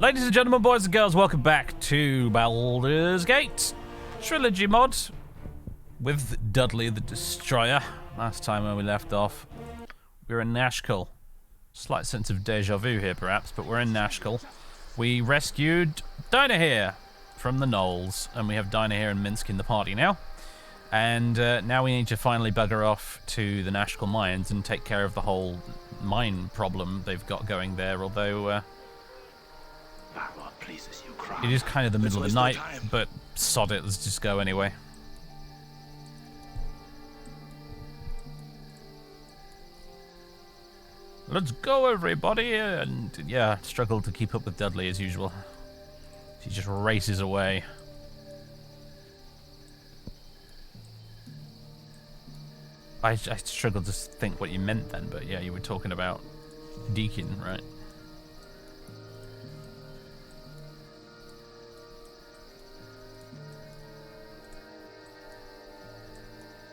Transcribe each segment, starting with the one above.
Ladies and gentlemen, boys and girls, welcome back to Baldur's Gate Trilogy mod with Dudley the Destroyer. Last time when we left off, we were in Nashkel. Slight sense of deja vu here, perhaps, but we're in Nashkel. We rescued Donna here from the Gnolls, and we have Donna here and Minsk in the party now. And now we need to finally bugger off to the Nashkel mines and take care of the whole mine problem they've got going there, although it is kind of the middle of the night, but sod it, let's just go anyway. Let's go, everybody, and yeah, struggle to keep up with Dudley as usual. She just races away. I struggled to think what you meant then, but yeah, you were talking about Deacon, right?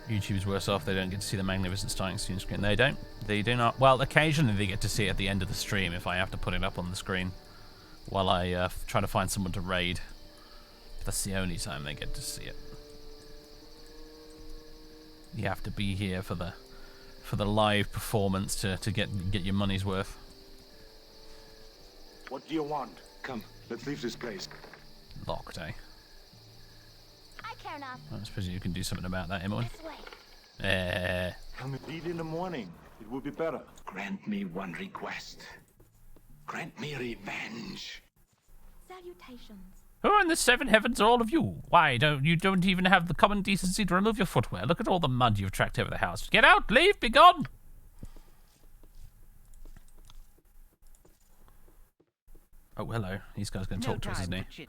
YouTube's worse off, they don't get to see the magnificent starting scene screen. They don't. They do not. Well, occasionally they get to see it at the end of the stream if I have to put it up on the screen while I try to find someone to raid. That's the only time they get to see it. You have to be here for the live performance to get your money's worth. What do you want? Come, let's leave this place. Locked, eh? I care not. I suppose you can do something about that, Emily. This way. Come and eat in the morning. It will be better. Grant me one request. Grant me revenge. Salutations. Who in the seven heavens are all of you? Why don't you even have the common decency to remove your footwear? Look at all the mud you've tracked over the house. Get out, leave, be gone. Oh, hello. These guys going to talk to us, isn't he?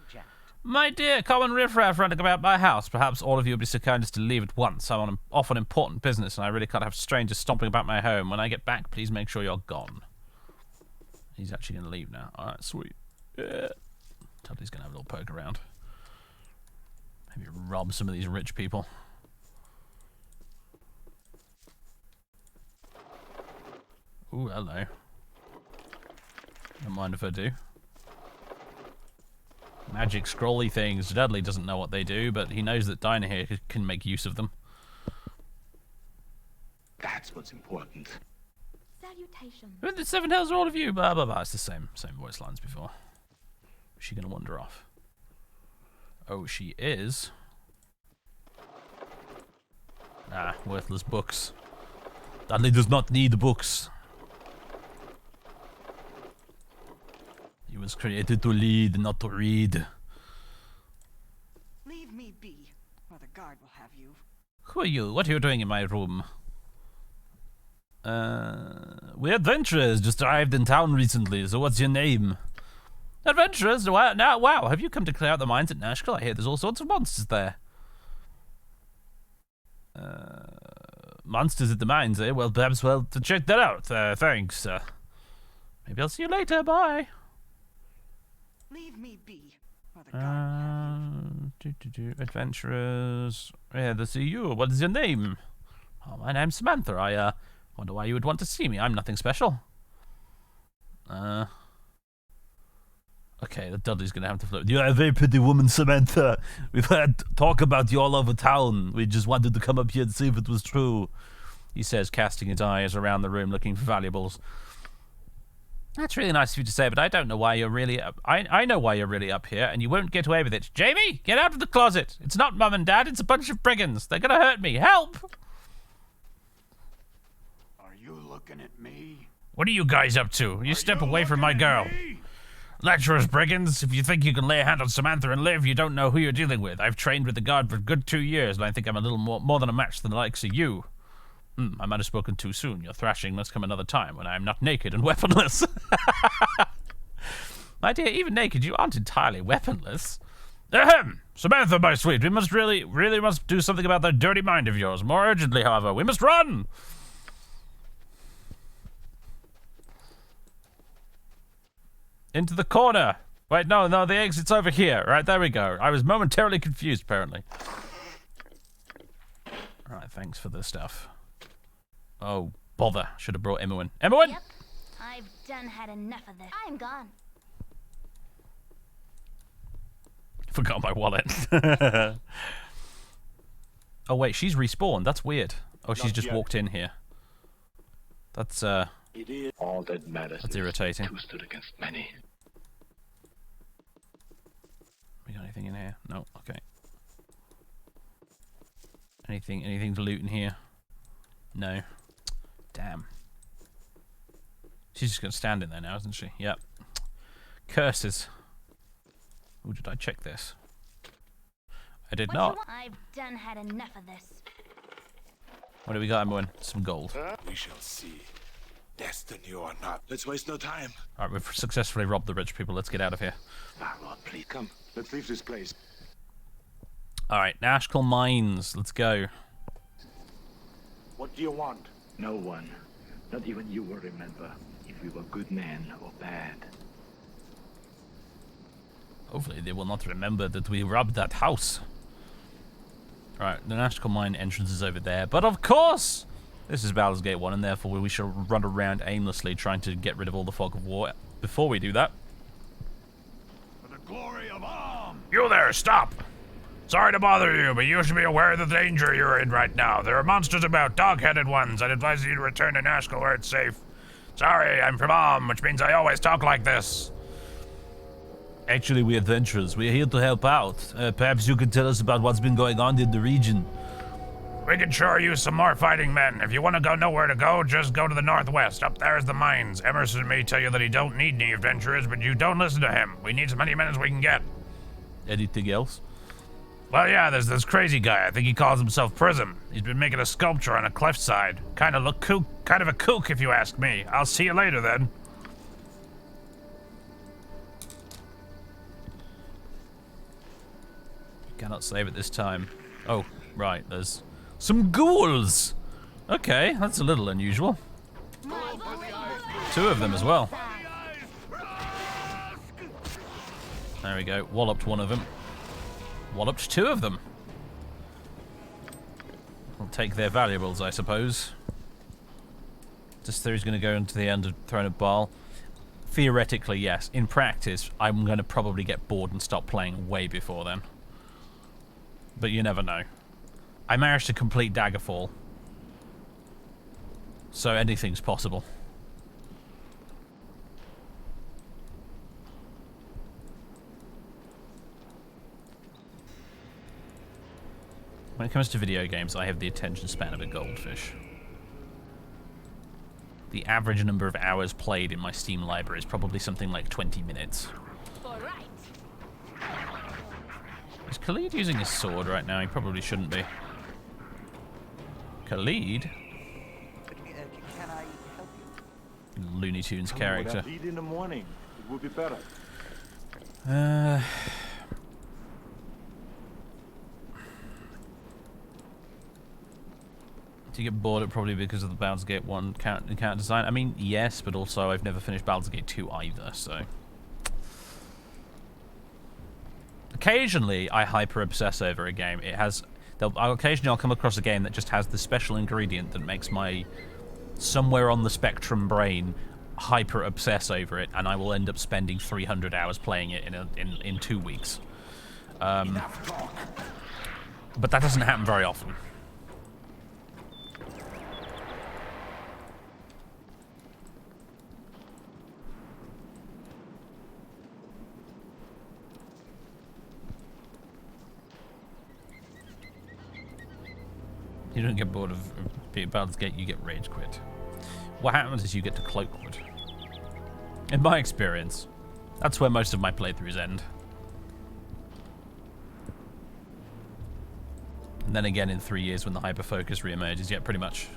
My dear common riffraff running about my house. Perhaps all of you would be so kind as to leave at once. I'm off on important business, and I really can't have strangers stomping about my home. When I get back, please make sure you're gone. He's actually going to leave now. All right, sweet. Yeah. Dudley's going to have a little poke around. Maybe rob some of these rich people. Ooh, hello. Don't mind if I do. Magic scrolly things. Dudley doesn't know what they do, but he knows that Dinah here can make use of them. That's what's important. Salutations. Who in the seven hells are all of you? Blah, blah, blah. It's the same voice lines before. Is she going to wander off? Oh, she is. Ah, worthless books. Dudley does not need books. He was created to lead, not to read. Leave me be, or the guard will have you. Who are you? What are you doing in my room? We adventurers just arrived in town recently, so what's your name? Adventurers? Wow, have you come to clear out the mines at Nashkel? I hear there's all sorts of monsters there. Monsters at the mines, eh? Well, perhaps to check that out. Thanks. Maybe I'll see you later. Bye. Leave me be, or the guard will have you. Adventurers. Yeah, to see you. What is your name? Oh, my name's Samantha. I wonder why you would want to see me. I'm nothing special. Okay, the Dudley's gonna have to float. You're a very pretty woman, Samantha. We've heard talk about you all over town. We just wanted to come up here and see if it was true. He says, casting his eyes around the room looking for valuables. That's really nice of you to say, but I don't know why you're really up. I know why you're really up here, and you won't get away with it. Jamie, get out of the closet. It's not Mum and Dad, it's a bunch of brigands. They're gonna hurt me. Help! Are you looking at me? What are you guys up to? You step away from my girl. Lecherous brigands, if you think you can lay a hand on Samantha and live, you don't know who you're dealing with. I've trained with the guard for a good 2 years, and I think I'm a little more than a match than the likes of you. I might have spoken too soon. Your thrashing must come another time when I am not naked and weaponless. My dear, even naked, you aren't entirely weaponless. Ahem! Samantha, my sweet, we must really must do something about that dirty mind of yours. More urgently, however, we must run! Into the corner. Wait, no, the exit's over here. Right, there we go. I was momentarily confused, apparently. Alright, thanks for the stuff. Oh, bother. Should have brought Emma in. Emma in! Yep. I've done had enough of this. I'm gone. Forgot my wallet. Oh wait, she's respawned. That's weird. Oh, she's just walked in here. That's It is all that matters. that's irritating. Two stood against many. We got anything in here? No. Okay. Anything to loot in here? No. Damn. She's just gonna stand in there now, isn't she? Yep. Curses. Oh, did I check this? I did not. I've done had enough of this. What do we got, everyone? Some gold. We shall see. Destiny or not. Let's waste no time. Alright, we've successfully robbed the rich people. Let's get out of here. Baldur, please. Come, let's leave this place. Alright, Nashkel Mines. Let's go. What do you want? No one, not even you, will remember if we were good men or bad. Hopefully they will not remember that we robbed that house. Right, the Nashkel Mine entrance is over there. But of course, this is Baldur's Gate 1, and therefore we shall run around aimlessly trying to get rid of all the fog of war. Before we do that... For the glory of Arm! You there, stop! Sorry to bother you, but you should be aware of the danger you're in right now. There are monsters about, dog-headed ones. I'd advise you to return to Nashkel where it's safe. Sorry, I'm from Arm, which means I always talk like this. Actually, we're adventurers. We're here to help out. Perhaps you could tell us about what's been going on in the region. We can sure use some more fighting men. If you want to go nowhere to go, just go to the northwest. Up there's the mines. Emerson may tell you that he don't need any adventurers, but you don't listen to him. We need as many men as we can get. Anything else? Well, yeah, there's this crazy guy. I think he calls himself Prism. He's been making a sculpture on a cliffside. Kind of a kook, if you ask me. I'll see you later, then. Cannot save it this time. Oh, right, there's some ghouls! Okay, that's a little unusual. 2 of them as well. There we go, walloped 1 of them. Walloped 2 of them. We'll take their valuables, I suppose. This theory's going to go into the end of Throne of Baal. Theoretically, yes. In practice, I'm going to probably get bored and stop playing way before then. But you never know. I managed to complete Daggerfall. So anything's possible. When it comes to video games, I have the attention span of a goldfish. The average number of hours played in my Steam library is probably something like 20 minutes. Is Khalid using his sword right now? He probably shouldn't be. Khalid? Can I help you? Looney Tunes Come character. Eat in the morning. It would be better. Do you get bored at probably because of the Baldur's Gate 1 encounter design? I mean, yes, but also I've never finished Baldur's Gate 2 either, so... Occasionally, I hyper-obsess over a game. Occasionally I'll come across a game that just has the special ingredient that makes my somewhere on the spectrum brain hyper-obsess over it, and I will end up spending 300 hours playing it in 2 weeks. But that doesn't happen very often. You don't get bored of Baldur's Gate, you get Rage Quit. What happens is you get to Cloakwood. In my experience, that's where most of my playthroughs end. And then again in 3 years when the hyper-focus re-emerges, yeah, pretty much.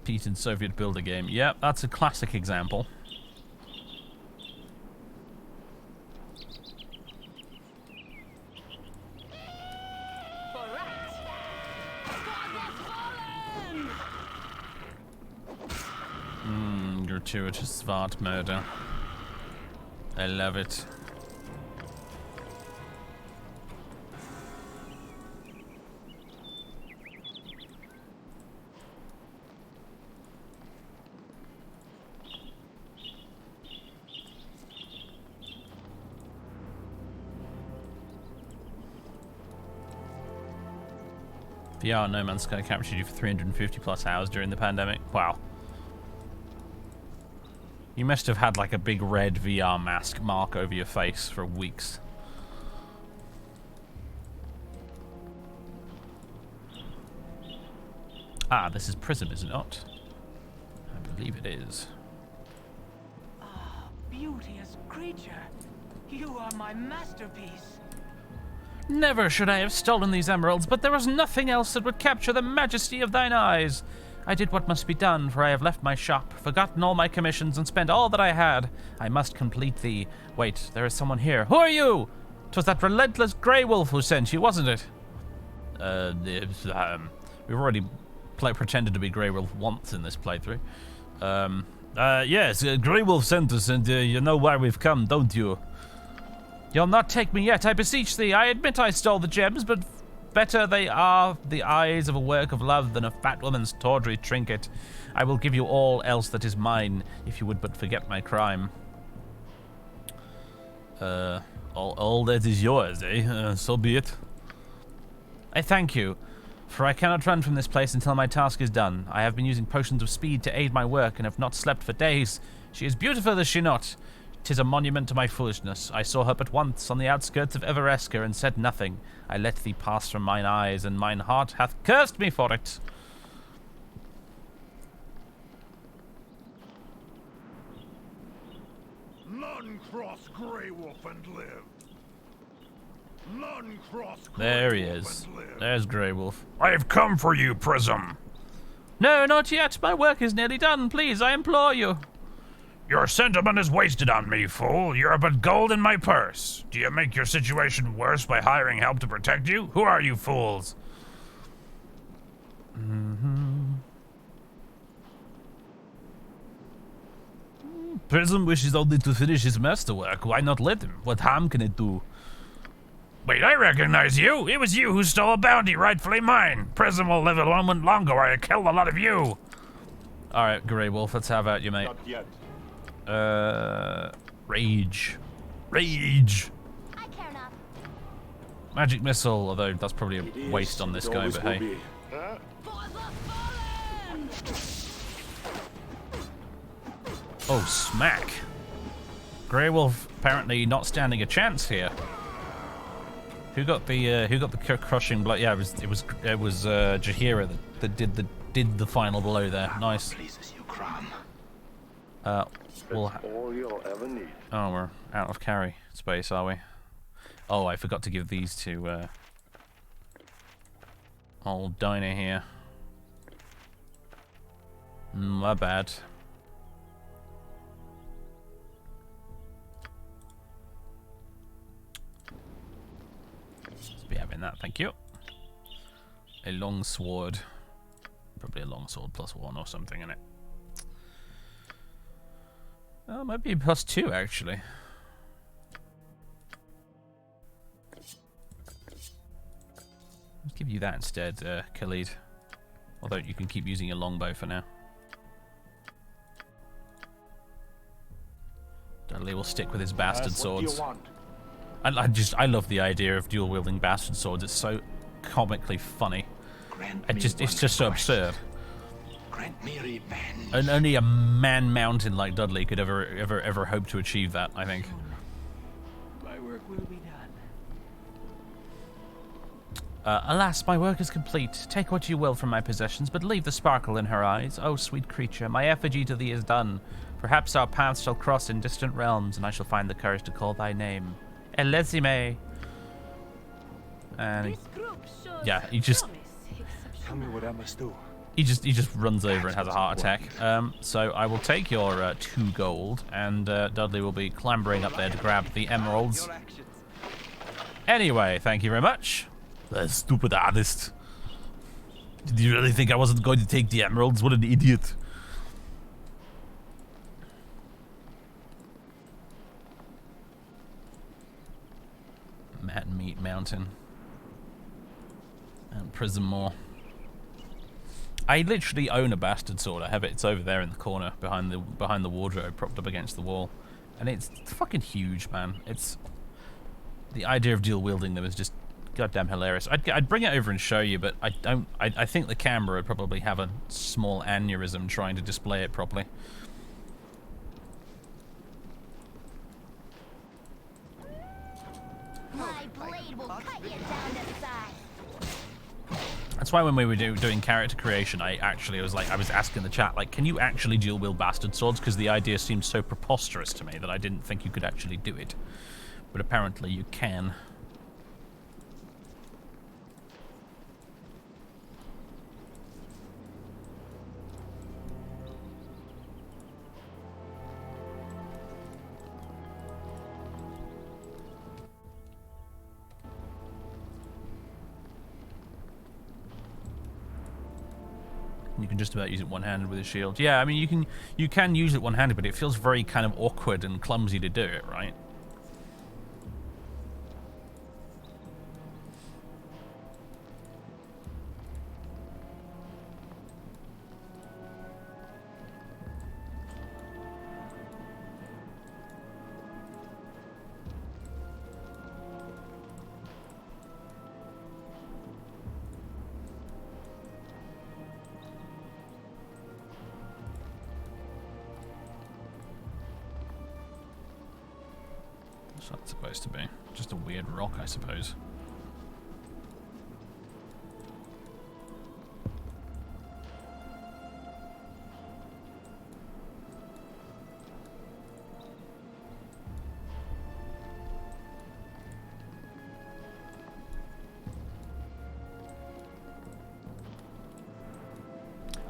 Pete and Soviet builder game. Yep, that's a classic example. Gratuitous Svart murder. I love it. VR No Man's Sky captured you for 350 plus hours during the pandemic. Wow. You must have had like a big red VR mask mark over your face for weeks. Ah, this is Prism, is it not? I believe it is. Ah, beauteous creature. You are my masterpiece. Never should I have stolen these emeralds, but there was nothing else that would capture the majesty of thine eyes. I did what must be done, for I have left my shop, forgotten all my commissions, and spent all that I had. I must complete thee. Wait, there is someone here. Who are you? 'Twas that relentless grey wolf who sent you, wasn't it? We've already pretended to be grey wolf once in this playthrough. Yes, grey wolf sent us, and you know why we've come, don't you? You'll not take me yet, I beseech thee. I admit I stole the gems, but better they are the eyes of a work of love than a fat woman's tawdry trinket. I will give you all else that is mine, if you would but forget my crime. All that is yours, eh? So be it. I thank you, for I cannot run from this place until my task is done. I have been using potions of speed to aid my work, and have not slept for days. She is beautiful, is she not? 'Tis a monument to my foolishness. I saw her but once on the outskirts of Everesker and said nothing. I let thee pass from mine eyes, and mine heart hath cursed me for it. None cross Grey Wolf and live. None cross Grey There he Wolf is. and live. There's Grey Wolf. I've come for you, Prism. No, not yet. My work is nearly done. Please, I implore you. Your sentiment is wasted on me, fool. You're but gold in my purse. Do you make your situation worse by hiring help to protect you? Who are you fools? Prism wishes only to finish his masterwork. Why not let him? What harm can it do? Wait, I recognize you. It was you who stole a bounty rightfully mine. Prism will live a moment longer while I kill a lot of you. All right, Grey Wolf, let's have at you, mate. Not yet. Rage. Rage. I care not. Magic missile, although that's probably It a is, waste on it this guy, always but will hey. be. Oh, smack. Grey Wolf apparently not standing a chance here. Who got the crushing blow? Yeah, it was Jaheira that did the final blow there. Nice. Pleases you, Crom. We'll All you'll ever need. oh, we're out of carry space, are we? Oh, I forgot to give these to old Donna here. My bad. Let's be having that, thank you. A long sword. Probably a long sword +1 or something in it. Oh, it might be +2 actually. Let's give you that instead, Khalid. Although you can keep using your longbow for now. Dudley will stick with his bastard swords. I love the idea of dual wielding bastard swords. It's so comically funny. It's just so absurd. Grant me revenge. And only a man mountain like Dudley could ever hope to achieve that, I think. My work will be done. Alas, my work is complete. Take what you will from my possessions, but leave the sparkle in her eyes. Oh, sweet creature, my effigy to thee is done. Perhaps our paths shall cross in distant realms, and I shall find the courage to call thy name. Elesime. And yeah, he just Tell me what I must do. he just runs over and has a heart attack. So I will take your 2 gold, and Dudley will be clambering up there to grab the emeralds. Anyway, thank you very much. That stupid artist. Did you really think I wasn't going to take the emeralds? What an idiot. Meat Mountain. And Prism Moor. I literally own a bastard sword. I have it. It's over there in the corner behind the wardrobe, propped up against the wall, and it's fucking huge, man. It's the idea of dual wielding them is just goddamn hilarious. I'd bring it over and show you, but I don't. I think the camera would probably have a small aneurysm trying to display it properly. My blade will cut you down to size. That's why when we were doing character creation, I was asking the chat, like, can you actually dual wield bastard swords? Because the idea seemed so preposterous to me that I didn't think you could actually do it. But apparently you can. You can just about use it one-handed with a shield. Yeah, I mean, you can use it one-handed, but it feels very kind of awkward and clumsy to do it, right? What's that supposed to be? Just a weird rock, I suppose.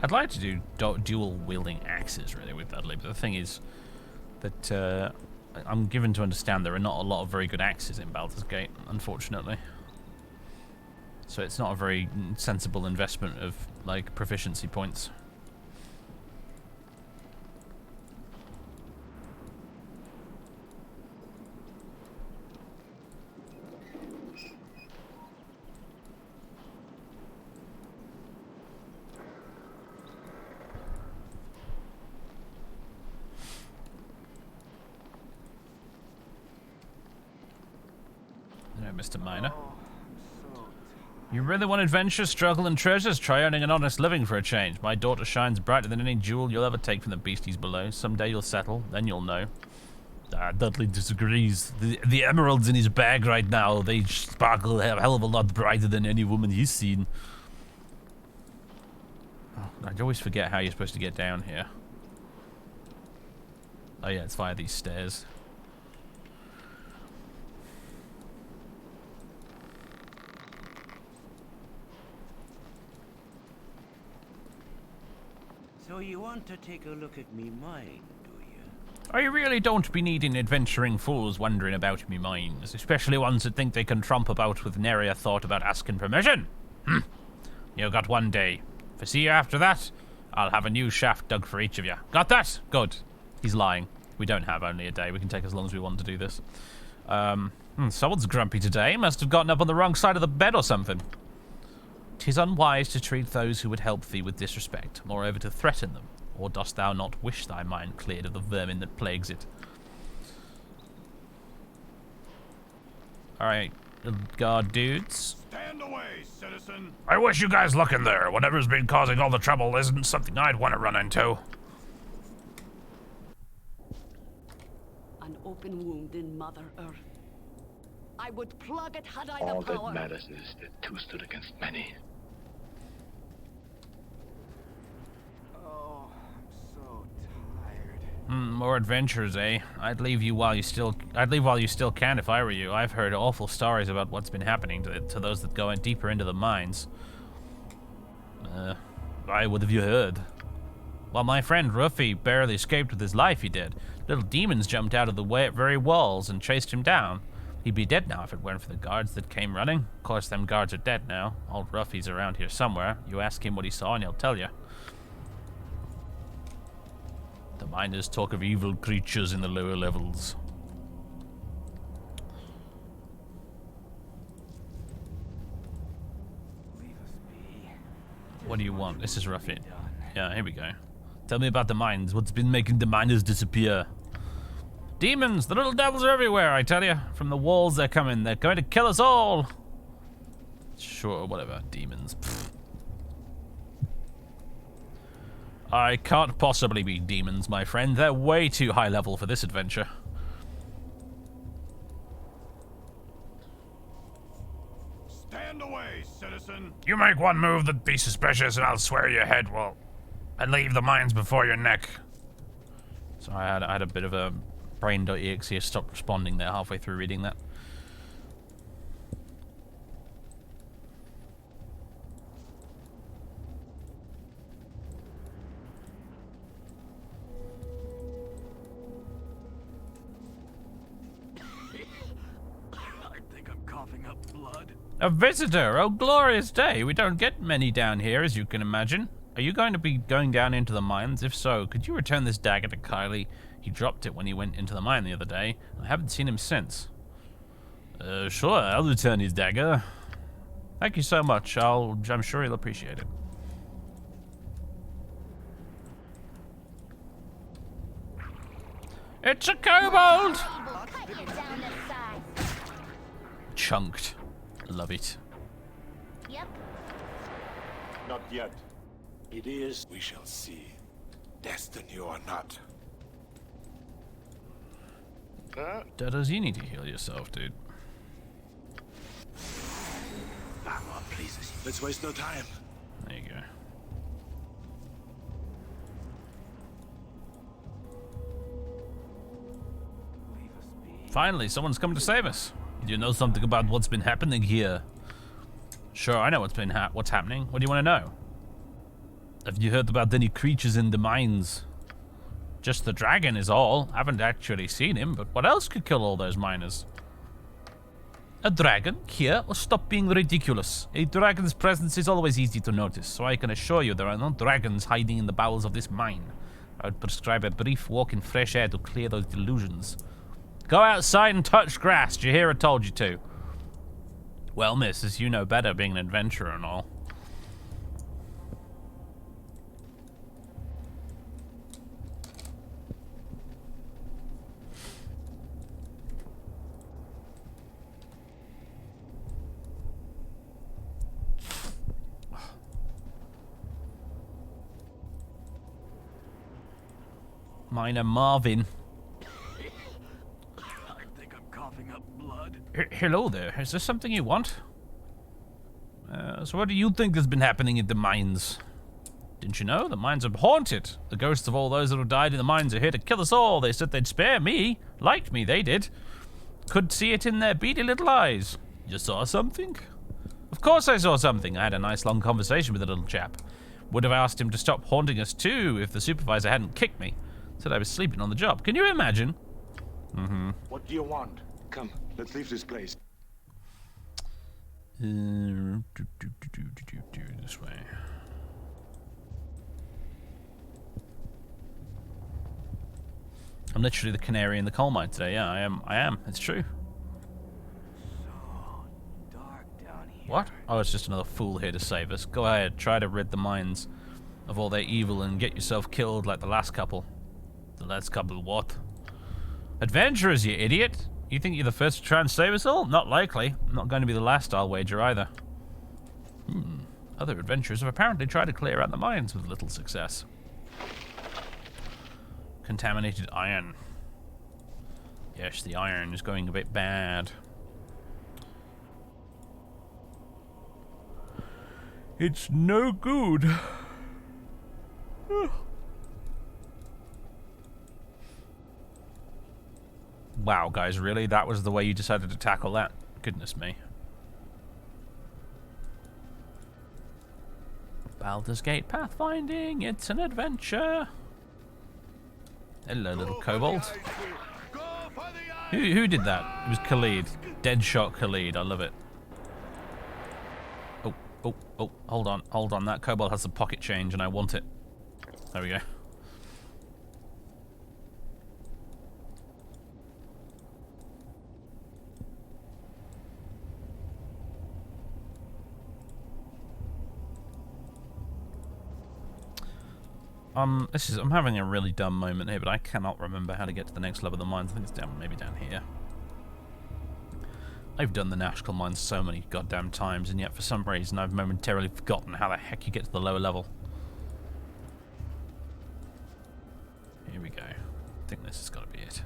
I'd like to do dual wielding axes really with Dudley, but the thing is that I'm given to understand there are not a lot of very good axes in Baldur's Gate, unfortunately. So it's not a very sensible investment of, like, proficiency points. Mr. Miner. You really want adventure, struggle, and treasures? Try earning an honest living for a change. My daughter shines brighter than any jewel you'll ever take from the beasties below. Someday you'll settle, then you'll know. Dudley disagrees. The emeralds in his bag right now, they sparkle a hell of a lot brighter than any woman he's seen. Oh, I always forget how you're supposed to get down here. Oh yeah, it's via these stairs. So you want to take a look at me mine, do you? I really don't be needing adventuring fools wandering about me mines, especially ones that think they can tromp about with nary a thought about asking permission. You got one day. If I see you after that, I'll have a new shaft dug for each of you. Got that? Good. He's lying. We don't have only a day. We can take as long as we want to do this. Someone's grumpy today. Must have gotten up on the wrong side of the bed or something. 'Tis unwise to treat those who would help thee with disrespect, moreover to threaten them, or dost thou not wish thy mind cleared of the vermin that plagues it? Alright, guard dudes. Stand away, citizen. I wish you guys luck in there. Whatever's been causing all the trouble isn't something I'd want to run into. An open wound in Mother Earth. I would plug it had I the All power. that matters is that two stood against many. Oh, I'm so tired. More adventures, eh? I'd leave while you still can if I were you. I've heard awful stories about what's been happening to those that go in deeper into the mines. What have you heard? Well, my friend Ruffy barely escaped with his life, he did. Little demons jumped out of the very walls and chased him down. He'd be dead now if it weren't for the guards that came running. Of course, them guards are dead now. Old Ruffy's around here somewhere. You ask him what he saw and he'll tell you. The miners talk of evil creatures in the lower levels. What do you want? This is rough. Yeah, here we go. Tell me about the mines. What's been making the miners disappear? Demons! The little devils are everywhere, I tell you. From the walls they're coming. They're going to kill us all. Sure, whatever. Demons. Pfft. I can't possibly be demons, my friend. They're way too high level for this adventure. Stand away, citizen. You make one move that'd be suspicious, and I'll swear your head will. And leave the mines before your neck. Sorry, I had a bit of a brain.exe. I stopped responding there halfway through reading that. I think I'm coughing up blood. A visitor! Oh, glorious day! We don't get many down here, as you can imagine. Are you going to be going down into the mines? If so, could you return this dagger to Kylie? He dropped it when he went into the mine the other day. I haven't seen him since. Sure, I'll return his dagger. Thank you so much. I'm sure he'll appreciate it. It's a kobold! Cut you down to size. Chunked. Love it. Yep. Not yet. It is. We shall see. Destiny or not. Does you need to heal yourself, dude? What pleases you? Let's waste no time. There you go. Finally, someone's come to save us. Do you know something about what's been happening here? Sure, I know what's happening. What do you want to know? Have you heard about any creatures in the mines? Just the dragon is all. I haven't actually seen him, but what else could kill all those miners? A dragon? Here? Oh, stop being ridiculous. A dragon's presence is always easy to notice, so I can assure you there are no dragons hiding in the bowels of this mine. I would prescribe a brief walk in fresh air to clear those delusions. Go outside and touch grass. Did you hear I told you to? Well, miss, as you know better, being an adventurer and all. Miner Marvin. I think I'm coughing up blood. Hello there. Is there something you want? So what do you think has been happening in the mines? Didn't you know? The mines are haunted. The ghosts of all those that have died in the mines are here to kill us all. They said they'd spare me. Liked me, they did. Could see it in their beady little eyes. You saw something? Of course I saw something. I had a nice long conversation with the little chap. Would have asked him to stop haunting us too if the supervisor hadn't kicked me. Said I was sleeping on the job. Can you imagine? Mm-hmm. What do you want? Come, let's leave this place. This way. I'm literally the canary in the coal mine today. Yeah, I am. It's true. So dark down here. What? Oh, it's just another fool here to save us. Go ahead, try to rid the mines of all their evil and get yourself killed like the last couple. The last couple what? Adventurers, you idiot! You think you're the first to try and save us all? Not likely. Not going to be the last, I'll wager, either. Other adventurers have apparently tried to clear out the mines with little success. Contaminated iron. Yes, the iron is going a bit bad. It's no good. Wow, guys, really? That was the way you decided to tackle that? Goodness me. Baldur's Gate pathfinding, it's an adventure. Hello, little kobold. Who did that? It was Khalid. Deadshot Khalid, I love it. Oh, hold on. That kobold has some pocket change and I want it. There we go. I'm having a really dumb moment here, but I cannot remember how to get to the next level of the mines. I think it's maybe down here. I've done the Nashkel mines so many goddamn times, and yet for some reason I've momentarily forgotten how the heck you get to the lower level. Here we go. I think this has got to be it.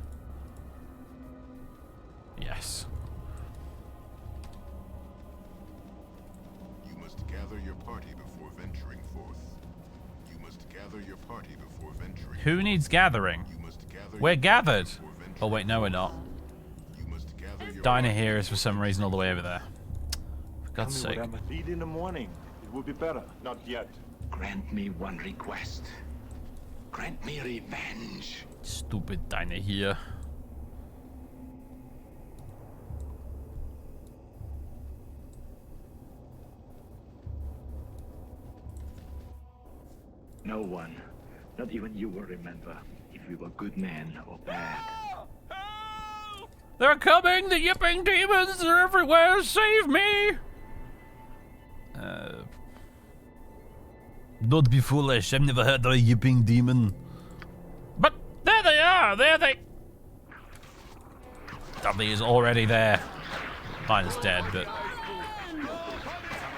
Yes. You must gather your party before venturing forth. You must gather your party before venturing. Who needs gathering? We're gathered. Oh wait, no we're not. Donna here is for some reason all the way over there. For God's sake. What I eat in the morning. It will be better. Not yet. Grant me one request. Grant me revenge. Stupid Donna here. No one, not even you, will remember if we were good men or bad. They're coming! The yipping demons are everywhere! Save me! Don't be foolish. I've never heard of a yipping demon. But there they are! There they... Dudley is already there. Mine is dead, but...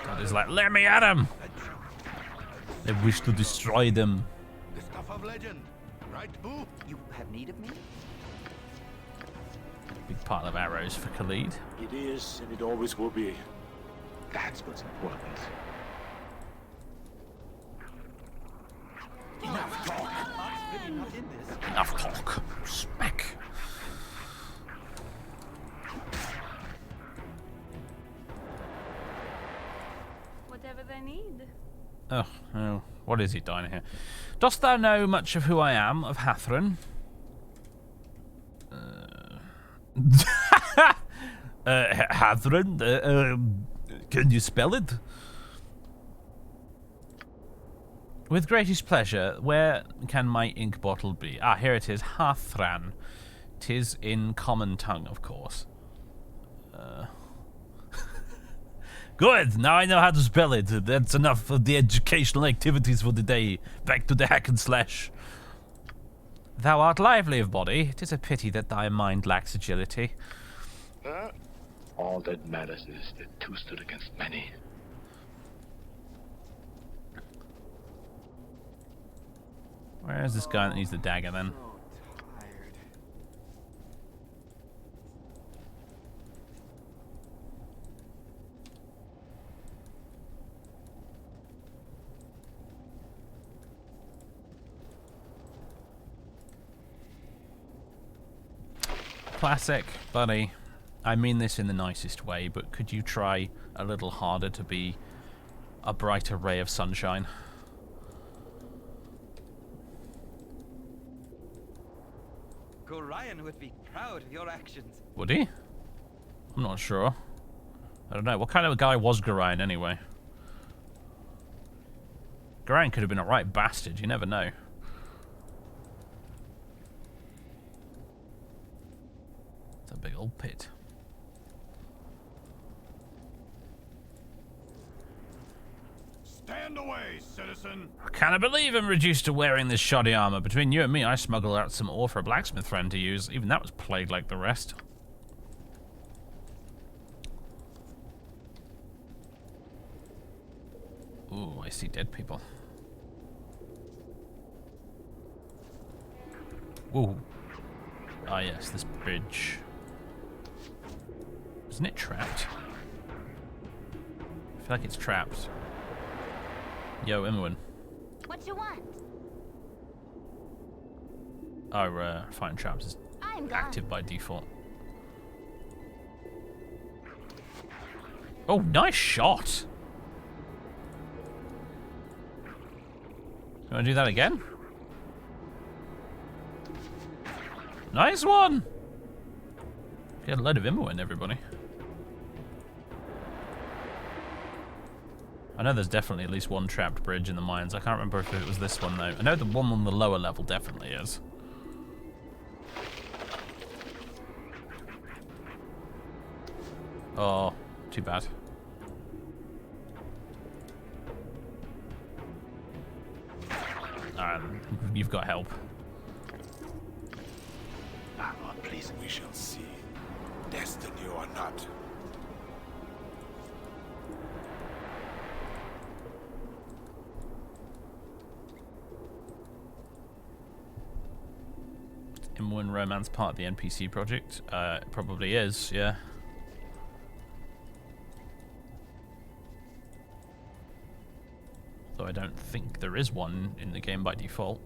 Dudley's like, let me at him! They wish to destroy them. The stuff of legend, right, Boo? You have need of me? Big pile of arrows for Khalid. It is, and it always will be. That's what's important. Enough talk. I'm really not in this. Enough talk. Smack. Whatever they need. Oh, no. What is it, Dinah here? Dost thou know much of who I am, of Hathran? Hathran? Can you spell it? With greatest pleasure. Where can my ink bottle be? Ah, here it is. Hathran. 'Tis in common tongue, of course. Good, now I know how to spell it. That's enough of the educational activities for the day. Back to the hack and slash. Thou art lively of body. 'Tis a pity that thy mind lacks agility. All that matters is that two stood against many. Where is this guy that needs the dagger then? Classic, buddy. I mean this in the nicest way, but could you try a little harder to be a brighter ray of sunshine? Gorion would be proud of your actions. Would he? I'm not sure. I don't know. What kind of a guy was Gorion anyway? Gorion could have been a right bastard. You never know. It's a big old pit. Stand away, citizen. I can't believe I'm reduced to wearing this shoddy armor. Between you and me, I smuggled out some ore for a blacksmith friend to use. Even that was plagued like the rest. Ooh, I see dead people. Ooh. Ah, yes, this bridge. Isn't it trapped? I feel like it's trapped. Yo, Imoen. What you want? Oh, fighting traps is I'm gone. active by default. Oh, nice shot! You wanna do that again? Nice one! Get a load of Imoen, everybody. I know there's definitely at least one trapped bridge in the mines. I can't remember if it was this one, though. I know the one on the lower level definitely is. Oh, too bad. You've got help. Armor, please. We shall see. Destiny or not. Imwin romance part of the NPC project? It probably is, yeah. Though I don't think there is one in the game by default,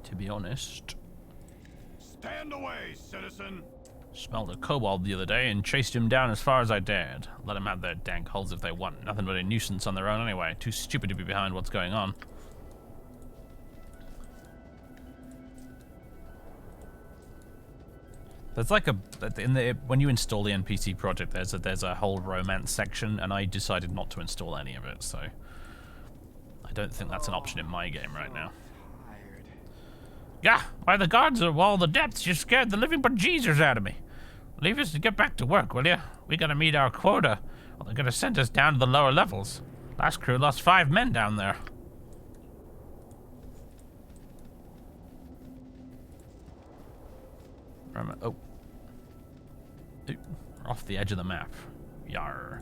to be honest. Stand away, citizen! Smelled a kobold the other day and chased him down as far as I dared. Let them have their dank holes if they want. Nothing but a nuisance on their own anyway. Too stupid to be behind what's going on. There's like when you install the NPC project, there's a whole romance section, and I decided not to install any of it, so I don't think that's an option in my game right now. Yeah, why the guards of all the depths just scared the living bejesus out of me. Leave us to get back to work, will you? We gotta meet our quota, or they're gonna send us down to the lower levels. Last crew lost 5 men down there. Oh. Off the edge of the map. Yar.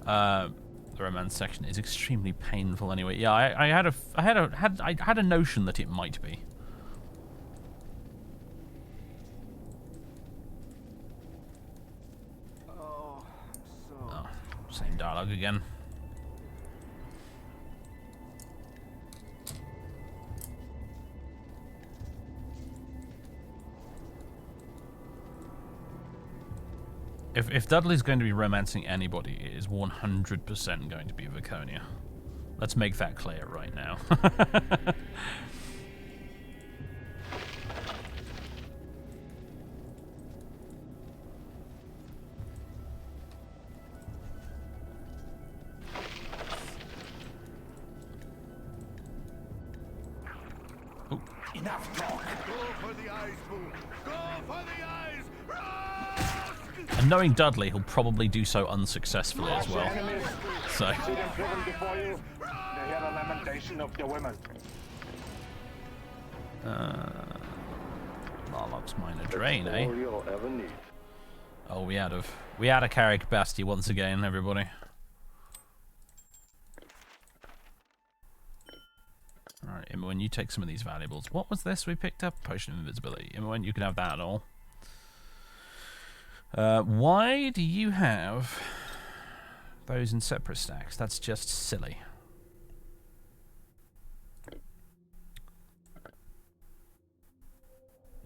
The romance section is extremely painful anyway. Yeah, I had a notion that it might be. Oh, Oh, same dialogue again. If Dudley's going to be romancing anybody, it is 100% going to be Viconia. Let's make that clear right now. Enough talk! Go for the eyes, Boom! Go for the eyes! And knowing Dudley, he'll probably do so unsuccessfully as well. So. See them driven before you? They hear the lamentation of the women. Larlock's minor drain, eh? Oh, we had a carry capacity once again, everybody. Alright, Imoen, you take some of these valuables. What was this we picked up? Potion of invisibility. Imoen, you can have that all. Why do you have those in separate stacks? That's just silly.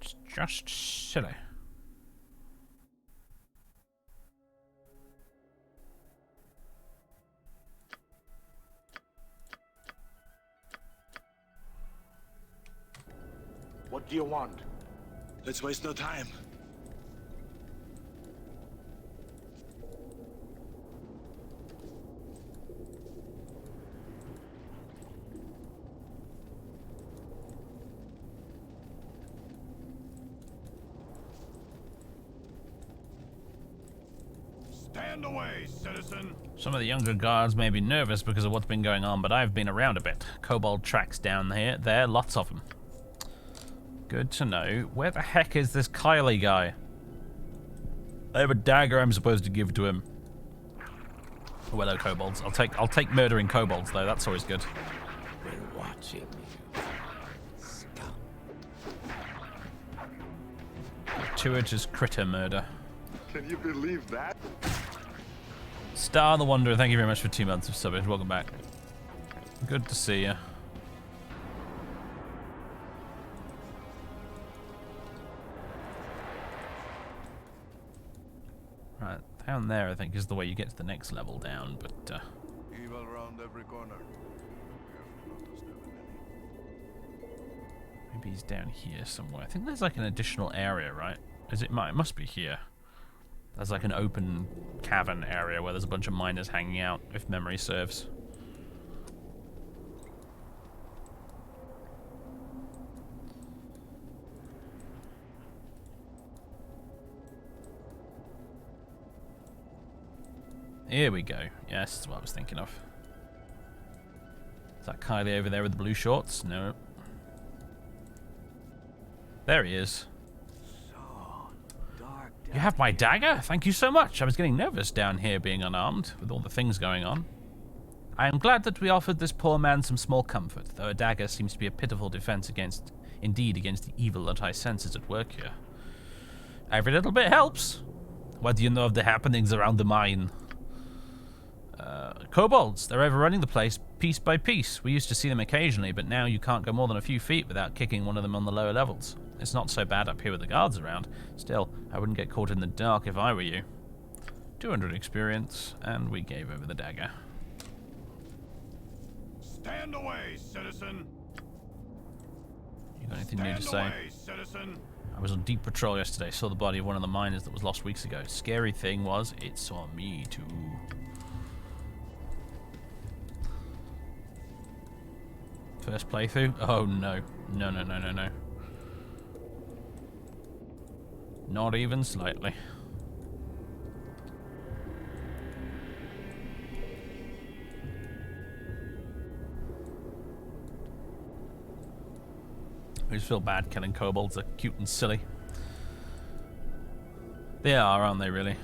It's just silly. What do you want? Let's waste no time. Stand away, citizen! Some of the younger guards may be nervous because of what's been going on, but I've been around a bit. Kobold tracks down there, lots of them. Good to know. Where the heck is this Kylie guy? I have a dagger I'm supposed to give to him. Oh, hello, kobolds. I'll take murdering kobolds though. That's always good. We're watching you. Scum. Gratuitous critter murder. Can you believe that? Star the Wanderer, thank you very much for 2 months of subbage. Welcome back. Good to see you. Right, down there I think is the way you get to the next level down, but Evil round every corner. maybe he's down here somewhere. I think there's like an additional area, right? It must be here. There's like an open cavern area where there's a bunch of miners hanging out, if memory serves. Here we go. Yes, that's what I was thinking of. Is that Kylie over there with the blue shorts? No. There he is. You have my dagger? Thank you so much. I was getting nervous down here being unarmed, with all the things going on. I am glad that we offered this poor man some small comfort, though a dagger seems to be a pitiful defense against the evil that I sense is at work here. Every little bit helps. What do you know of the happenings around the mine? Kobolds. They're overrunning the place piece by piece. We used to see them occasionally, but now you can't go more than a few feet without kicking one of them on the lower levels. It's not so bad up here with the guards around. Still, I wouldn't get caught in the dark if I were you. 200 experience, and we gave over the dagger. Stand away, citizen. You got anything new to say? Away, citizen. I was on deep patrol yesterday, saw the body of one of the miners that was lost weeks ago. Scary thing was, it saw me too. First playthrough? Oh no. No, no, no, no, no. Not even slightly. I just feel bad killing kobolds. They're cute and silly. They are, aren't they, really?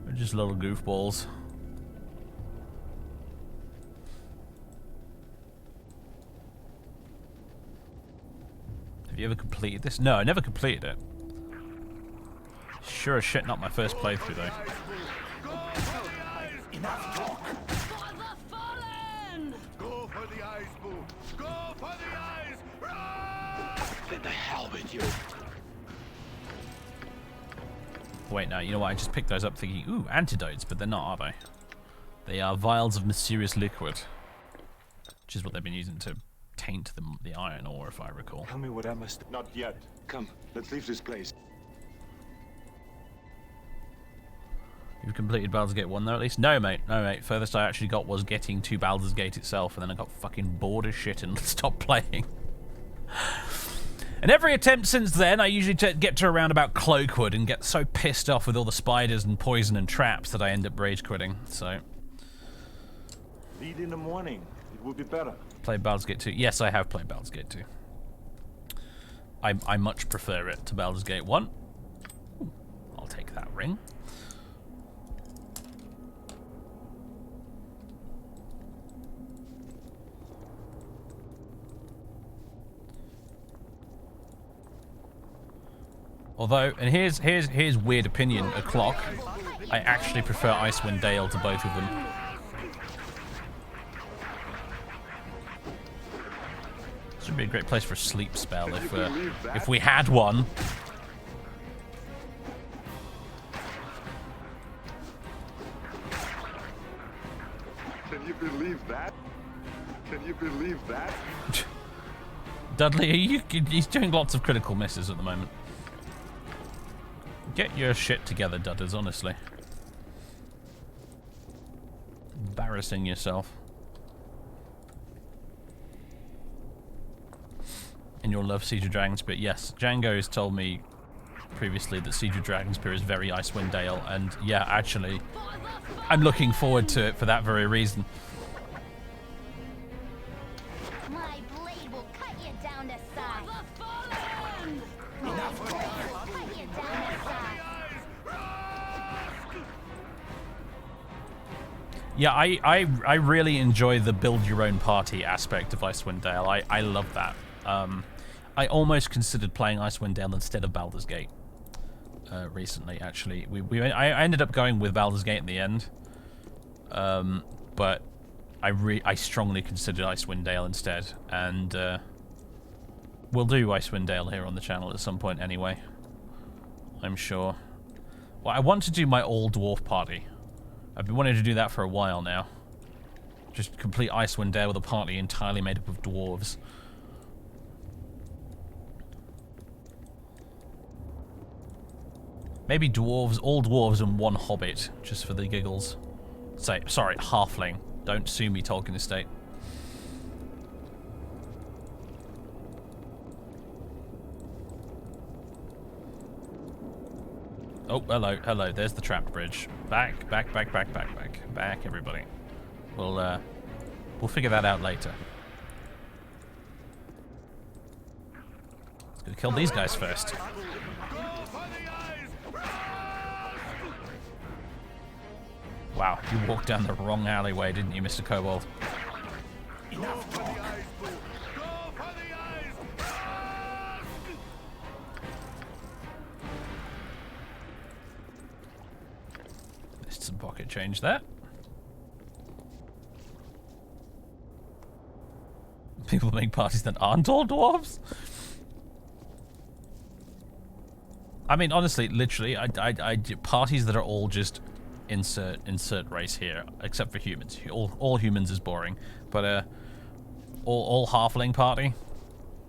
They're just little goofballs. Have you ever completed this? No, I never completed it. Sure as shit not my first playthrough, though. Enough talk. For the fallen! Go for the eyes, Boo. Go for the eyes. Run! Then the hell with you. Wait, no, you know what? I just picked those up thinking, ooh, antidotes, but they're not, are they? They are vials of mysterious liquid, which is what they've been using to taint the iron ore, if I recall. Tell me what I must. Not yet. Come, let's leave this place. You've completed Baldur's Gate 1 though, at least? No, mate. No, mate. Furthest I actually got was getting to Baldur's Gate itself, and then I got fucking bored as shit and stopped playing. And every attempt since then, I usually get to around about Cloakwood and get so pissed off with all the spiders and poison and traps that I end up rage quitting, so... Lead in the morning. It would be better. Played Baldur's Gate 2. Yes, I have played Baldur's Gate 2. I much prefer it to Baldur's Gate 1. Ooh, I'll take that ring. Although, and here's weird opinion o'clock. I actually prefer Icewind Dale to both of them. This would be a great place for a sleep spell if we had one. Can you believe that? Can you believe that? Dudley, he's doing lots of critical misses at the moment. Get your shit together, Dudders, honestly. Embarrassing yourself. And you'll love Siege of Dragonspear. Yes, Django has told me previously that Siege of Dragonspear is very Icewind Dale, and yeah, actually, I'm looking forward to it for that very reason. My blade will cut you down to size. Yeah, I really enjoy the build your own party aspect of Icewind Dale. I love that. I almost considered playing Icewind Dale instead of Baldur's Gate recently. Actually, I ended up going with Baldur's Gate in the end, but I strongly considered Icewind Dale instead, and we'll do Icewind Dale here on the channel at some point anyway. I'm sure. Well, I want to do my all dwarf party. I've been wanting to do that for a while now. Just complete Icewind Dale with a party entirely made up of dwarves. Maybe dwarves, all dwarves and one hobbit, just for the giggles. Sorry, halfling. Don't sue me, Tolkien Estate. Oh, hello. There's the trap bridge. Back, everybody. We'll We'll figure that out later. Let's go kill these guys first. Wow, you walked down the wrong alleyway, didn't you, Mr. Kobold? There's some pocket change there. People make parties that aren't all dwarves? I mean, honestly, literally, I do parties that are all just insert race here, except for humans. All humans is boring, but all halfling party,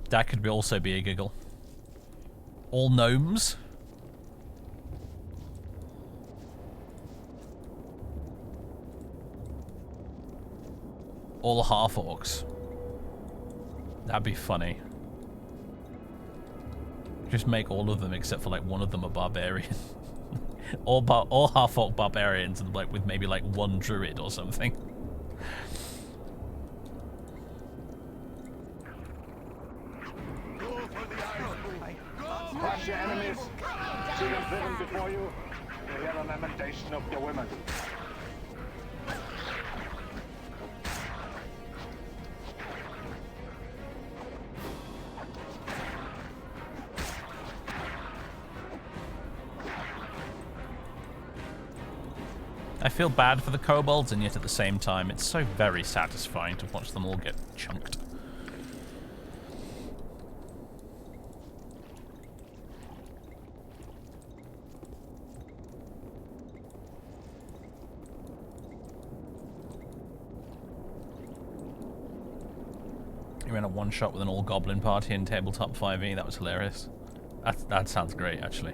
that could also be a giggle. All gnomes. All half orcs. That'd be funny. Just make all of them except for like one of them a barbarian. all half orc barbarians and like with maybe like one druid or something. Crush your enemies. See them driven before you. You hear the lamentation of your women. I feel bad for the kobolds, and yet at the same time, it's so very satisfying to watch them all get chunked. You ran a one-shot with an all-goblin party in Tabletop 5e. That was hilarious. That sounds great, actually.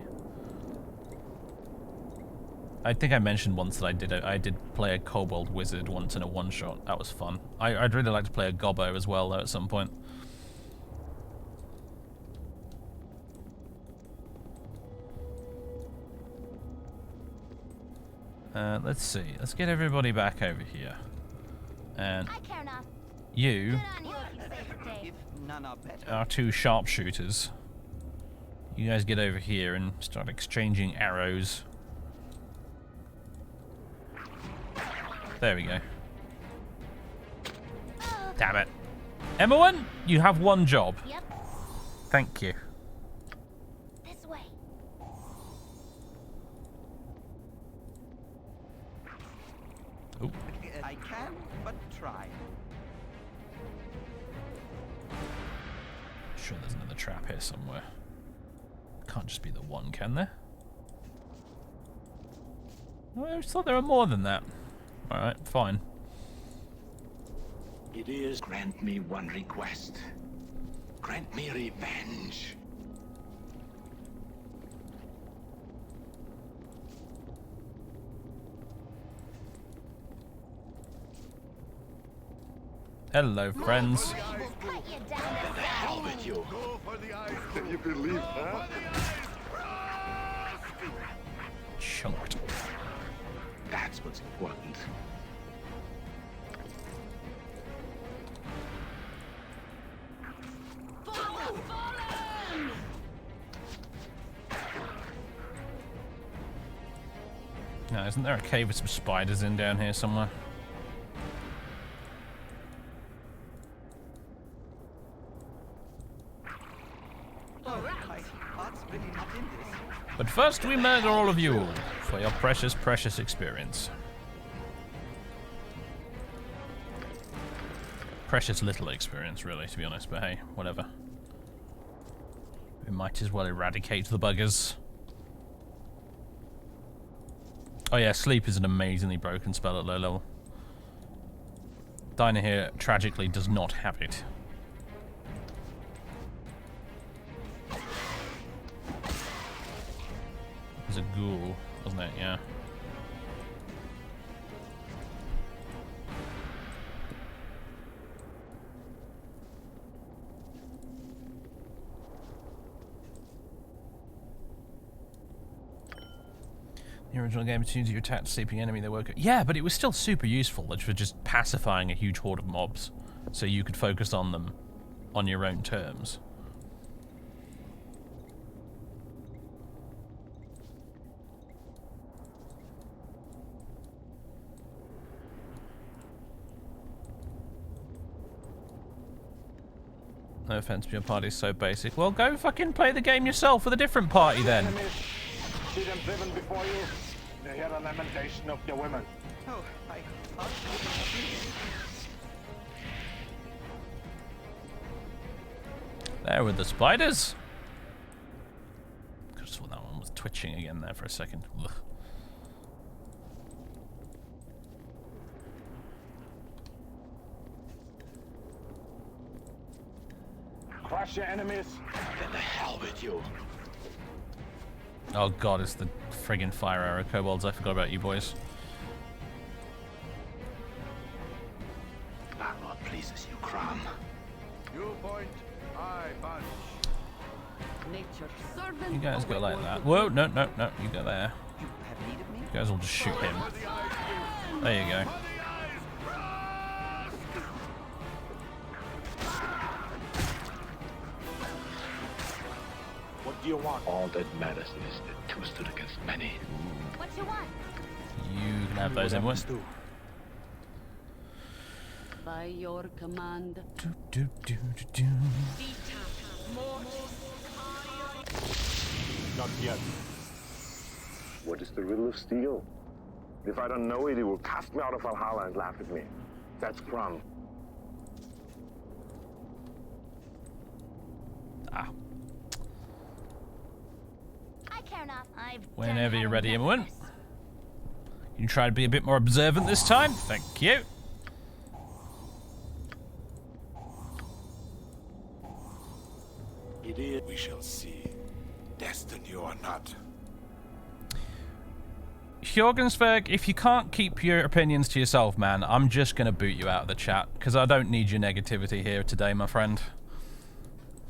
I think I mentioned once that I did play a kobold wizard once in a one-shot. That was fun. I'd really like to play a gobbo as well, though, at some point. Let's see. Let's get everybody back over here. And you are two sharpshooters. You guys get over here and start exchanging arrows. There we go. Damn it. Emma1, you have one job. Yep. Thank you. This way. Ooh. I can, but try. Sure there's another trap here somewhere. Can't just be the one, can there? Oh, I just thought there were more than that. Alright, fine. It is. Grant me one request. Grant me revenge. Hello, friends. The hell with you. Can you believe that? Chunked. That's what's important. Now, isn't there a cave with some spiders in down here somewhere? But first we murder all of you for your precious, precious experience. Precious little experience, really, to be honest, but hey, whatever. We might as well eradicate the buggers. Oh yeah, sleep is an amazingly broken spell at low level. Donna here, tragically, does not have it. It was a ghoul, wasn't it? Yeah. The original game, as soon as you attacked a sleeping enemy, they woke up. Yeah, but it was still super useful, which for just pacifying a huge horde of mobs, so you could focus on them on your own terms. No offense, but your party's so basic. Well, go fucking play the game yourself with a different party then. See them driven before you? They hear the lamentation of the women. Oh, I... There with the spiders. Could have sworn that one was twitching again there for a second. Ugh. Crush your enemies. Then the hell with you. Oh god, it's the friggin' fire arrow kobolds. I forgot about you boys. That what pleases you, Crom. You point, I punch. Nature's servant. You guys go like that. Whoa, no, no, no. You go there. You have need of me? You guys will just shoot him. There you go. What do you want? All that matters is that two stood against many. What you want? You can have those in one. By your command. Not yet. What is the riddle of steel? If I don't know it, he will cast me out of Valhalla and laugh at me. That's Crum. Ah. I care not. I've Whenever done you're ready, enough everyone. of this. You can try to be a bit more observant this time. Thank you. It is. We shall see. Destined you or not. Hjorgensberg, if you can't keep your opinions to yourself, man, I'm just going to boot you out of the chat, because I don't need your negativity here today, my friend.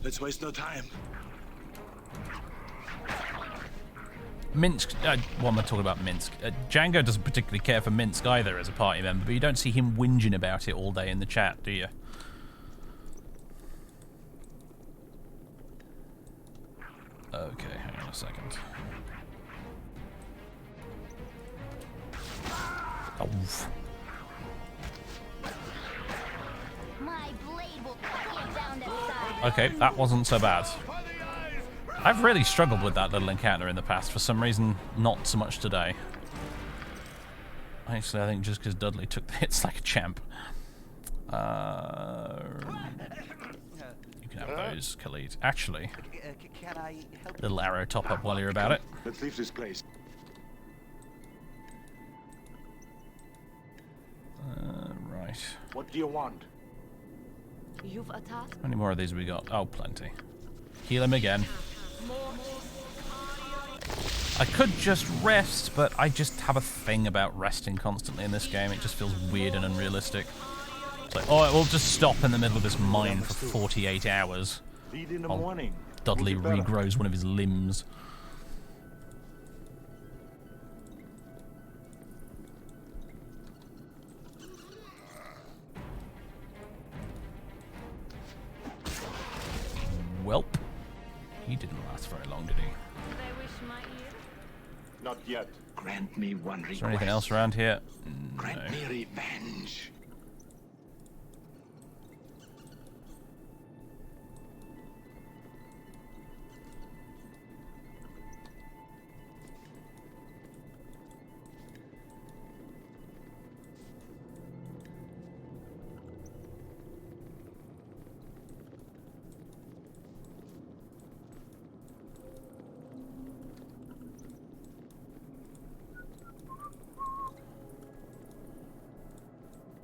Let's waste no time. Minsk, what am I talking about, Minsk? Django doesn't particularly care for Minsk either as a party member, but you don't see him whinging about it all day in the chat, do you? Okay, hang on a second. Oh. My blade will cut you down to size. Okay, that wasn't so bad. I've really struggled with that little encounter in the past. For some reason, not so much today. Actually, I think just because Dudley took the hits like a champ. You can have those, Khalid. Actually, Can I help? little arrow top up while you're about it. Let's leave this place. Right. What do you want? You've attacked. How many more of these have we got? Oh, plenty. Heal him again. I could just rest, but I just have a thing about resting constantly in this game. It just feels weird and unrealistic. It's like, oh, it will just stop in the middle of this mine for 48 hours. Lead in the while morning. Dudley Will be better. regrows one of his limbs. Welp. He didn't last very long, did he? They wish my ear. Not yet. Grant me one request. Is there anything else around here? Grant No. me revenge.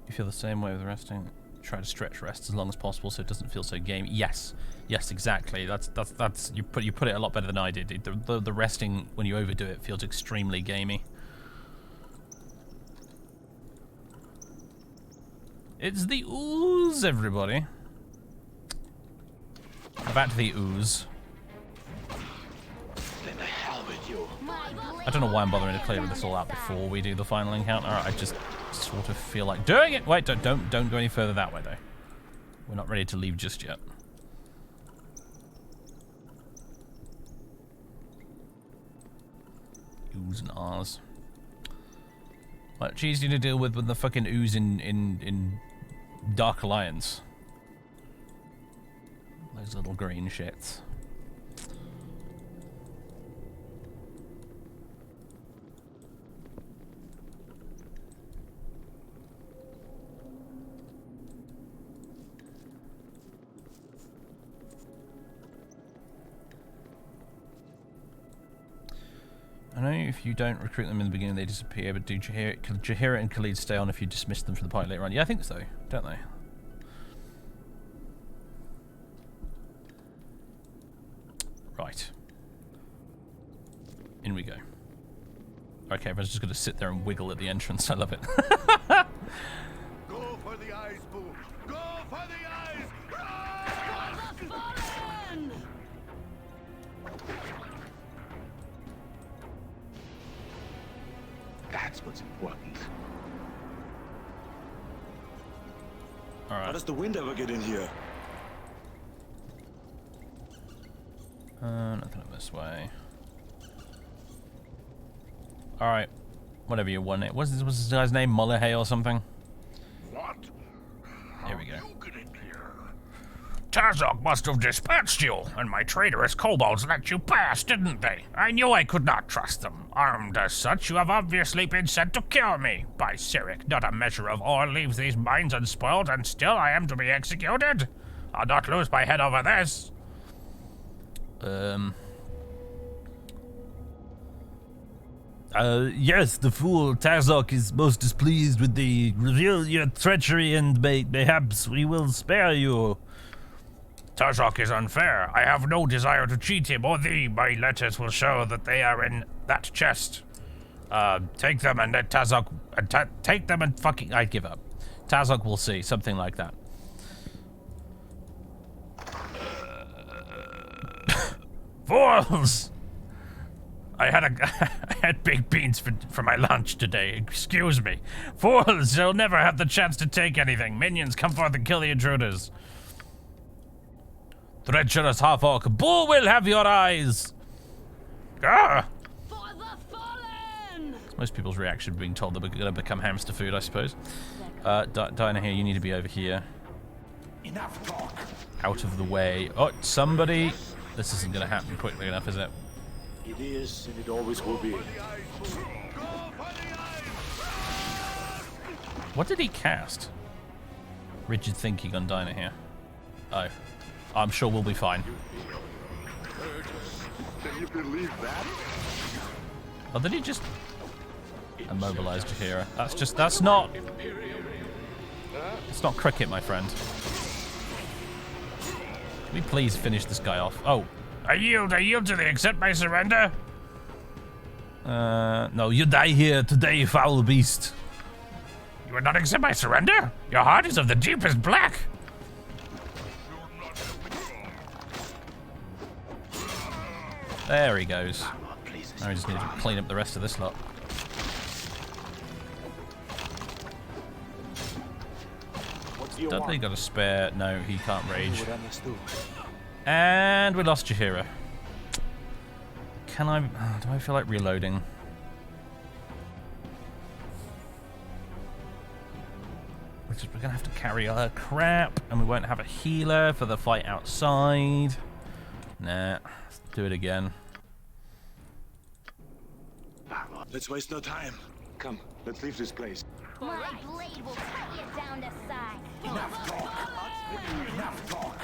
You feel the same way with resting. Try to stretch rest as long as possible so it doesn't feel so gamey. Yes, yes, exactly. That's you put it a lot better than I did. The resting when you overdo it feels extremely gamey. It's the ooze, everybody. Back to the ooze. Then the hell with you. I don't know why I'm bothering to clear this all out before we do the final encounter. I just sort of feel like doing it. Wait, don't go any further that way though. We're not ready to leave just yet. Oohs and ahs. Much easier to deal with than the fucking ooze in Dark Alliance. Those little green shits. I know if you don't recruit them in the beginning, they disappear, but do Jaheira and Khalid stay on if you dismiss them from the party later on? Yeah, I think so, don't they? Right. In we go. Okay, everyone's just going to sit there and wiggle at the entrance. I love it. Go for the eyes, Boo! Go for the eyes! That's what's important. Alright. How does the wind ever get in here? Nothing up this way. Alright. Whatever you want it. What's this guy's name? Mulahey or something? What? Here we go. Tranzig must have dispatched you, and my traitorous kobolds let you pass, didn't they? I knew I could not trust them. Armed as such, you have obviously been sent to kill me. By Cyric, not a measure of ore leaves these mines unspoiled, and still I am to be executed? I'll not lose my head over this. Yes, the fool Tranzig is most displeased with the reveal your treachery, and perhaps we will spare you. Tranzig is unfair. I have no desire to cheat him or thee. My letters will show that they are in that chest. Take them and let Tranzig... take them and fucking... I give up. Tranzig will see. Something like that. Fools! I had baked beans for my lunch today. Excuse me. Fools! You'll never have the chance to take anything. Minions, come forth and kill the intruders. Treacherous half-orc, Bull will have your eyes! Ah! For the fallen! It's most people's reaction being told that we're going to become hamster food, I suppose. Donna here, you need to be over here. Enough talk. Out of the way. Oh, somebody... This isn't going to happen quickly enough, is it? It is, and it always will be. What did he cast? Rigid thinking on Dinah here. Oh. I'm sure we'll be fine. Can you believe that? Oh, did he just immobilize Jaheira? That's not... It's not cricket, my friend. Can we please finish this guy off? Oh. I yield to thee. Accept my surrender? No, you die here today, foul beast. You will not accept my surrender? Your heart is of the deepest black. There he goes. Now we just need to clean up the rest of this lot. Dudley got a spare. No, he can't rage. And we lost Jaheira. Can I... do I feel like reloading? We're going to have to carry our crap, and we won't have a healer for the fight outside. Nah, let's do it again. Let's waste no time. Come, let's leave this place. My blade will cut you down to size. Enough talk. Enough talk.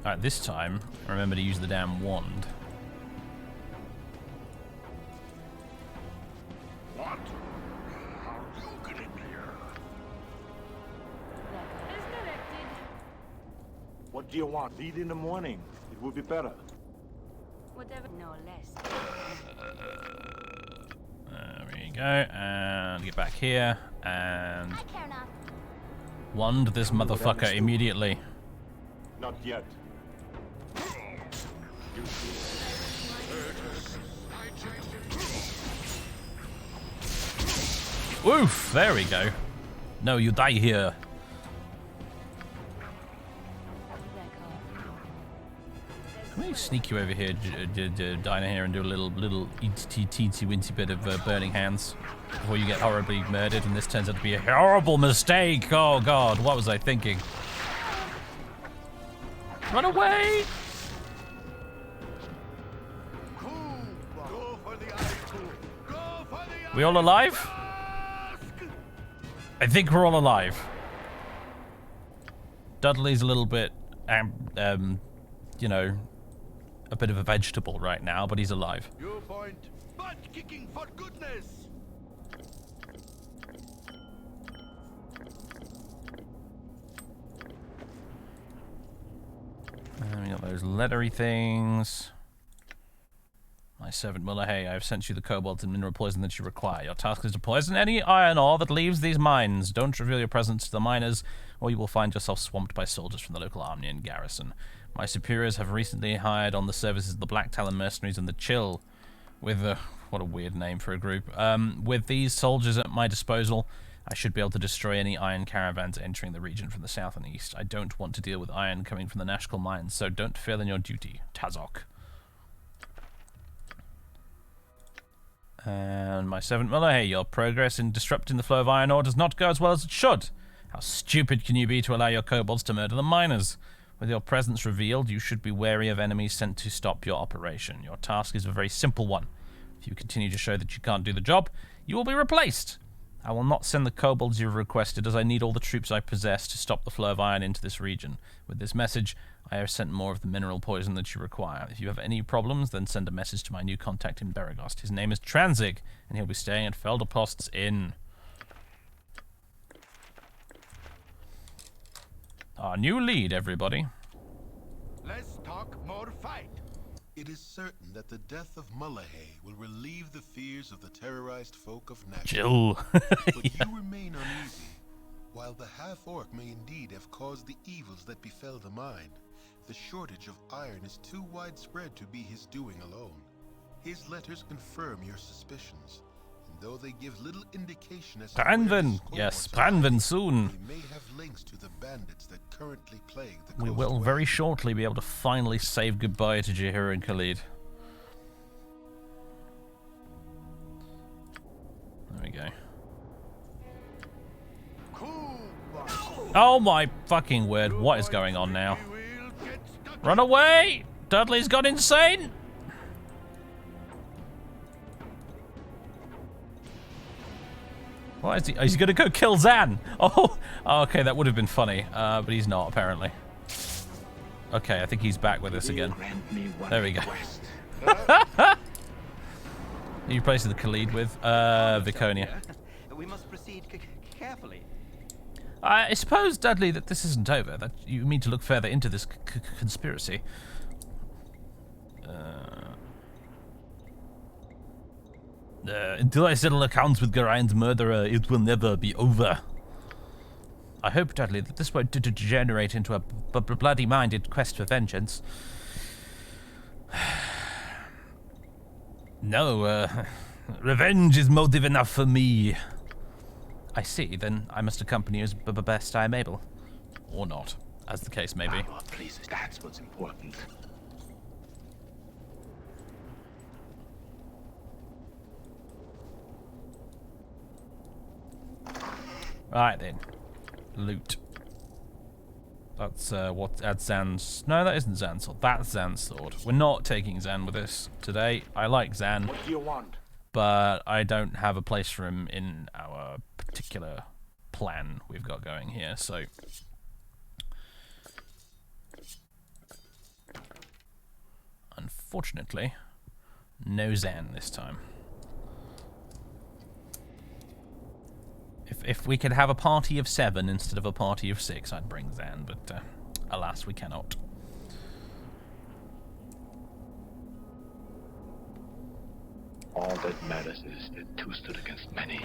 Alright, this time, remember to use the damn wand. What? How you get in here? What do you want? Eat in the morning. It will be better. Whatever, no less. There we go, and get back here, and I care not. wand this motherfucker immediately. Not yet. Woof! There we go. No, you die here. Can we sneak you over here, Dinah here, and do a little teensy-wincy bit of burning hands before you get horribly murdered, and this turns out to be a horrible mistake. Oh God, what was I thinking? Run away! We all alive? I think we're all alive. Dudley's a little bit, you know, a bit of a vegetable right now, but he's alive. Your point. Butt kicking for goodness. And we got those lettery things. My servant Mulahey, I have sent you the cobalt and mineral poison that you require. Your task is to poison any iron ore that leaves these mines. Don't reveal your presence to the miners, or you will find yourself swamped by soldiers from the local army and garrison. My superiors have recently hired on the services of the Black Talon mercenaries and the Chill, with what a weird name for a group. With these soldiers at my disposal, I should be able to destroy any iron caravans entering the region from the south and east. I don't want to deal with iron coming from the Nashkel mines, so don't fail in your duty. Tazok. And my servant Mulahey, your progress in disrupting the flow of iron ore does not go as well as it should. How stupid can you be to allow your kobolds to murder the miners? With your presence revealed, you should be wary of enemies sent to stop your operation. Your task is a very simple one. If you continue to show that you can't do the job, you will be replaced. I will not send the kobolds you have requested, as I need all the troops I possess to stop the flow of iron into this region. With this message, I have sent more of the mineral poison that you require. If you have any problems, then send a message to my new contact in Beregost. His name is Tranzig, and he'll be staying at Felderpost's Inn. Our new lead, everybody. Let's talk more fight. It is certain that the death of Mulahey will relieve the fears of the terrorized folk of Nashkel. Jill. But you remain uneasy. While the half-orc may indeed have caused the evils that befell the mine, the shortage of iron is too widespread to be his doing alone. His letters confirm your suspicions, and though they give little indication as to Branwen! Yes, Branwen soon. We may have links to the bandits that currently plague the We coast will west. very shortly be able to finally say goodbye to Jahir and Khalid. There we go. Oh my fucking word, what is going on now? Run away! Dudley's gone insane! Why is he? He's gonna go kill Zan! Oh, okay, that would have been funny, but he's not, apparently. Okay, I think he's back with us again. There we go. You replaced the Khalid with? Viconia. We must proceed carefully. I suppose, Dudley, that this isn't over, that you mean to look further into this conspiracy. Until I settle accounts with Garayan's murderer, it will never be over. I hope, Dudley, that this won't degenerate into a bloody-minded quest for vengeance. No, revenge is motive enough for me. I see, then I must accompany you as best I am able. Or not, as the case may be. Oh, please, that's what's important. Right then. Loot. That's that's Zan's... No, that isn't Zan's sword. That's Zan's sword. We're not taking Zan with us today. I like Zan. What do you want? But I don't have a place for him in our particular plan we've got going here, so... Unfortunately, no Zan this time. If we could have a party of 7 instead of a party of 6, I'd bring Zan, but alas, we cannot. All that matters is that two stood against many.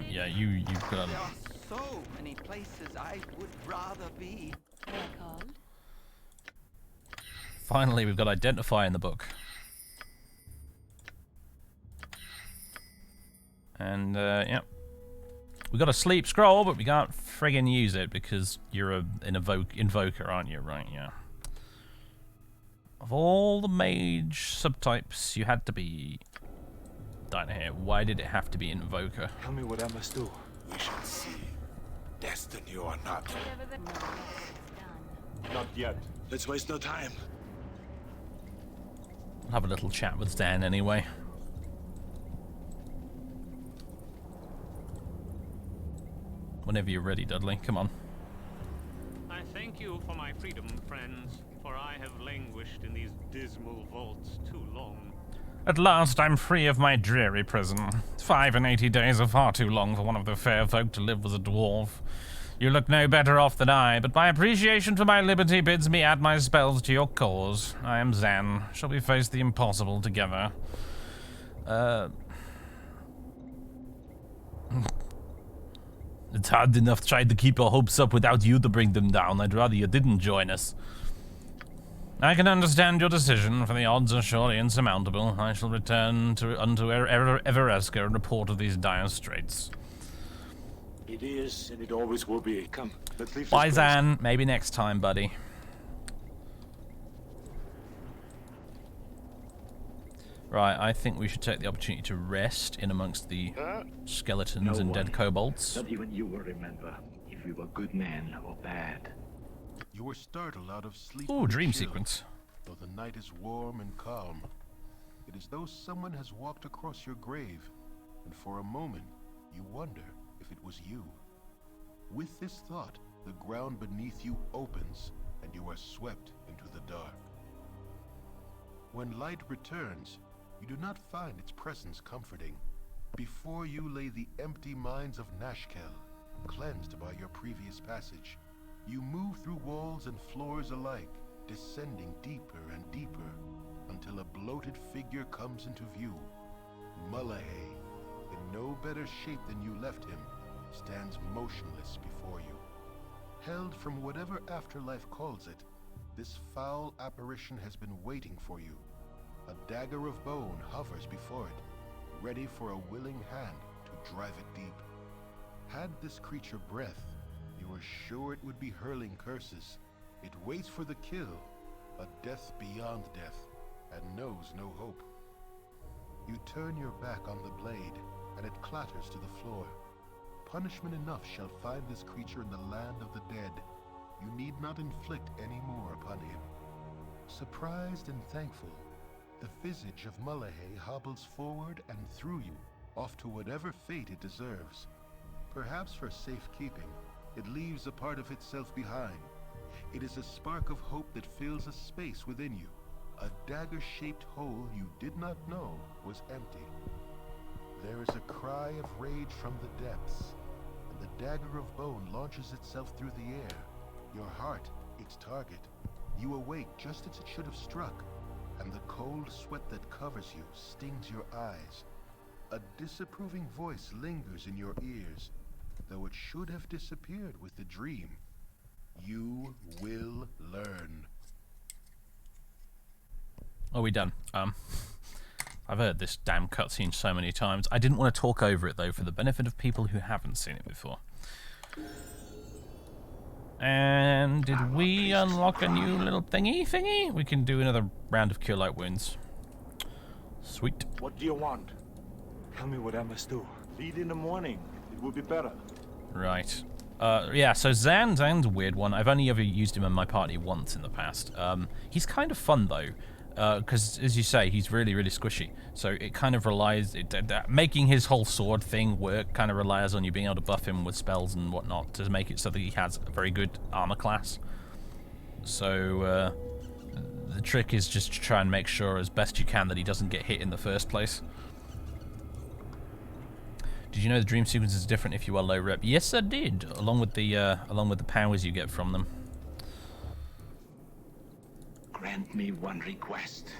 Yeah, you've got... There are so many places I would rather be. Finally, we've got Identify in the book. And, yeah. We got a sleep scroll, but we can't friggin' use it because you're an invoker, aren't you? Right, yeah. Of all the mage subtypes you had to be... Donna here, why did it have to be invoker? Tell me what I must do. We shall see. Destiny or not. Not yet. Let's waste no time. I'll have a little chat with Zan anyway. Whenever you're ready, Dudley. Come on. I thank you for my freedom, friends, for I have languished in these dismal vaults too long. At last I'm free of my dreary prison. 85 days are far too long for one of the fair folk to live as a dwarf. You look no better off than I, but my appreciation for my liberty bids me add my spells to your cause. I am Zan. Shall we face the impossible together? It's hard enough trying to keep our hopes up without you to bring them down. I'd rather you didn't join us. I can understand your decision, for the odds are surely insurmountable. I shall return unto Evereska and report of these dire straits. It is, and it always will be. Come, let's leave this Bye, place. Zan. Maybe next time, buddy. Right, I think we should take the opportunity to rest in amongst the skeletons and dead kobolds. Not even you will remember if we were good men or bad. You were startled out of sleep. Ooh, with a dream chill. sequence. Though the night is warm and calm, it is though someone has walked across your grave, and for a moment you wonder if it was you. With this thought, the ground beneath you opens, and you are swept into the dark. When light returns, you do not find its presence comforting. Before you lay the empty mines of Nashkel, cleansed by your previous passage. You move through walls and floors alike, descending deeper and deeper, until a bloated figure comes into view. Mulahey, in no better shape than you left him, stands motionless before you. Held from whatever afterlife calls it, this foul apparition has been waiting for you. A dagger of bone hovers before it, ready for a willing hand to drive it deep. Had this creature breath, you are sure it would be hurling curses. It waits for the kill, a death beyond death, and knows no hope. You turn your back on the blade, and it clatters to the floor. Punishment enough shall find this creature in the land of the dead. You need not inflict any more upon him. Surprised and thankful, the visage of Mulahey hobbles forward and through you, off to whatever fate it deserves. Perhaps for safekeeping, it leaves a part of itself behind. It is a spark of hope that fills a space within you. A dagger-shaped hole you did not know was empty. There is a cry of rage from the depths, and the dagger of bone launches itself through the air. Your heart, its target. You awake just as it should have struck, and the cold sweat that covers you stings your eyes. A disapproving voice lingers in your ears, though it should have disappeared with the dream. You will learn. Are we done? I've heard this damn cutscene so many times. I didn't want to talk over it though, for the benefit of people who haven't seen it before. And did we unlock a new little thingy? We can do another round of Cure Light Wounds. Sweet. What do you want? Tell me what I must do. Lead in the morning. It will be better. Right. Yeah, so Zan's a weird one. I've only ever used him in my party once in the past. He's kind of fun though, because as you say, he's really, really squishy. So it kind of relies, making his whole sword thing work kind of relies on you being able to buff him with spells and whatnot to make it so that he has a very good armor class. So the trick is just to try and make sure as best you can that he doesn't get hit in the first place. Did you know the dream sequence is different if you are low rep? Yes, I did. Along with the powers you get from them. Grant me one request.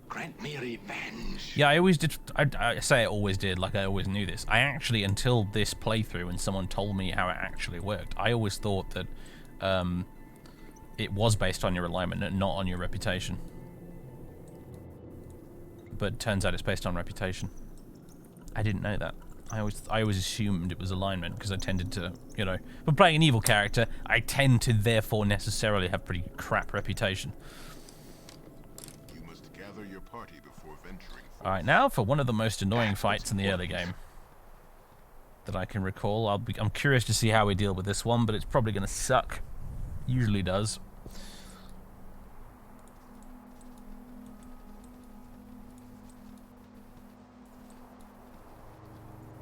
Grant me revenge. Yeah, I always did. I say I always did, like I always knew this. I actually, until this playthrough, and someone told me how it actually worked, I always thought that it was based on your alignment and not on your reputation. But it turns out it's based on reputation. I didn't know that. I always assumed it was alignment because I tended to, you know, when playing an evil character, I tend to therefore necessarily have pretty crap reputation. You must gather your party before venturing. Alright, now for one of the most annoying fights in the early game that I can recall. I'm curious to see how we deal with this one, but it's probably going to suck. Usually does.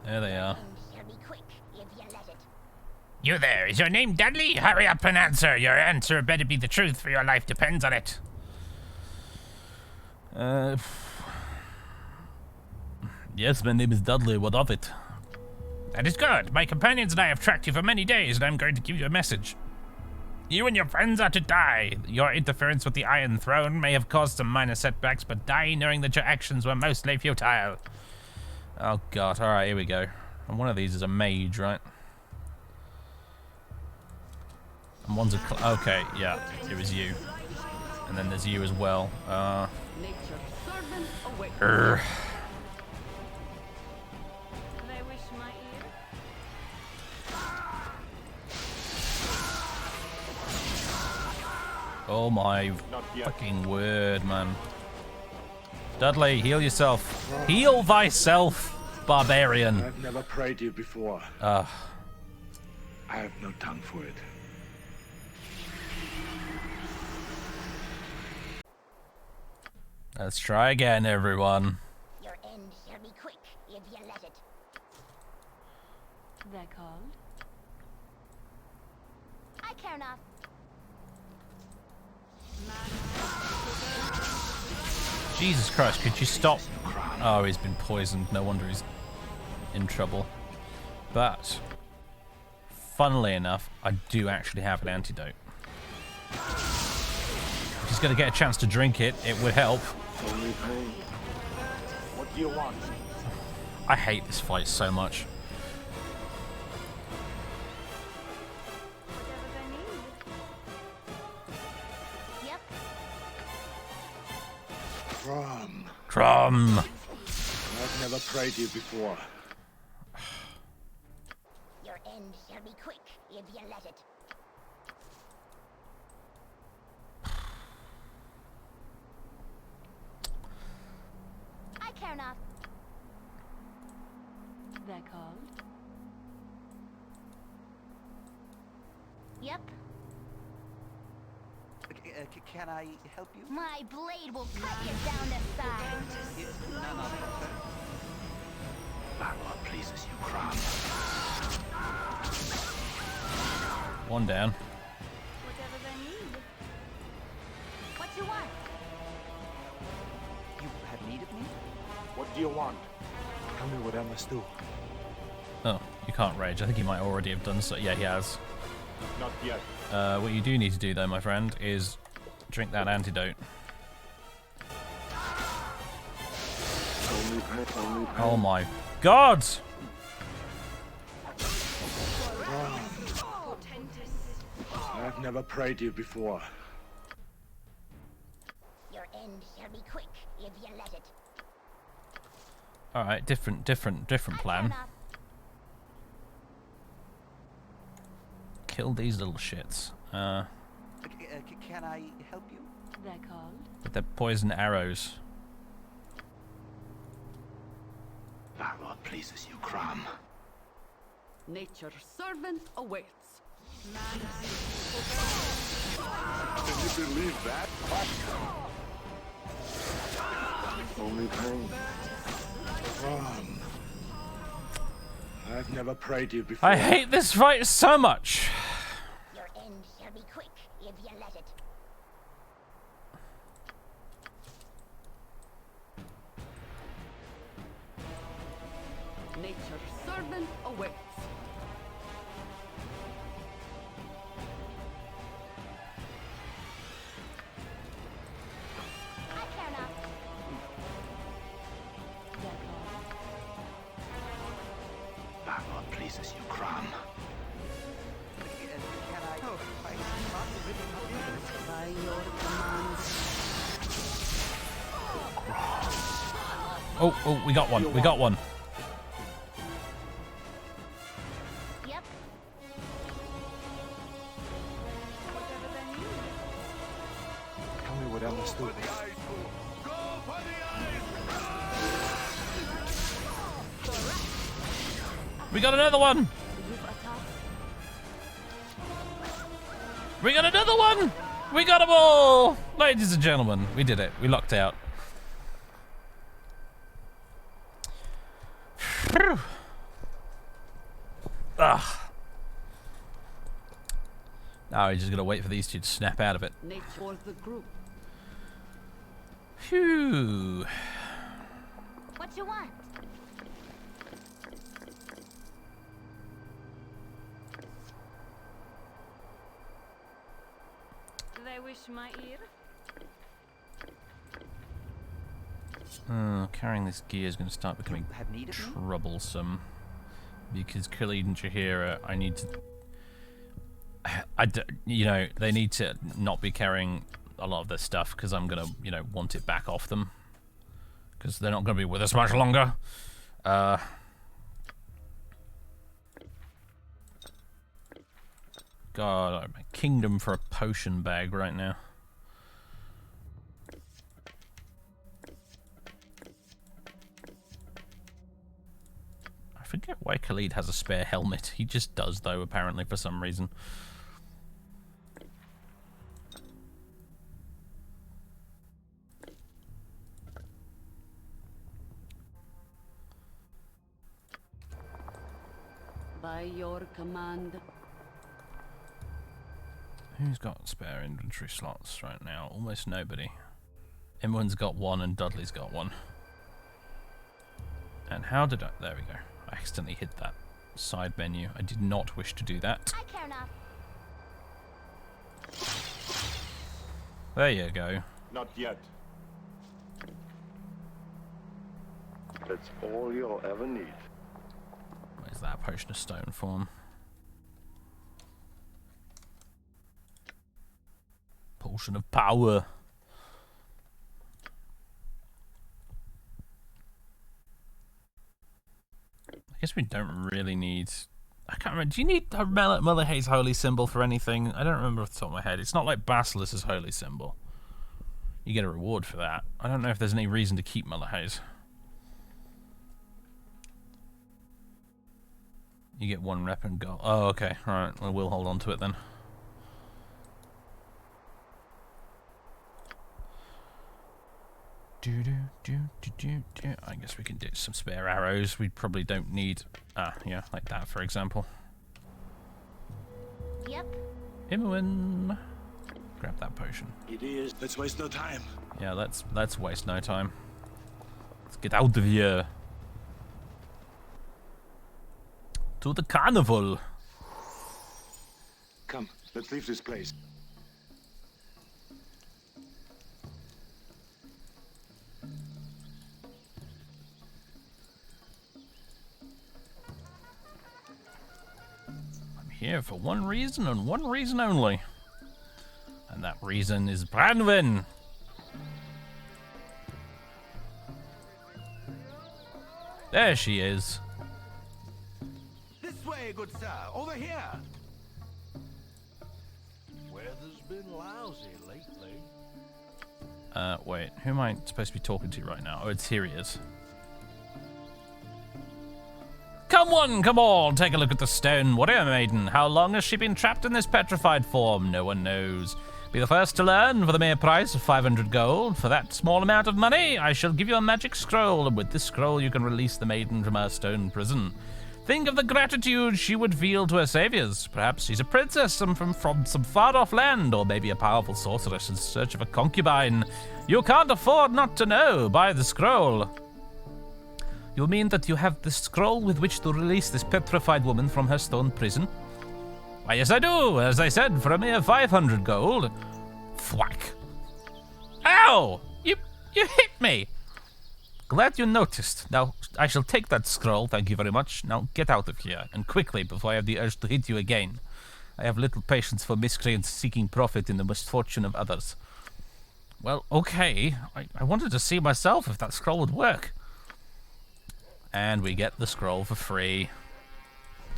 There they are. You there, is your name Dudley? Hurry up and answer. Your answer better be the truth, for your life depends on it. Yes, my name is Dudley. What of it? That is good. My companions and I have tracked you for many days, and I'm going to give you a message. You and your friends are to die. Your interference with the Iron Throne may have caused some minor setbacks, but die knowing that your actions were mostly futile. Oh god, alright, here we go. And one of these is a mage, right? And one's a okay, yeah, it was you. And then there's you as well. Oh my fucking word, man. Dudley, heal yourself. Heal thyself, barbarian. I've never prayed you before. I have no tongue for it. Let's try again, everyone. Your end shall be quick if you let it. They're called? I care not. Jesus Christ, could you stop? Oh, he's been poisoned. No wonder he's in trouble. But, funnily enough, I do actually have an antidote. If he's going to get a chance to drink it, it would help. What do you want? I hate this fight so much. Crom. I've never prayed you before. Your end shall be quick if you let it. I care not. They're called? Yep. Can I help you? My blade will cut you down to size. That what pleases you, Crom. One down. Whatever they need. What you want? You have need of me? What do you want? Tell me what I must do. Oh, you can't rage. I think he might already have done so. Yeah, he has. Not yet. What you do need to do, though, my friend, is drink that antidote. Oh my god! I've never prayed you before. Your end shall be quick if you let it. Alright, different plan. Kill these little shits. Can I help you? They're called? With their poison arrows. That what pleases you, Crom. Nature's servant awaits. Can you believe that? Only pain. I've never prayed you before. I hate this fight so much. Your end shall be quick if you let it. Nature's servant awaits. I care not. They're called? That what pleases you, Crom. Can I? Oh, I Oh, we got one. We got one. Yep. Tell me what I must do. We got another one. We got another one. We got them all. Ladies and gentlemen, we did it. We locked out. Ugh. Now we're just gonna wait for these two to snap out of it. The group. Phew. What you want? They wish my ear. Carrying this gear is going to start becoming troublesome. Because Khalid and Jahira, I need to... you know, they need to not be carrying a lot of this stuff, because I'm going to, you know, want it back off them. Because they're not going to be with us much longer. God, I'm a kingdom for a potion bag right now. I forget why Khalid has a spare helmet. He just does, though, apparently, for some reason. By your command. Who's got spare inventory slots right now? Almost nobody. Everyone's got one and Dudley's got one. And how did I... There we go. I accidentally hit that side menu. I did not wish to do that. I care not. There you go. Not yet. That's all you'll ever need. Where's that potion of stone form? Potion of power. I guess we don't really need... I can't remember. Do you need Mulahey's holy symbol for anything? I don't remember off the top of my head. It's not like Basilis's holy symbol. You get a reward for that. I don't know if there's any reason to keep Mulahey's. You get one rep and gold. Oh, okay. Alright, well, we'll hold on to it then. I guess we can do some spare arrows. We probably don't need... yeah, like that, for example. Yep. Imoen. Grab that potion. It is. Let's waste no time. Yeah, let's waste no time. Let's get out of here. To the carnival. Come, let's leave this place. I'm here for one reason and one reason only. And that reason is Branwen. There she is. This way, good sir. Over here. Weather's been lousy lately. Wait. Who am I supposed to be talking to right now? Oh, here he is. Come on, take a look at the stone warrior maiden. How long has she been trapped in this petrified form? No one knows. Be the first to learn for the mere price of 500 gold. For that small amount of money, I shall give you a magic scroll, and with this scroll you can release the maiden from her stone prison. Think of the gratitude she would feel to her saviors. Perhaps she's a princess from some far-off land, or maybe a powerful sorceress in search of a concubine. You can't afford not to know. Buy the scroll. You mean that you have the scroll with which to release this petrified woman from her stone prison? Why, yes, I do. As I said, for a mere 500 gold. Thwack. Ow! You hit me! Glad you noticed. Now, I shall take that scroll, thank you very much. Now, get out of here, and quickly, before I have the urge to hit you again. I have little patience for miscreants seeking profit in the misfortune of others. Well, okay. I wanted to see myself if that scroll would work. And we get the scroll for free.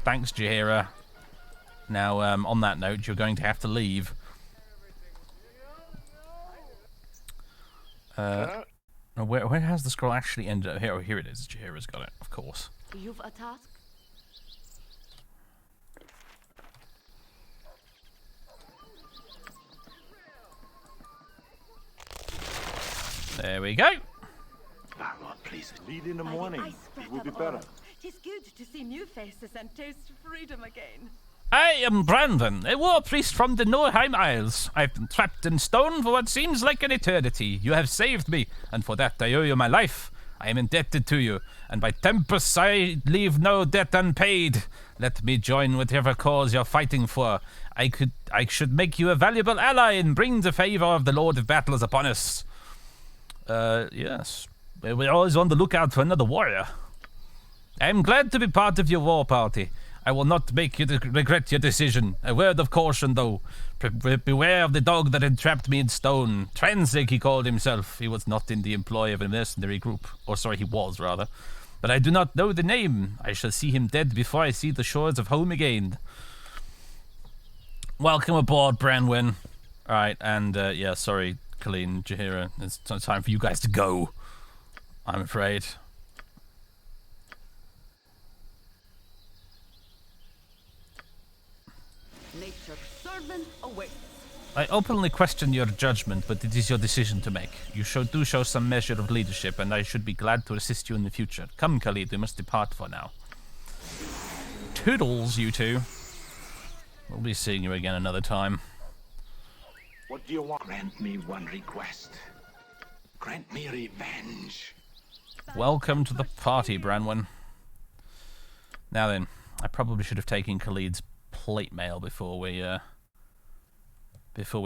Thanks, Jaheira. Now, on that note, you're going to have to leave. Where has the scroll actually ended up? Here it is. Jaheira's got it, of course. You've a task? There we go. Please lead in the morning. It will be better. Tis good to see new faces and taste freedom again. I am Branwen, a war priest from the Norheim Isles. I've been trapped in stone for what seems like an eternity. You have saved me, and for that I owe you my life. I am indebted to you, and by Tempus I leave no debt unpaid. Let me join whatever cause you're fighting for. I should make you a valuable ally and bring the favor of the Lord of Battles upon us. Yes. We're always on the lookout for another warrior. I am glad to be part of your war party. I will not make you regret your decision. A word of caution, though. Beware of the dog that entrapped me in stone. Tranzig, he called himself. He was not in the employ of a mercenary group. Or sorry, he was, rather. But I do not know the name. I shall see him dead before I see the shores of home again. Welcome aboard, Branwen. Alright, and, yeah, sorry, Colleen, Jaheira. It's time for you guys to go. I'm afraid. Nature's servant awaits. I openly question your judgment, but it is your decision to make. You do show some measure of leadership, and I should be glad to assist you in the future. Come, Khalid, we must depart for now. Toodles, you two. We'll be seeing you again another time. What do you want? Grant me one request. Grant me revenge. Welcome to the party, Branwen. Now then, I probably should have taken Khalid's plate mail before we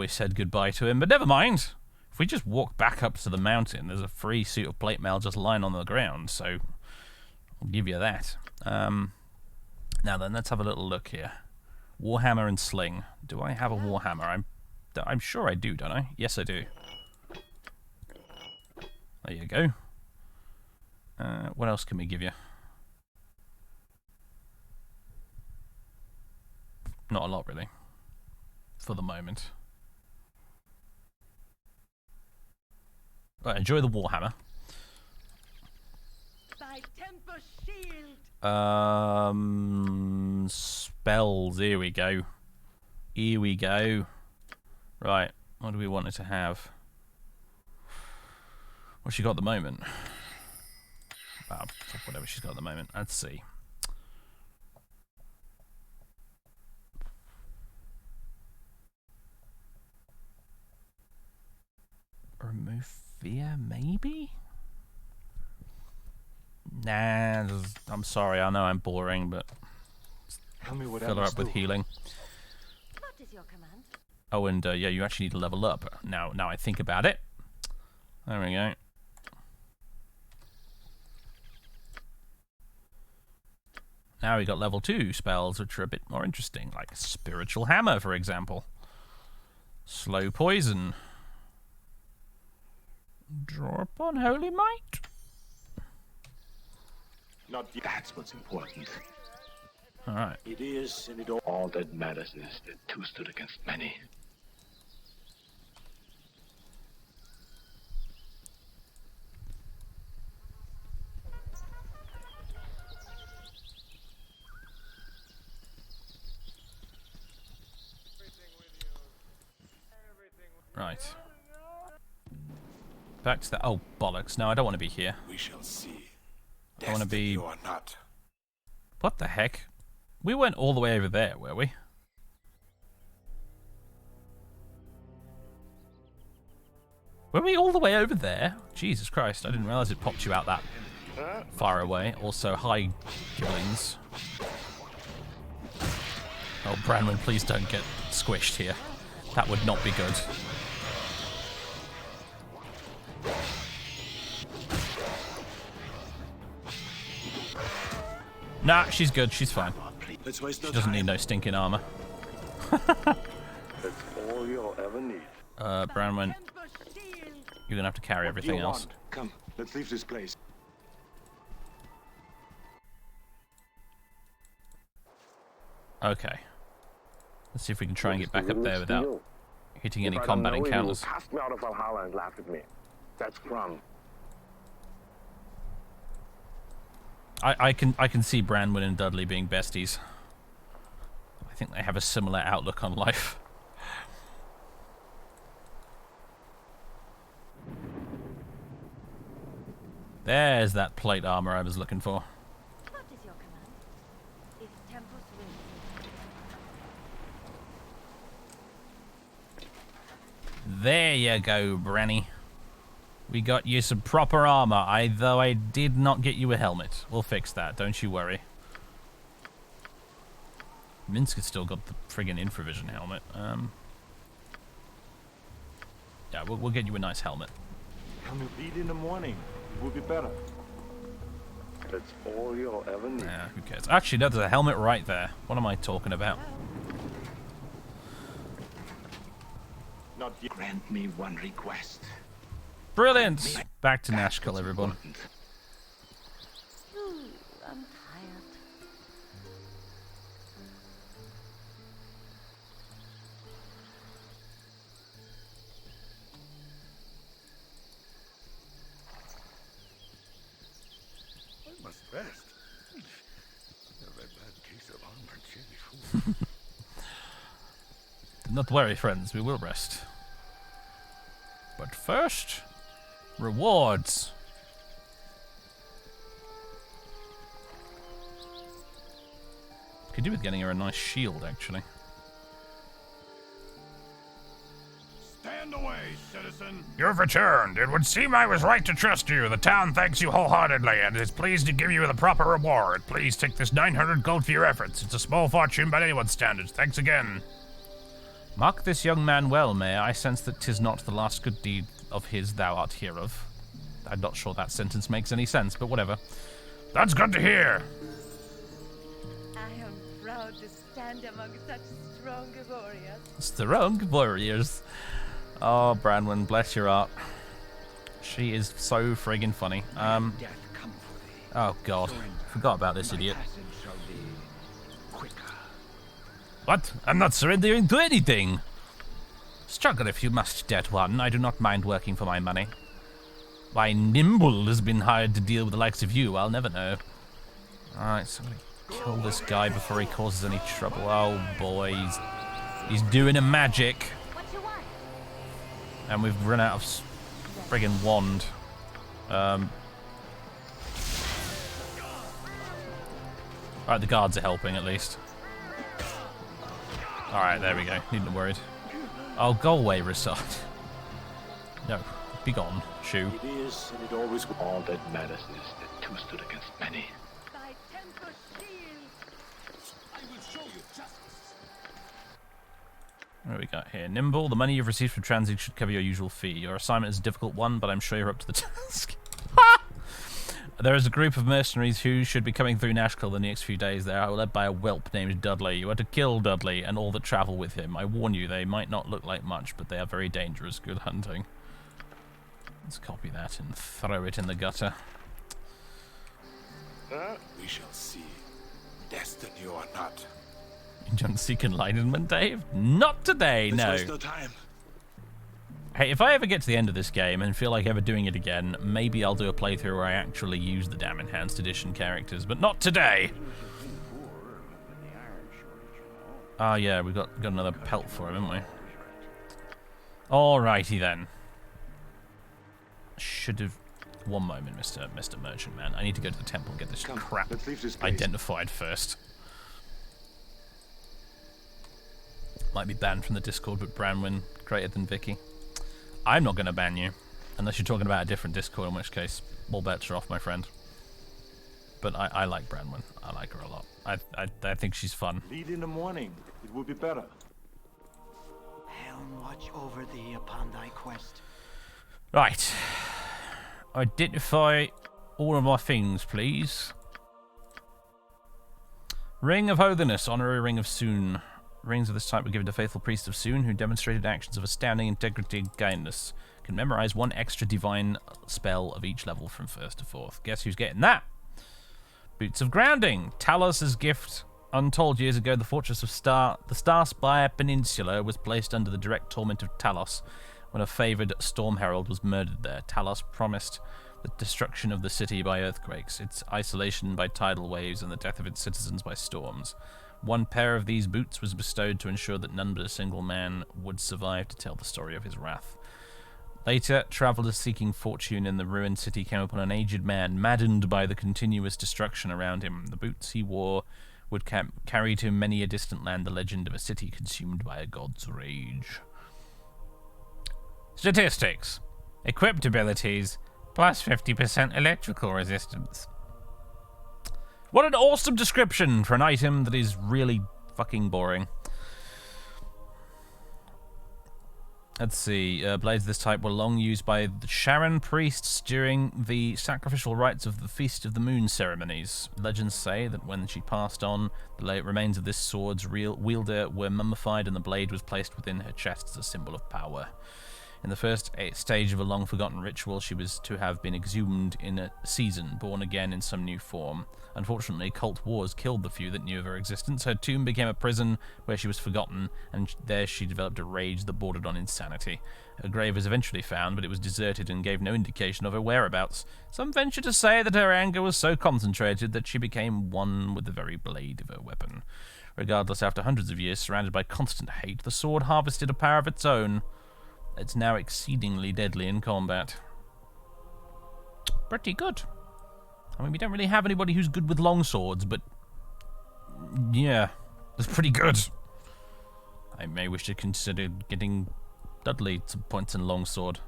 said goodbye to him, but never mind. If we just walk back up to the mountain, there's a free suit of plate mail just lying on the ground, so I'll give you that. Now then, let's have a little look here. Warhammer and sling. Do I have a warhammer? I'm sure I do, don't I? Yes, I do. There you go. What else can we give you? Not a lot, really. For the moment. Right, enjoy the warhammer. Thy temper shield. Spells. Here we go. Here we go. Right, what do we want it to have? What's she got at the moment? Whatever she's got at the moment. Let's see. Remove fear, maybe? Nah, I'm sorry. I know I'm boring, but Tell me what fill her up with healing. What is your command? Oh, and yeah, you actually need to level up. Now I think about it. There we go. Now we got level 2 spells, which are a bit more interesting, like Spiritual Hammer, for example. Slow Poison. Draw upon Holy Might. Not yet. That's what's important. Alright. It is, and all that matters is that two stood against many. Right. Back to the... Oh, bollocks. No, I don't want to be here. We shall see. I want to be... Or not. What the heck? We went all the way over there, were we? Were we all the way over there? Jesus Christ, I didn't realize it popped you out that far away. Also, hi, Gillings. Oh, Branwen, please don't get squished here. That would not be good. Nah, she's good. She's fine. She doesn't need no stinking armor. That's all you'll ever need. Branwen, you're gonna have to carry everything else. Come, let's leave this place. Okay. Let's see if we can try and get back up there without hitting any combat encounters. Cast me out of Valhalla and laugh at me. That's Crumb. I can see Branwen and Dudley being besties. I think they have a similar outlook on life. There's that plate armor I was looking for. What is your command? Is Tempus will? There you go, Branny. We got you some proper armor, though I did not get you a helmet. We'll fix that, don't you worry. Minsk has still got the friggin' infravision helmet. Yeah, we'll get you a nice helmet. Can you bleed in the morning? It will be better. That's all you'll ever need. Yeah, who cares? Actually, no, there's a helmet right there. What am I talking about? Not yet. Grant me one request. Brilliant! Back to Nashkel, everyone. I'm tired. I must rest. I've had a bad case of hunger before. Do not worry, friends. We will rest. But first, rewards. Could do with getting her a nice shield, actually. Stand away, citizen. You've returned. It would seem I was right to trust you. The town thanks you wholeheartedly and is pleased to give you the proper reward. Please take this 900 gold for your efforts. It's a small fortune by anyone's standards. Thanks again. Mark this young man well, Mayor. I sense that 'tis not the last good deed of his thou art hereof. I'm not sure that sentence makes any sense, but whatever. That's good to hear. I am proud to stand among such strong warriors. Strong warriors. Oh, Branwen, bless your heart. She is so friggin' funny. Oh, God. Forgot about this idiot. What? I'm not surrendering to anything. Struggle if you must, dead one. I do not mind working for my money. Why Nimble has been hired to deal with the likes of you, I'll never know. Alright, so I'm gonna kill this guy before he causes any trouble. Oh boy, he's doing a magic. What you want? And we've run out of friggin' wand. Alright, the guards are helping at least. Alright, there we go. Needn't have worried. Oh, go away, Rasad. No, be gone, Shoo. It is, and it always all that matters is that two stood against many. By Tempus shield. I will show you justice. What do we got here? Nimble, the money you've received from Tranzig should cover your usual fee. Your assignment is a difficult one, but I'm sure you're up to the task. There is a group of mercenaries who should be coming through Nashkel in the next few days. They are led by a whelp named Dudley. You are to kill Dudley and all that travel with him. I warn you, they might not look like much, but they are very dangerous. Good hunting. Let's copy that and throw it in the gutter. We shall see. Destiny or not. You don't seek enlightenment, Dave? Not today, no. Let's waste no time. Hey, if I ever get to the end of this game and feel like ever doing it again, maybe I'll do a playthrough where I actually use the damn Enhanced Edition characters, but not today! Oh yeah, we've got another pelt for him, haven't we? Alrighty then. Should have... One moment, Mr. Merchant Man. I need to go to the temple and get this crap identified first. Might be banned from the Discord, but Branwen greater than Vicky. I'm not going to ban you, unless you're talking about a different Discord, in which case, all bets are off, my friend. But I like Branwen. I like her a lot. I think she's fun. Lead in the morning. It will be better. Helm watch over thee upon thy quest. Right. Identify all of my things, please. Ring of Holiness, honorary ring of Soon. Rings of this type were given to faithful priests of Soon, who demonstrated actions of astounding integrity and kindness. Can memorize one extra divine spell of each level from 1st to 4th. Guess who's getting that? Boots of Grounding. Talos' gift Untold years ago, the fortress of the Starspire Peninsula was placed under the direct torment of Talos when a favoured storm herald was murdered there. Talos promised the destruction of the city by earthquakes, its isolation by tidal waves, and the death of its citizens by storms. One pair of these boots was bestowed to ensure that none but a single man would survive to tell the story of his wrath. Later, travellers seeking fortune in the ruined city came upon an aged man, maddened by the continuous destruction around him. The boots he wore would carry to many a distant land the legend of a city consumed by a god's rage. Statistics. Equipped abilities, plus 50% electrical resistance. What an awesome description for an item that is really fucking boring. Let's see. Blades of this type were long used by the Sharon priests during the sacrificial rites of the Feast of the Moon ceremonies. Legends say that when she passed on, the remains of this sword's wielder were mummified and the blade was placed within her chest as a symbol of power. In the first stage of a long-forgotten ritual, she was to have been exhumed in a season, born again in some new form. Unfortunately, cult wars killed the few that knew of her existence. Her tomb became a prison where she was forgotten, and there she developed a rage that bordered on insanity. Her grave was eventually found, but it was deserted and gave no indication of her whereabouts. Some venture to say that her anger was so concentrated that she became one with the very blade of her weapon. Regardless, after hundreds of years surrounded by constant hate, the sword harvested a power of its own. It's now exceedingly deadly in combat. Pretty good. I mean, we don't really have anybody who's good with long swords, but yeah, that's pretty good. I may wish to consider getting Dudley some points in longsword.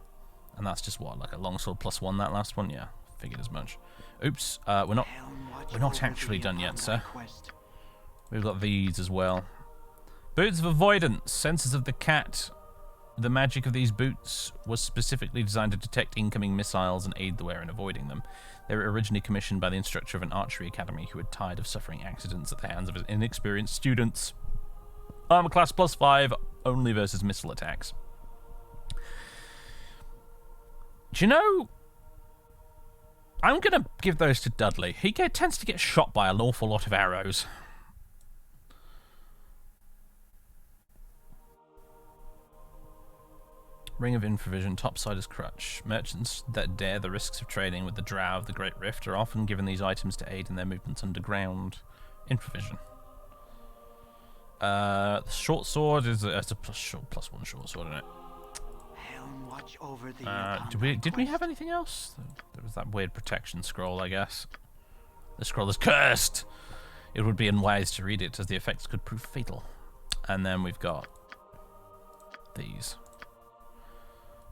And that's just what, like a longsword +1, that last one? Yeah, figured as much. Oops, we're not actually done yet, sir. We've got these as well. Boots of Avoidance, Senses of the Cat. The magic of these boots was specifically designed to detect incoming missiles and aid the wearer in avoiding them. They were originally commissioned by the instructor of an archery academy who had tired of suffering accidents at the hands of his inexperienced students. Armor class +5, only versus missile attacks. Do you know, I'm going to give those to Dudley. He tends to get shot by an awful lot of arrows. Ring of Infravision, Topsider's Crutch. Merchants that dare the risks of trading with the Drow of the Great Rift are often given these items to aid in their movements underground. Infravision. The short sword is a +1 short sword, isn't it? Watch over the did we have anything else? There was that weird protection scroll, I guess. The scroll is cursed! It would be unwise to read it, as the effects could prove fatal. And then we've got these.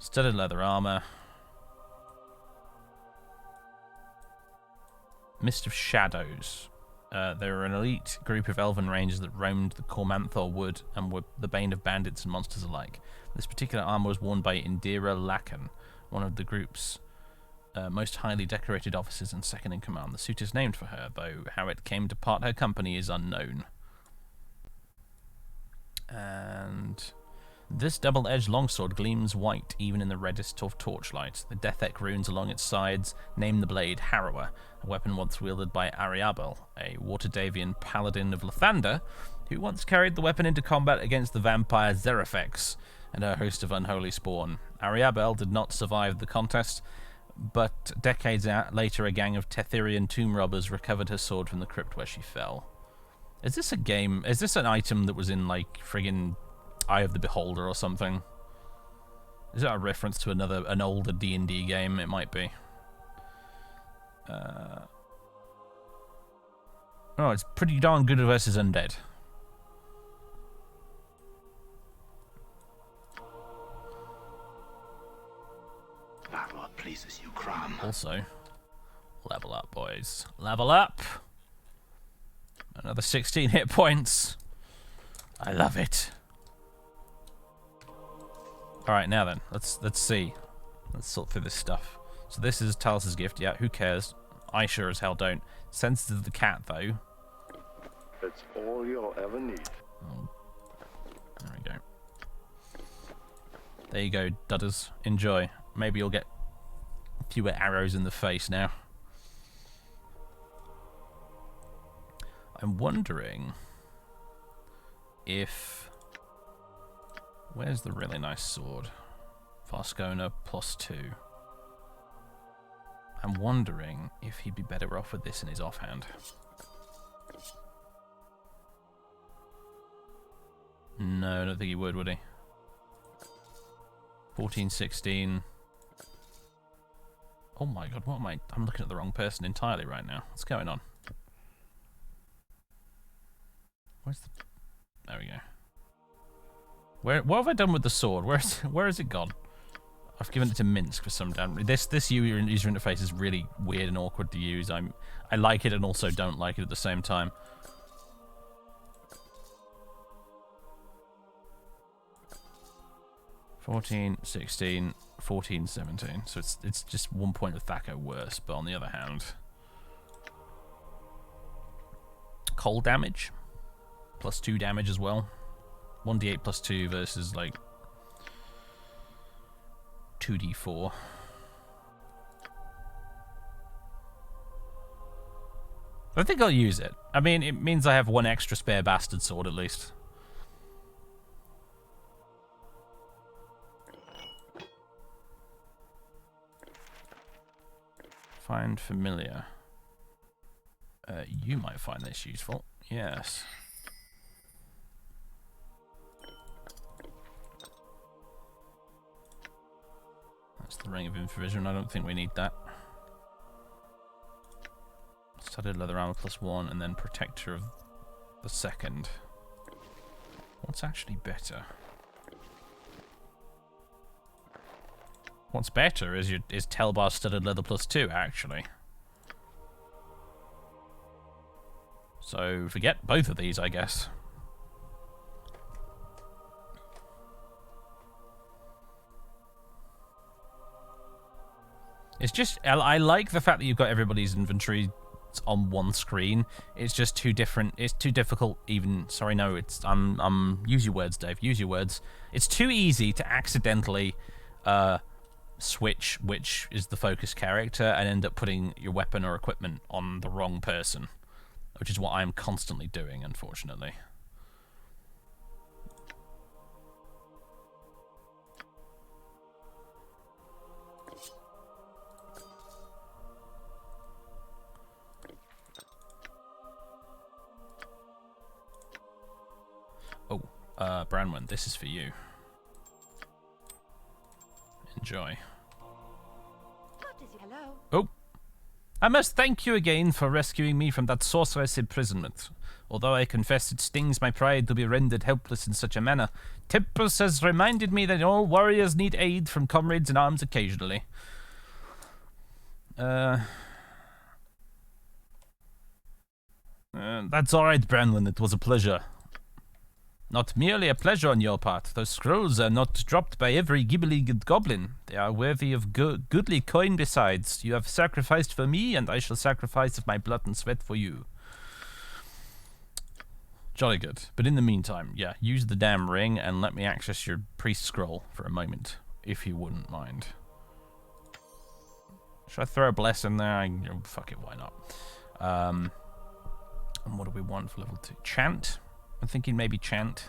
Studded leather armor. Mist of Shadows. They were an elite group of elven rangers that roamed the Cormanthor Wood and were the bane of bandits and monsters alike. This particular armor was worn by Indira Lakan, one of the group's most highly decorated officers and second in command. The suit is named for her, though how it came to part her company is unknown. And this double-edged longsword gleams white even in the reddest of torchlight. The Death-Ek runes along its sides name the blade Harrower, a weapon once wielded by Ariabel, a Waterdavian paladin of Lathander, who once carried the weapon into combat against the vampire Zerafex and her host of unholy spawn. Ariabel did not survive the contest, but decades later a gang of Tetherian tomb robbers recovered her sword from the crypt where she fell. Is this a game? Is this an item that was in, like, friggin' Eye of the Beholder or something? Is that a reference to an older D&D game? It might be. Oh, it's pretty darn good versus undead. That what pleases you, Crom. Also, level up, boys. Level up. Another 16 hit points. I love it. Alright, now then, let's see. Let's sort through this stuff. So this is Talos' gift, yeah, who cares? I sure as hell don't. Senses of the Cat, though. That's all you'll ever need. Oh. There we go. There you go, Dudders. Enjoy. Maybe you'll get fewer arrows in the face now. am wondering if... Where's the really nice sword? Vascona +2. I'm wondering if he'd be better off with this in his offhand. No, I don't think he would he? 14, 16. Oh my god, what am I? I'm looking at the wrong person entirely right now. What's going on? Where's the... There we go. What have I done with the sword? Where has it gone? I've given it to Minsk for some damn... This user interface is really weird and awkward to use. I like it and also don't like it at the same time. $14, 16, 14, 17. So it's just 1 point with Thaco worse, but on the other hand... Cold damage. +2 damage as well. 1d8 +2 versus, like... 2d4. I think I'll use it. I mean, it means I have one extra spare bastard sword at least. Find familiar. You might find this useful. Yes. That's the Ring of Infravision. I don't think we need that. Studded leather armor +1, and then Protector of the second. What's actually better? What's better is Telbar studded leather +2 actually. So forget both of these, I guess. It's just I like the fact that you've got everybody's inventory on one screen. It's just too different. It's too difficult even. Sorry, no. It's use your words, Dave. Use your words. It's too easy to accidentally switch which is the focus character and end up putting your weapon or equipment on the wrong person, which is what I'm constantly doing, unfortunately. Oh, Branwen, this is for you. Enjoy. Hello. Oh. I must thank you again for rescuing me from that sorceress imprisonment. Although I confess it stings my pride to be rendered helpless in such a manner, Tempest has reminded me that all warriors need aid from comrades in arms occasionally. That's alright, Branwen. It was a pleasure. Not merely a pleasure on your part. Those scrolls are not dropped by every gibbly goblin. They are worthy of goodly coin besides. You have sacrificed for me, and I shall sacrifice of my blood and sweat for you. Jolly good. But in the meantime, yeah, use the damn ring and let me access your priest scroll for a moment, if you wouldn't mind. Should I throw a bless in there? Fuck it, why not? And what do we want for level 2? Chant? I'm thinking maybe chant.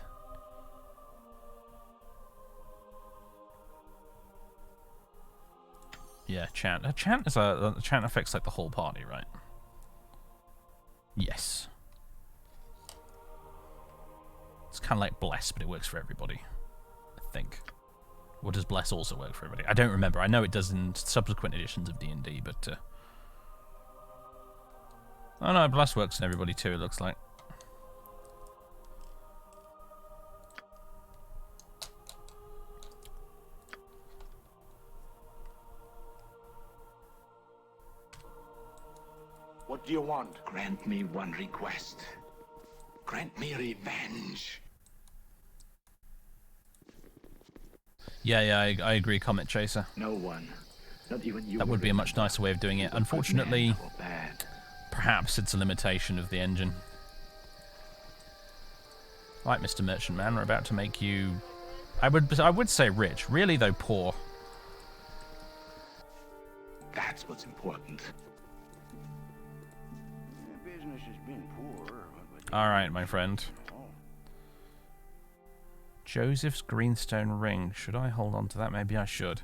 Yeah, chant. Chant is chant affects like the whole party, right? Yes. It's kind of like bless, but it works for everybody, I think. Or does bless also work for everybody? I don't remember. I know it does in subsequent editions of D&D, but oh no, bless works in everybody too. It looks like. What do you want? Grant me one request. Grant me revenge. Yeah, I agree, Comet Chaser. No one, not even you. That would be a much nicer way of doing it. Unfortunately, perhaps it's a limitation of the engine. Right, Mr. Merchant Man, we're about to make you... I would say rich. Really, though, poor. That's what's important. Business has been poor, Alright, my friend. Joseph's greenstone ring. Should I hold on to that? Maybe I should.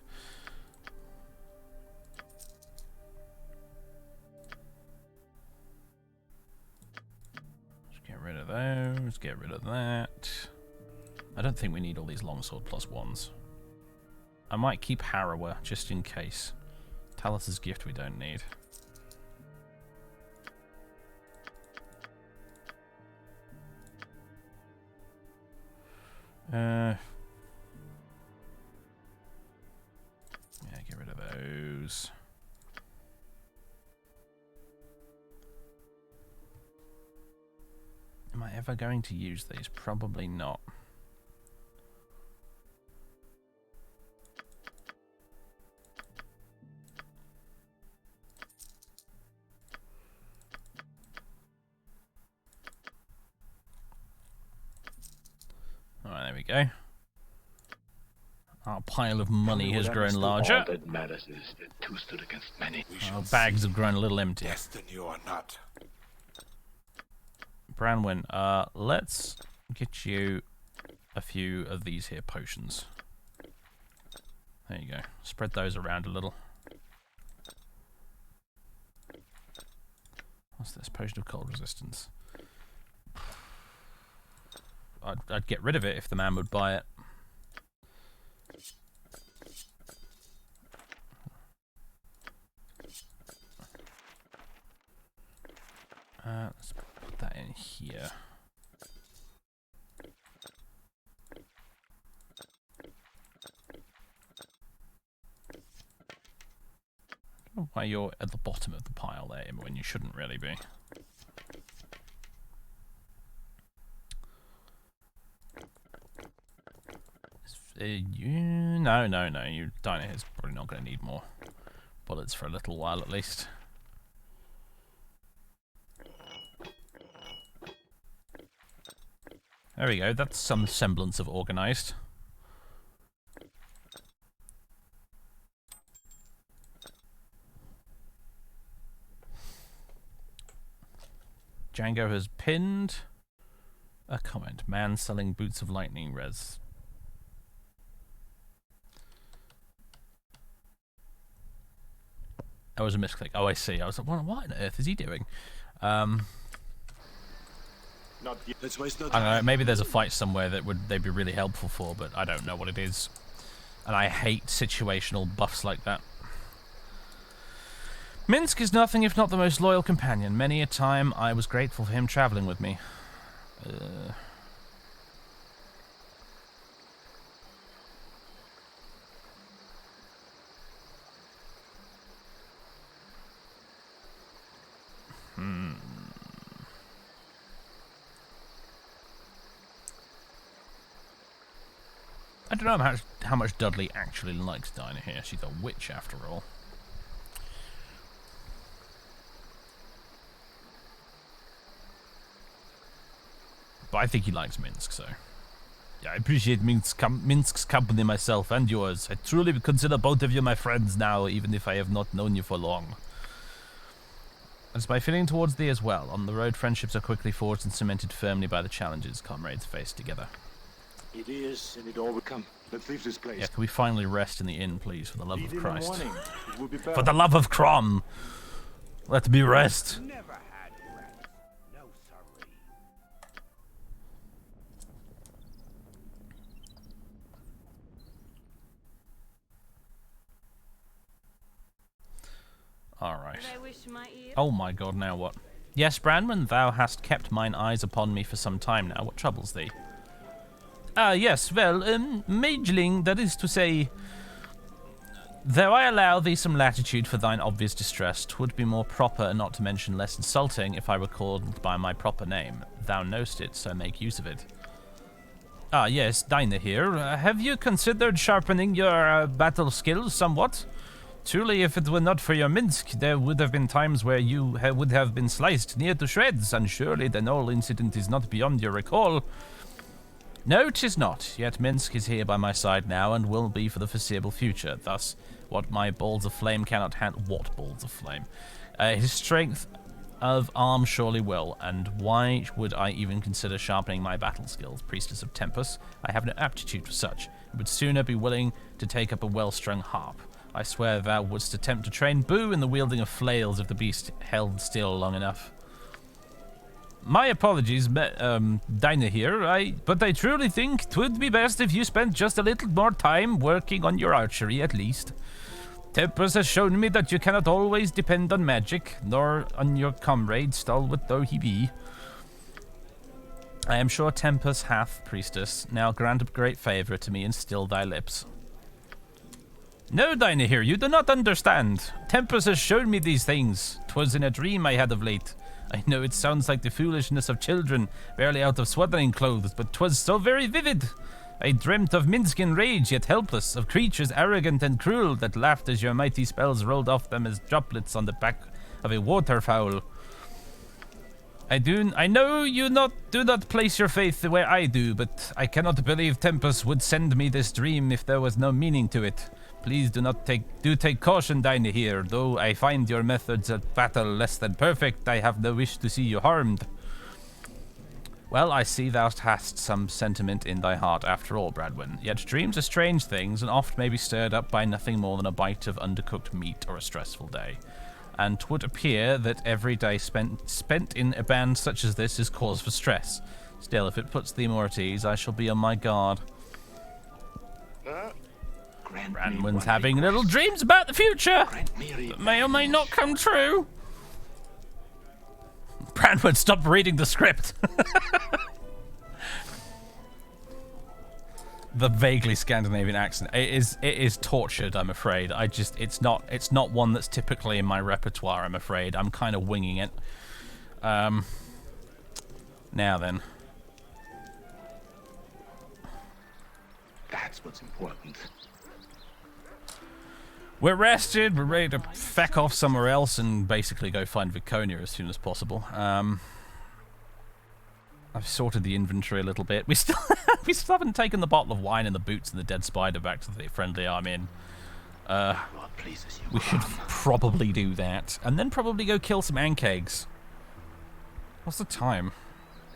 Let's get rid of those. Get rid of that. I don't think we need all these longsword +1s. I might keep Harrower, just in case. Talus's gift we don't need. Yeah, get rid of those. Am I ever going to use these? Probably not. Alright, there we go. Our pile of money has grown larger. All that matters is that two stood against many. Our bags have grown a little empty. Destined or not. Branwen, let's get you a few of these here potions. There you go. Spread those around a little. What's this? Potion of cold resistance. I'd get rid of it if the man would buy it. Let's put that in here. I don't know why you're at the bottom of the pile there, when you shouldn't really be. No, Donna is probably not going to need more bullets for a little while at least. There we go, that's some semblance of organised. Django has pinned a comment. Man selling boots of lightning res. That was a misclick. Oh, I see. I was like, what on earth is he doing? Not yet. Let's waste no time. I don't know, maybe there's a fight somewhere that they'd be really helpful for, but I don't know what it is. And I hate situational buffs like that. Minsk is nothing if not the most loyal companion. Many a time I was grateful for him traveling with me. I don't know how much Dudley actually likes Dinah here. She's a witch after all. But I think he likes Minsk, so... Yeah, I appreciate Minsk's company myself, and yours. I truly consider both of you my friends now, even if I have not known you for long. It's my feeling towards thee as well. On the road, friendships are quickly forged and cemented firmly by the challenges comrades face together. It is, and it all will come. Let's leave this place. Yeah, can we finally rest in the inn, please, for the love of Christ? It will be better. For the love of Crom! Let me rest. Never had rest. No, sorry. Alright. Oh my god, now what? Yes, Branwen, thou hast kept mine eyes upon me for some time now. What troubles thee? Yes, well, mageling, that is to say, though I allow thee some latitude for thine obvious distress, 'twould be more proper, and not to mention less insulting, if I were called by my proper name. Thou knowst it, so make use of it. Yes, Dinah here. Have you considered sharpening your battle skills somewhat? Truly, if it were not for your Minsk, there would have been times where you would have been sliced near to shreds, and surely the Knoll incident is not beyond your recall. No, 'tis not, yet Minsk is here by my side now, and will be for the foreseeable future. Thus, what my balls of flame cannot handle... What balls of flame? His strength of arms surely will, and why would I even consider sharpening my battle skills? Priestess of Tempest, I have no aptitude for such, and would sooner be willing to take up a well-strung harp. I swear thou wouldst attempt to train Boo in the wielding of flails if the beast held still long enough. My apologies, Dinah here, but I truly think 'twould be best if you spent just a little more time working on your archery at least. Tempest has shown me that you cannot always depend on magic, nor on your comrade, stalwart though he be. I am sure Tempest hath, priestess. Now grant a great favour to me and still thy lips. No, Dinah here, you do not understand. Tempest has shown me these things. 'Twas in a dream I had of late. I know it sounds like the foolishness of children, barely out of swaddling clothes, but 'twas so very vivid. I dreamt of Minskin rage, yet helpless, of creatures arrogant and cruel that laughed as your mighty spells rolled off them as droplets on the back of a waterfowl. I know you do not place your faith where I do, but I cannot believe Tempest would send me this dream if there was no meaning to it. Please do take caution, Dinah here. Though I find your methods at battle less than perfect, I have no wish to see you harmed. Well, I see thou hast some sentiment in thy heart after all, Branwen. Yet dreams are strange things, and oft may be stirred up by nothing more than a bite of undercooked meat or a stressful day. And 'twould appear that every day spent in a band such as this is cause for stress. Still, if it puts thee more at ease, I shall be on my guard. Branwen's having little dreams about the future that may or may not come true. Branwen, stop reading the script. The vaguely Scandinavian accent. It is tortured, I'm afraid. It's not one that's typically in my repertoire, I'm afraid. I'm kind of winging it. Now then. That's what's important. We're rested, we're ready to feck off somewhere else and basically go find Viconia as soon as possible. I've sorted the inventory a little bit. We still haven't taken the bottle of wine and the boots and the dead spider back to the friendly arm in. We should probably do that. And then probably go kill some ankegs. What's the time?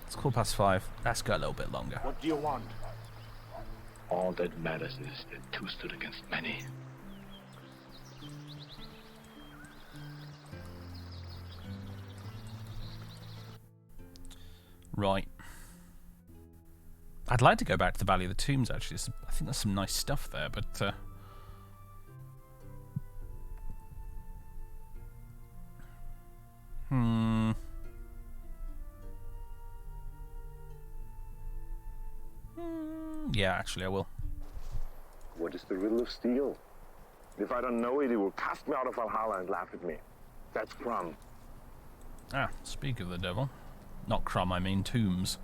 It's 5:15. Let's go a little bit longer. What do you want? All that matters is that two stood against many. Right. I'd like to go back to the Valley of the Tombs, actually. I think there's some nice stuff there, but... Yeah, actually, I will. What is the riddle of steel? If I don't know it, it will cast me out of Valhalla and laugh at me. That's Crumb. Ah, speak of the devil. Not Crumb, I mean Tombs.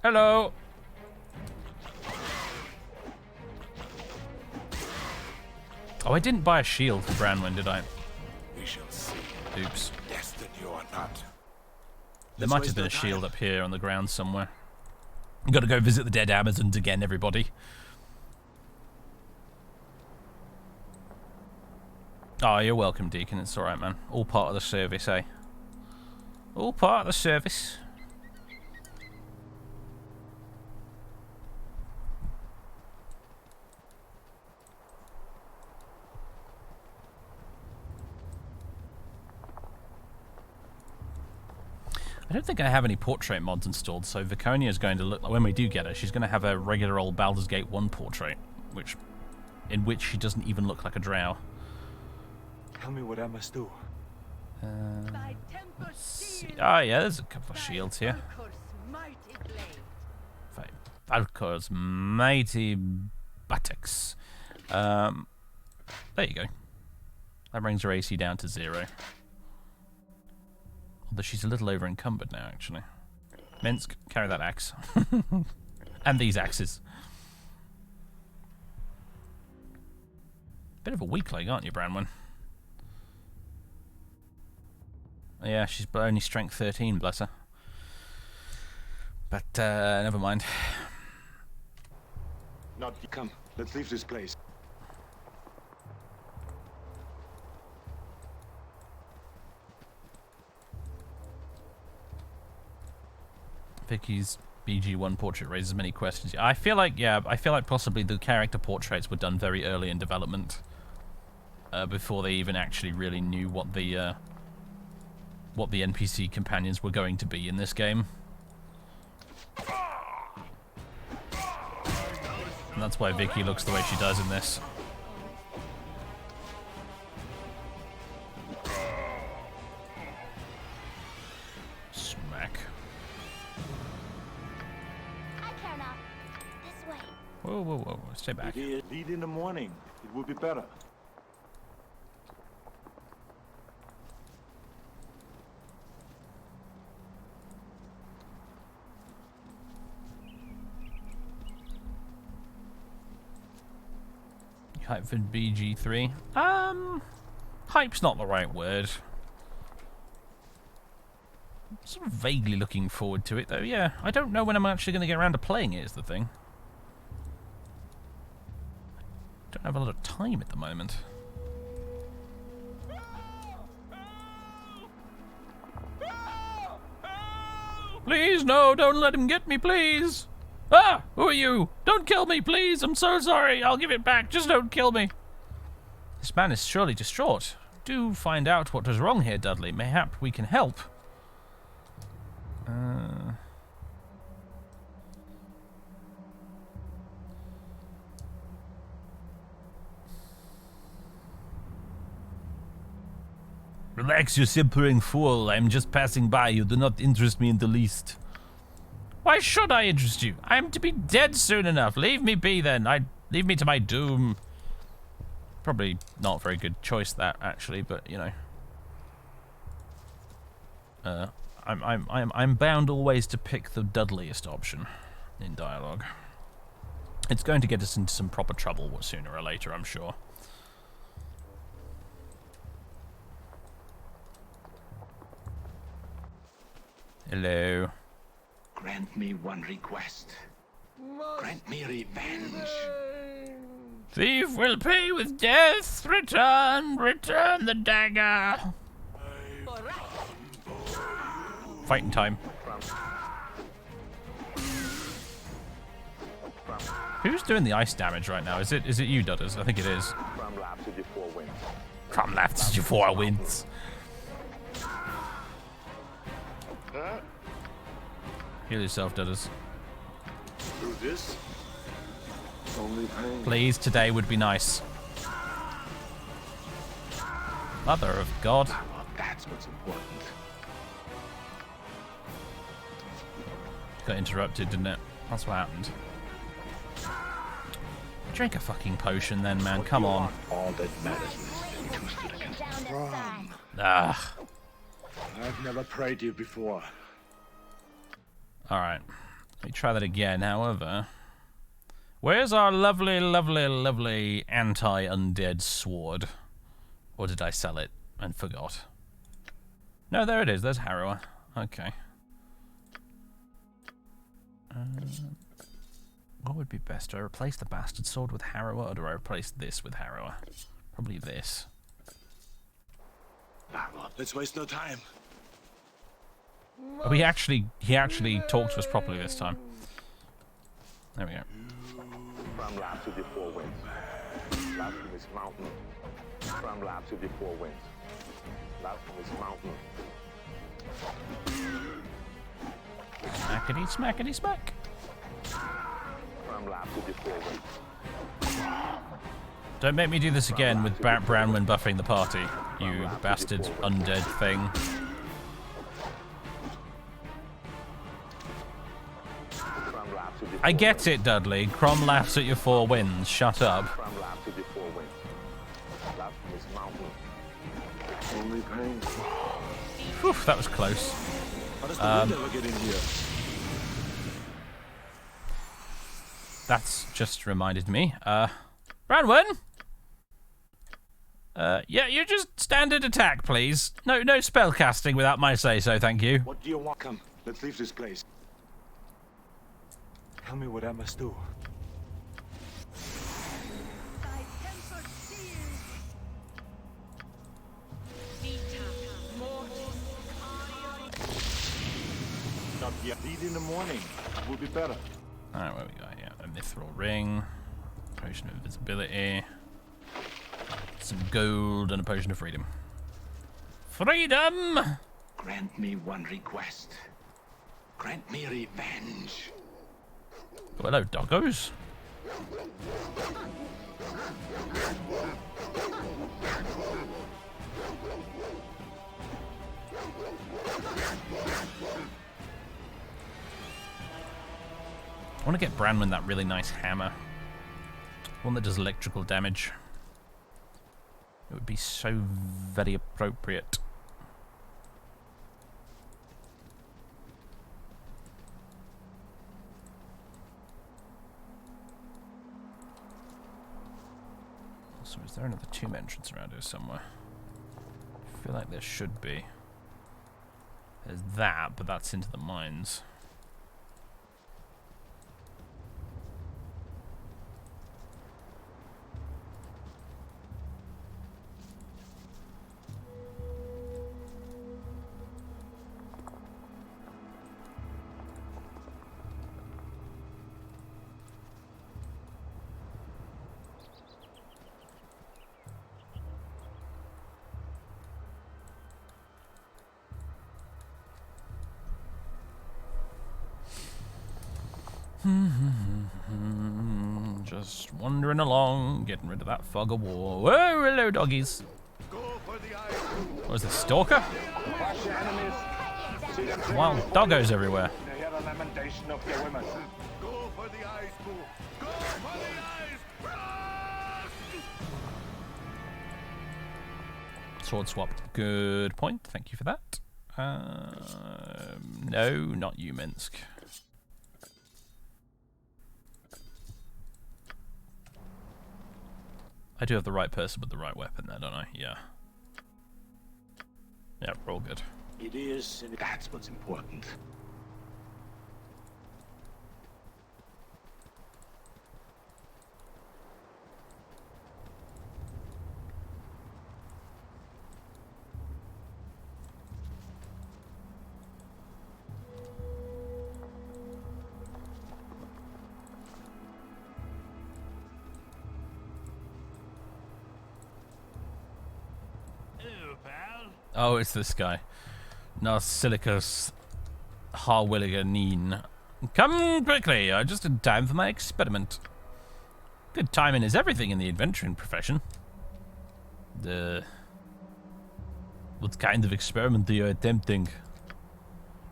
Hello! Oh, I didn't buy a shield for Branwen, did I? We shall see. Oops. Destined or not. There might have been a shield up here on the ground somewhere. I've got to go visit the dead Amazons again, everybody. Oh, you're welcome, Deacon. It's alright, man. All part of the service, eh? All part of the service. I don't think I have any portrait mods installed, so Viconia is going to look, when we do get her, she's going to have a regular old Baldur's Gate 1 portrait, in which she doesn't even look like a drow. Tell me what I must do. Let's see. Oh yeah, there's a couple of shields here. Valkor's mighty buttocks. There you go. That brings her AC down to 0. Although she's a little over encumbered now, actually. Minsk, carry that axe. And these axes. Bit of a weakling, aren't you, Branwen? Yeah, she's only strength 13, bless her. But, never mind. Not come. Let's leave this place. Vicky's BG1 portrait raises many questions. I feel like possibly the character portraits were done very early in development, before they even actually really knew what the NPC companions were going to be in this game. And that's why Vicky looks the way she does in this. Smack. I care not. This way. Whoa, whoa, whoa. Stay back. Lead in the morning. It would be better. Hype for BG3. Hype's not the right word. I'm sort of vaguely looking forward to it, though. Yeah, I don't know when I'm actually going to get around to playing it, is the thing. Don't have a lot of time at the moment. Please, no, don't let him get me, please. Ah, who are you? Don't kill me, please. I'm so sorry. I'll give it back. Just don't kill me. This man is surely distraught. Do find out what was wrong here, Dudley. Mayhap we can help. Relax, you simpering fool. I'm just passing by. You do not interest me in the least. Why should I interest you? I am to be dead soon enough. Leave me be then. Leave me to my doom. Probably not a very good choice that, actually, but you know. I'm bound always to pick the Dudleyest option in dialogue. It's going to get us into some proper trouble sooner or later, I'm sure. Hello. Grant me one request. Grant me revenge. Thief will pay with death. Return the dagger. Fighting time. Who's doing the ice damage right now? Is it you, Dudders? I think it is. From left to 4 wins. Heal yourself, Dudders. Through this? Only pain. Please, today would be nice. Mother of God. That's what's important. Got interrupted, didn't it? That's what happened. Drink a fucking potion then, man. Come on. All that matters is two stood against one. Ah. I've never prayed you before. Alright. Let me try that again, however. Where's our lovely, lovely, lovely anti-undead sword? Or did I sell it and forgot? No, there it is. There's Harrower. Okay. What would be best? Do I replace the bastard sword with Harrower, or do I replace this with Harrower? Probably this. Let's waste no time. Oh, he actually talked to us properly this time. There we go. From lab to the 4 winds. Lab from this mountain. From lab to the 4 winds. Lab from this mountain. Smackety, smackety, smack. From lab to the 4 winds. Don't make me do this again with Branwen buffing the party, you bastard undead thing. I get it, Dudley. Crom laughs at your 4 wins. Shut up. Only pain. Whew, that was close. How does the wind ever get in here? That's just reminded me. Branwen? Yeah, you just standard attack, please. No spell casting without my say-so, thank you. What do you want? Come, let's leave this place. Tell me what I must do. Not yet. Lead Eat in the morning. Will be better. Alright, what we got here? A mithril ring, potion of invisibility, some gold, and a potion of freedom. Freedom! Grant me one request. Grant me revenge. Oh, hello, doggos. I want to get Branwen that really nice hammer. One that does electrical damage. It would be so very appropriate. So is there another tomb entrance around here somewhere? I feel like there should be. There's that, but that's into the mines. Just wandering along, getting rid of that fog of war. Whoa, hello, doggies. What is this, stalker? Wild doggos everywhere. They hear the lamentation of their women. Go for the ice pool. Go for the ice. Sword swap. Good point. Thank you for that. No, not you, Minsk. I do have the right person with the right weapon there, don't I? Yeah. Yeah, we're all good. It is, and that's what's important. Oh, it's this guy. Narsilicus Harwilliganine. Come quickly, just in time for my experiment. Good timing is everything in the adventuring profession. What kind of experiment are you attempting?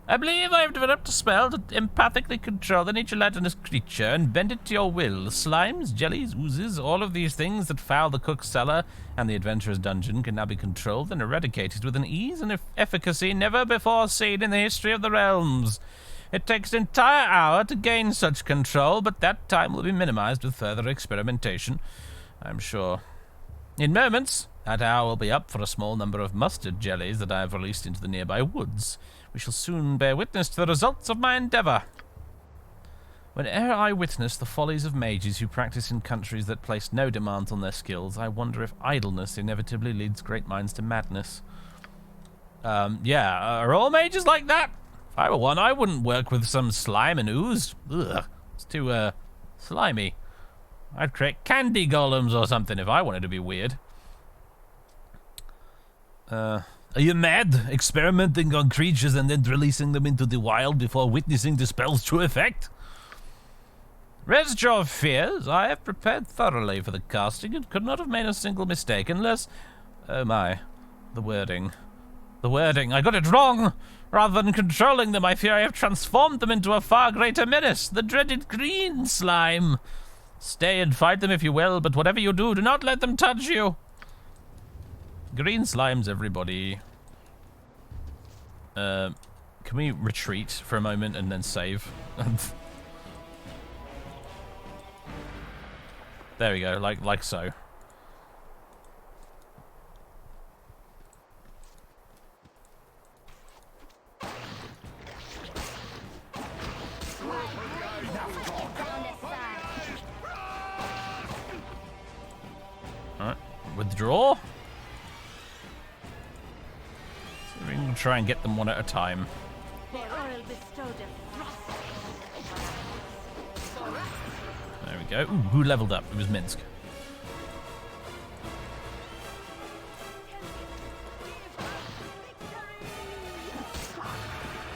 I believe I have developed a spell to empathically control any gelatinous creature and bend it to your will. Slimes, jellies, oozes, all of these things that foul the cook's cellar and the adventurer's dungeon can now be controlled and eradicated with an ease and efficacy never before seen in the history of the realms. It takes an entire hour to gain such control, but that time will be minimized with further experimentation, I'm sure. In moments, that hour will be up for a small number of mustard jellies that I have released into the nearby woods. We shall soon bear witness to the results of my endeavor. Whenever I witness the follies of mages who practice in countries that place no demands on their skills, I wonder if idleness inevitably leads great minds to madness. Yeah, are all mages like that? If I were one, I wouldn't work with some slime and ooze. Ugh, it's too, slimy. I'd create candy golems or something if I wanted to be weird. Are you mad? Experimenting on creatures and then releasing them into the wild before witnessing the spell's true effect? Rest your fears. I have prepared thoroughly for the casting and could not have made a single mistake unless... Oh my. The wording. The wording. I got it wrong! Rather than controlling them, I fear I have transformed them into a far greater menace. The dreaded green slime. Stay and fight them if you will, but whatever you do not let them touch you. Green slimes, everybody. Can we retreat for a moment and then save? There we go, like so. Alright, withdraw. So we can try and get them one at a time. The Earl bestowed a frost go. Ooh, who leveled up? It was Minsk.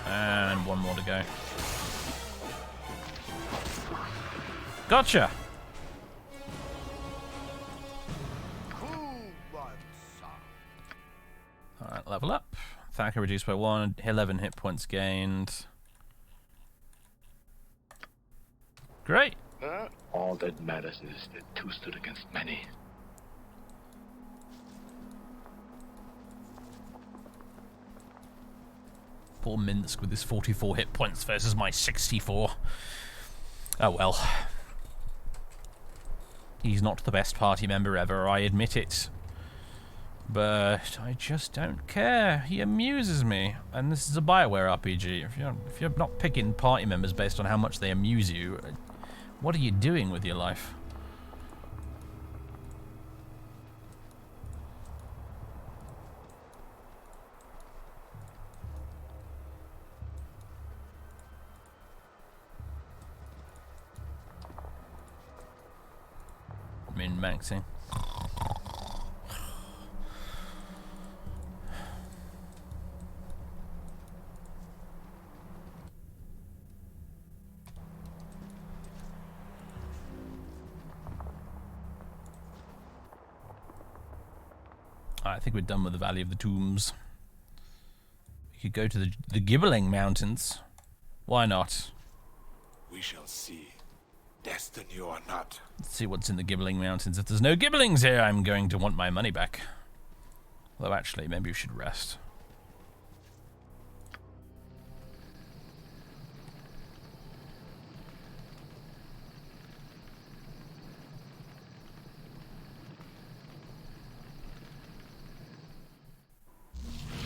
And one more to go. Gotcha! Alright, level up. Thacker reduced by 1, 11 hit points gained. Great! All that matters is that two stood against many. Poor Minsk with his 44 hit points versus my 64. Oh well. He's not the best party member ever, I admit it. But I just don't care. He amuses me. And this is a BioWare RPG. If you're not picking party members based on how much they amuse you, what are you doing with your life? Min-maxing. I think we're done with the Valley of the Tombs. We could go to the Gibbling Mountains. Why not? We shall see. Destined you or not. Let's see what's in the Gibbling Mountains. If there's no Gibblings here, I'm going to want my money back. Although actually, maybe we should rest.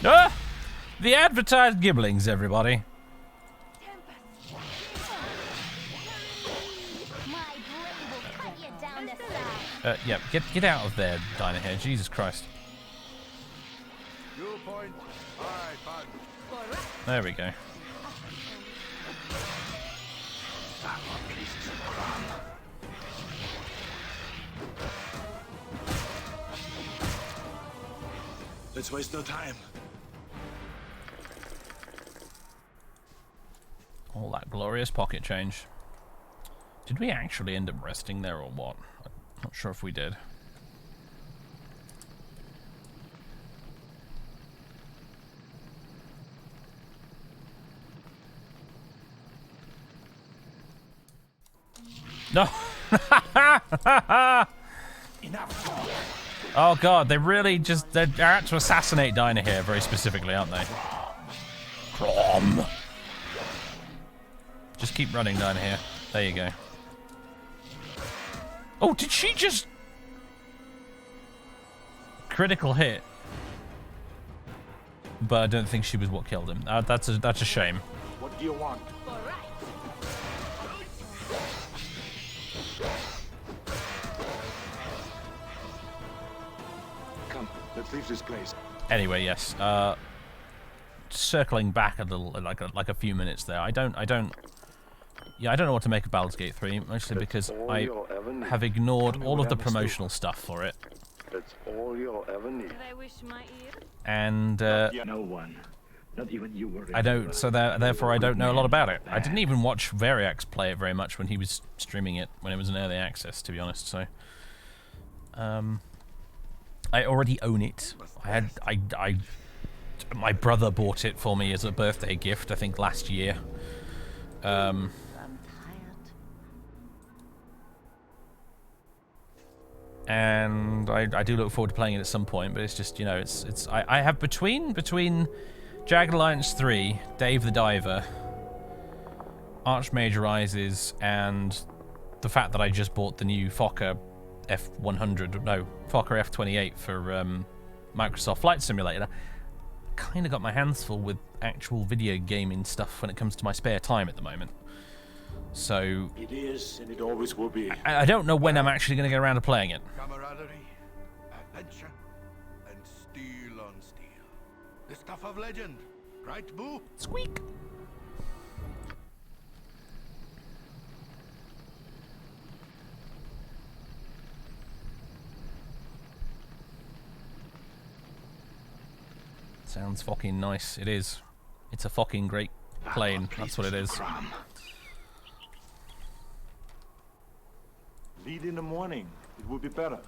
Ah! The advertised Gibblings, everybody. Yeah, get out of there, Donna here. Jesus Christ. There we go. Let's waste no time. All that glorious pocket change. Did we actually end up resting there or what? I'm not sure if we did. No! Oh god, they really just... They're out to assassinate Dinah here very specifically, aren't they? Crom! Just keep running, Dinah here. There you go. Oh, did she just... Critical hit. But I don't think she was what killed him. That's a shame. What do you want? Come, let's leave this place. Anyway, yes. Circling back a little, like a few minutes there. I don't know what to make of Baldur's Gate 3, mostly because I have ignored all of the promotional stuff for it. That's all you'll ever need. Can I wish my ear? And no one, not even you were. I don't. So therefore, I don't know a lot about it. I didn't even watch Variax play it very much when he was streaming it when it was in early access, to be honest. So, I already own it. My brother bought it for me as a birthday gift, I think last year. And I do look forward to playing it at some point, but it's just, you know, I have between Jagged Alliance 3, Dave the Diver, Archmage Rises, and the fact that I just bought the new Fokker F100, no, Fokker F28 for Microsoft Flight Simulator, kind of got my hands full with actual video gaming stuff when it comes to my spare time at the moment. So it is, and it always will be. I don't know when I'm actually going to get around to playing it. Camaraderie, adventure, and steel on steel. The stuff of legend, right, Boo? Squeak. Sounds fucking nice. It is. It's a fucking great plane. That's what it is. Lead in the morning. It would be better.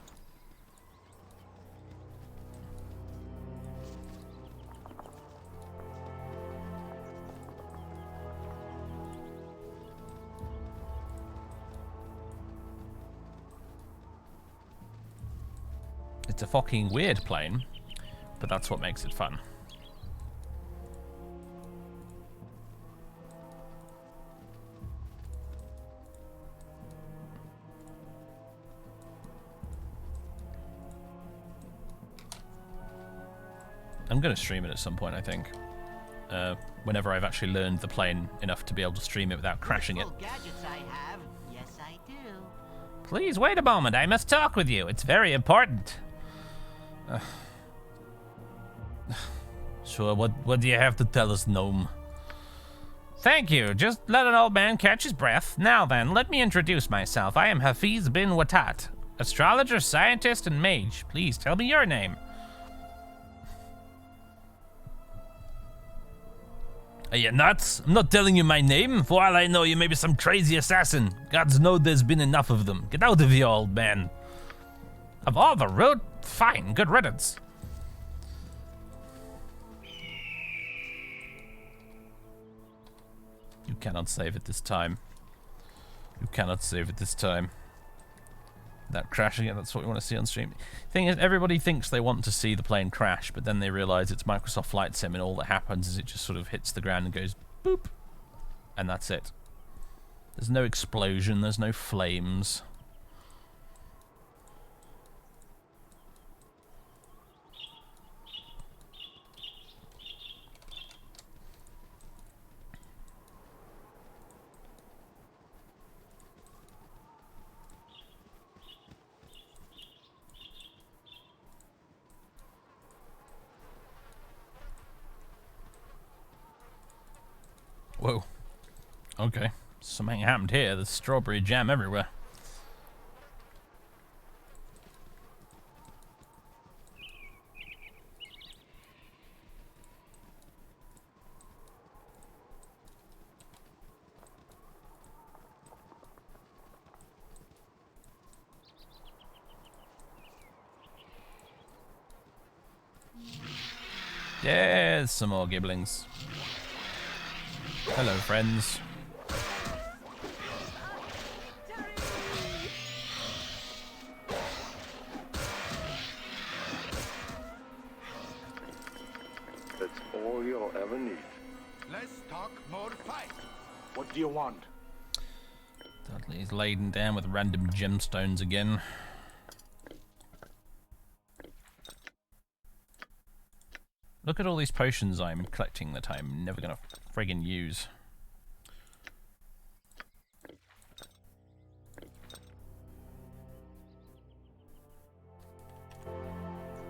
It's a fucking weird plane, but that's what makes it fun. I'm going to stream it at some point, I think. Whenever I've actually learned the plane enough to be able to stream it without crashing it. Gadgets I have. Yes, I do. Please wait a moment. I must talk with you. It's very important. Sure, what do you have to tell us, gnome? Thank you. Just let an old man catch his breath. Now then, let me introduce myself. I am Hafiz bin Watat, astrologer, scientist, and mage. Please tell me your name. Are you nuts? I'm not telling you my name. For all I know, you may be some crazy assassin. Gods know there's been enough of them. Get out of here, old man. Of all the rude, fine, good riddance. You cannot save it this time. You cannot save it this time. That crashing it, that's what we want to see on stream. Thing is, everybody thinks they want to see the plane crash, but then they realize it's Microsoft Flight Sim and all that happens is it just sort of hits the ground and goes boop. And that's it. There's no explosion, there's no flames. Whoa. Okay. Something happened here. There's strawberry jam everywhere. Yes, some more gibblings. Hello, friends. That's all you'll ever need. Let's talk more fight. What do you want? Dudley's laden down with random gemstones again. Look at all these potions I'm collecting that I'm never gonna friggin' use.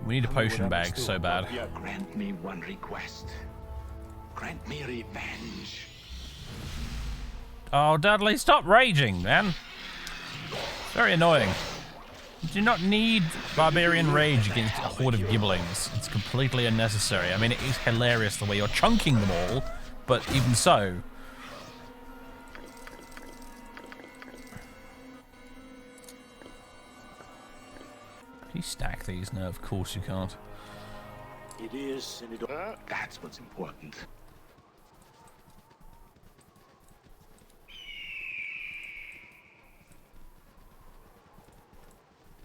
We need a potion bag so bad. Grant me one request. Grant me revenge. Oh, Dudley, stop raging, man. Very annoying. You do not need barbarian rage against a horde of gibblings. It's completely unnecessary. I mean, it is hilarious the way you're chunking them all, but even so. Can you stack these? No, of course you can't. It is, and that's what's important.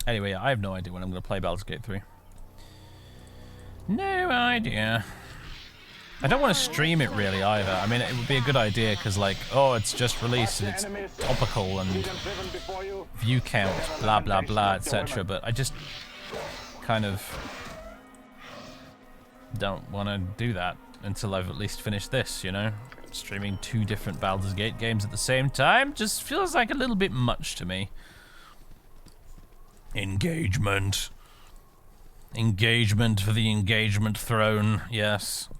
Anyway, I have no idea when I'm going to play Baldur's Gate 3. No idea. I don't want to stream it really either. I mean, it would be a good idea because, like, oh, it's just released and it's topical and view count, blah, blah, blah, etc. But I just kind of don't want to do that until I've at least finished this, you know? Streaming 2 different Baldur's Gate games at the same time just feels like a little bit much to me. Engagement. Engagement for the engagement throne, yes.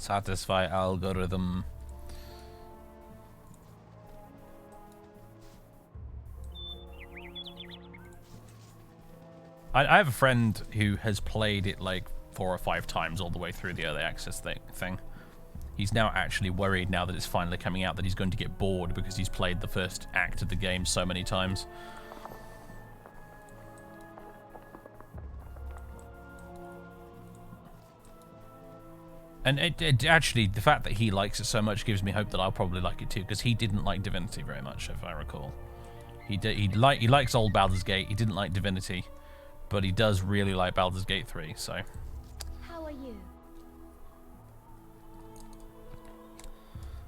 Satisfy algorithm. I have a friend who has played it like 4 or 5 times all the way through the early access thing. He's now actually worried now that it's finally coming out that he's going to get bored because he's played the first act of the game so many times. And it actually, the fact that he likes it so much gives me hope that I'll probably like it too, because he didn't like Divinity very much, if I recall. He likes old Baldur's Gate. He didn't like Divinity, but he does really like Baldur's Gate 3. So. How are you?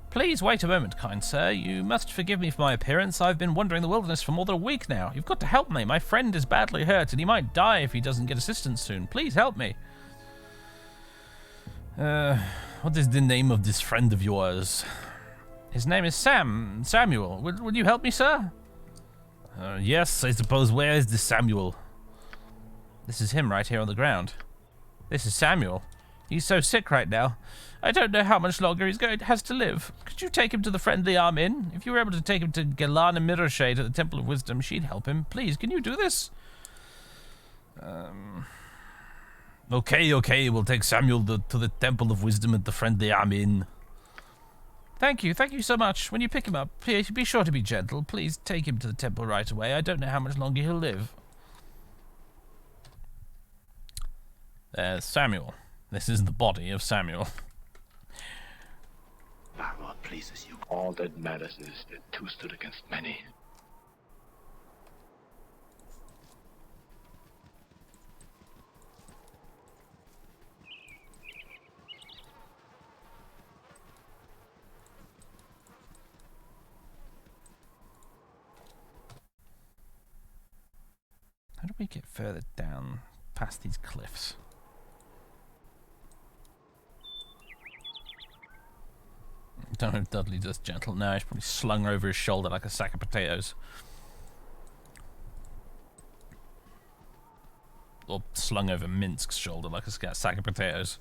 Please wait a moment, kind sir. You must forgive me for my appearance. I've been wandering the wilderness for more than a week now. You've got to help me. My friend is badly hurt, and he might die if he doesn't get assistance soon. Please help me. What is the name of this friend of yours? His name is Samuel. Will you help me, sir? Yes, I suppose. Where is this Samuel? This is him right here on the ground. This is Samuel. He's so sick right now. I don't know how much longer has to live. Could you take him to the Friendly Arm Inn? If you were able to take him to Galana Mirrorshade at the Temple of Wisdom, she'd help him. Please, can you do this? Okay, we'll take Samuel to the Temple of Wisdom at the Friendly Arm Inn. Thank you so much. When you pick him up, please be sure to be gentle. Please take him to the temple right away. I don't know how much longer he'll live. There's Samuel. This is the body of Samuel. Power pleases you. All that matters is that 2 stood against many. How do we get further down past these cliffs? I don't know if Dudley does gentle. No, he's probably slung over his shoulder like a sack of potatoes. Or slung over Minsk's shoulder like a sack of potatoes.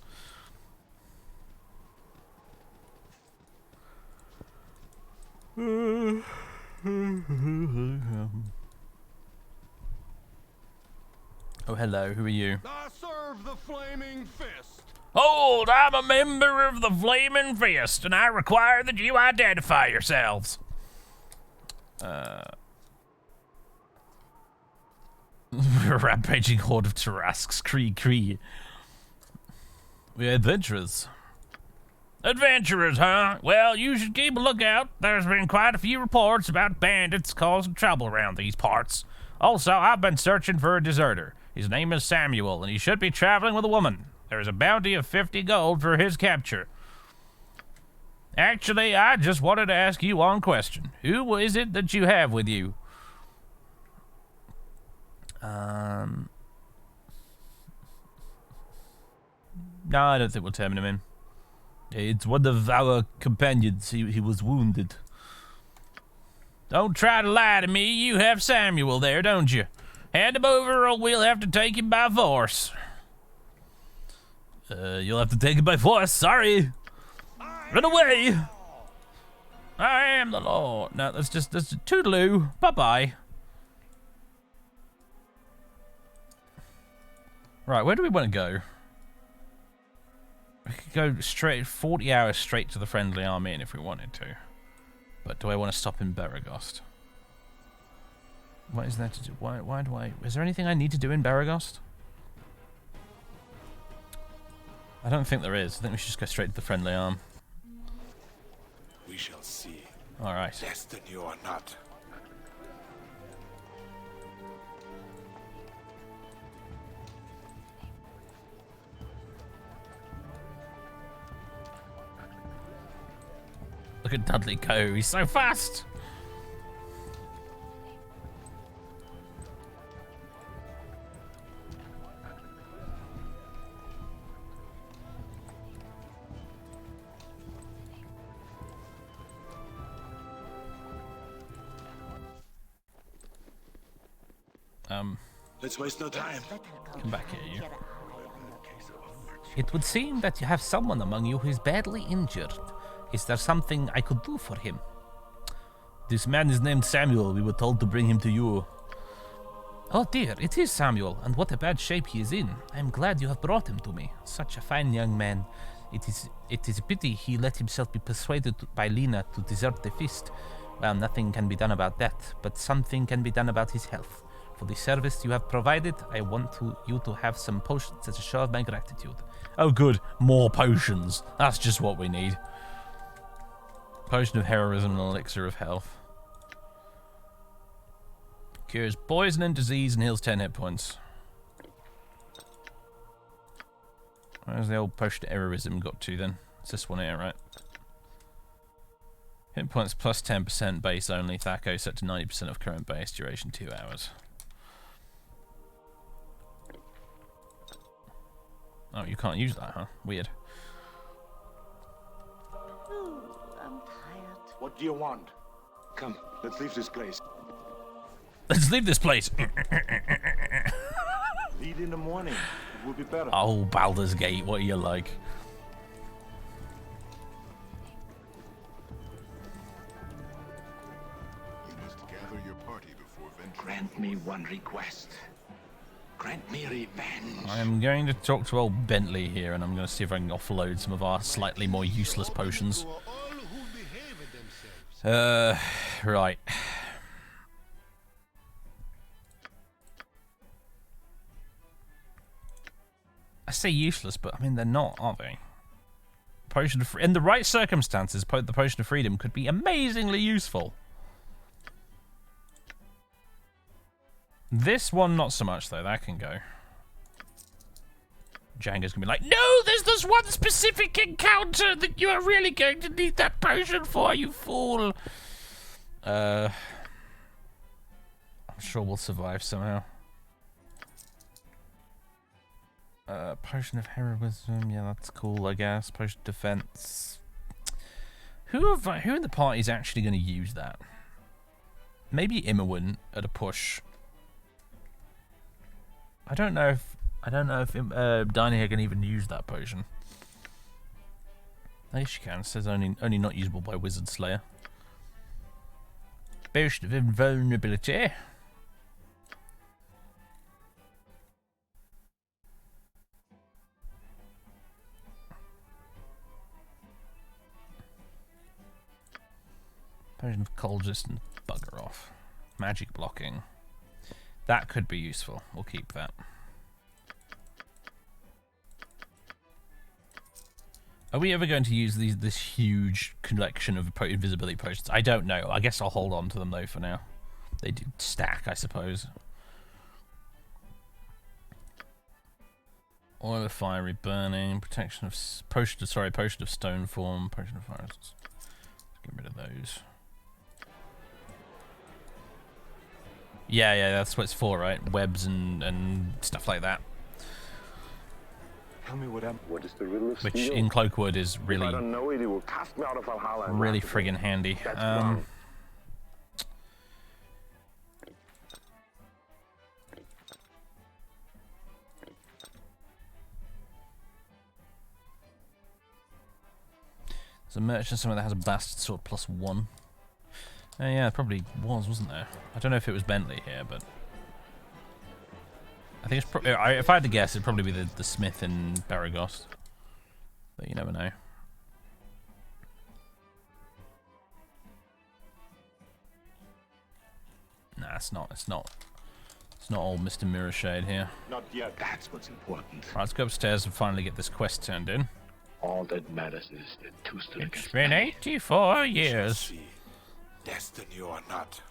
Oh, hello, who are you? I serve the Flaming Fist. Hold, I'm a member of the Flaming Fist, and I require that you identify yourselves. We're a rampaging horde of Tarasks. Cree. We're adventurers. Adventurers, huh? Well, you should keep a lookout. There's been quite a few reports about bandits causing trouble around these parts. Also, I've been searching for a deserter. His name is Samuel, and he should be traveling with a woman. There is a bounty of 50 gold for his capture. Actually, I just wanted to ask you one question. Who is it that you have with you? No, I don't think we'll turn him in. It's one of our companions. He was wounded. Don't try to lie to me. You have Samuel there, don't you? Hand him over or we'll have to take him by force. You'll have to take him by force. Sorry. Run away. I am the Lord. No, that's toodaloo. Bye-bye. Right, where do we want to go? We could go straight 40 hours straight to the Friendly Arm Inn if we wanted to. But do I want to stop in Baragost? What is there to do? Why do I... Is there anything I need to do in Baragost? I don't think there is. I think we should just go straight to the Friendly Arm. We shall see. Alright. Destiny or not. Look at Dudley go. He's so fast. Let's waste no time. Come back here, you. It would seem that you have someone among you who is badly injured. Is there something I could do for him? This man is named Samuel. We were told to bring him to you. Oh dear, it is Samuel, and what a bad shape he is in. I am glad you have brought him to me. Such a fine young man. It is a pity he let himself be persuaded by Lena to desert the feast. Well, nothing can be done about that, but something can be done about his health. For the service you have provided, I want you to have some potions as a show of my gratitude. Oh good, more potions. That's just what we need. Potion of heroism and elixir of health. Cures poison and disease and heals 10 hit points. Where's the old potion of heroism got to then? It's this one here, right? Hit points plus 10% base only. Thaco set to 90% of current base. Duration 2 hours. Oh, you can't use that, huh? Weird. I'm tired. What do you want? Come, let's leave this place. Let's leave this place. Leave in the morning. It will be better. Oh, Baldur's Gate, what are you like? You must gather your party before venturing. Grant me one request. Grant me revenge. I'm going to talk to old Bentley here, and I'm going to see if I can offload some of our slightly more useless potions. Right. I say useless, but I mean they're not, are they? Potion of in the right circumstances, the Potion of Freedom could be amazingly useful. This one, not so much though. That can go. Django's gonna be like, No, there's this one specific encounter that you are really going to need that potion for, you fool. I'm sure we'll survive somehow. Potion of heroism, yeah, that's cool, I guess. Potion of defense. Who in the party is actually going to use that? Maybe Immerwin at a push. I don't know if Dina can even use that potion. I guess she can. It says only not usable by Wizard Slayer. Potion of invulnerability. Potion of cold resistance, bugger off. Magic blocking. That could be useful. We'll keep that. Are we ever going to use this huge collection of invisibility potions? I don't know. I guess I'll hold on to them though for now. They do stack, I suppose. Oil of fiery burning, protection of potion of stone form, potion of fire. Let's get rid of those. Yeah, that's what it's for, right? Webs and stuff like that. Tell me what is the riddle of Which steel? in Cloakwood is really, If I don't know it, it will cast me out of Valhalla and really laugh at friggin' me. handy. That's wrong. There's a merchant somewhere that has a bastard sword +1. Yeah, it probably was, wasn't there? I don't know if it was Bentley here, but I think it's probably. If I had to guess, it'd probably be the smith in Baragos. But you never know. Nah, it's not. It's not old Mr. Mirrorshade here. Not yet. That's what's important. Right, let's go upstairs and finally get this quest turned in. All that matters is that two stood It's against been many. 84 years. Destiny or not.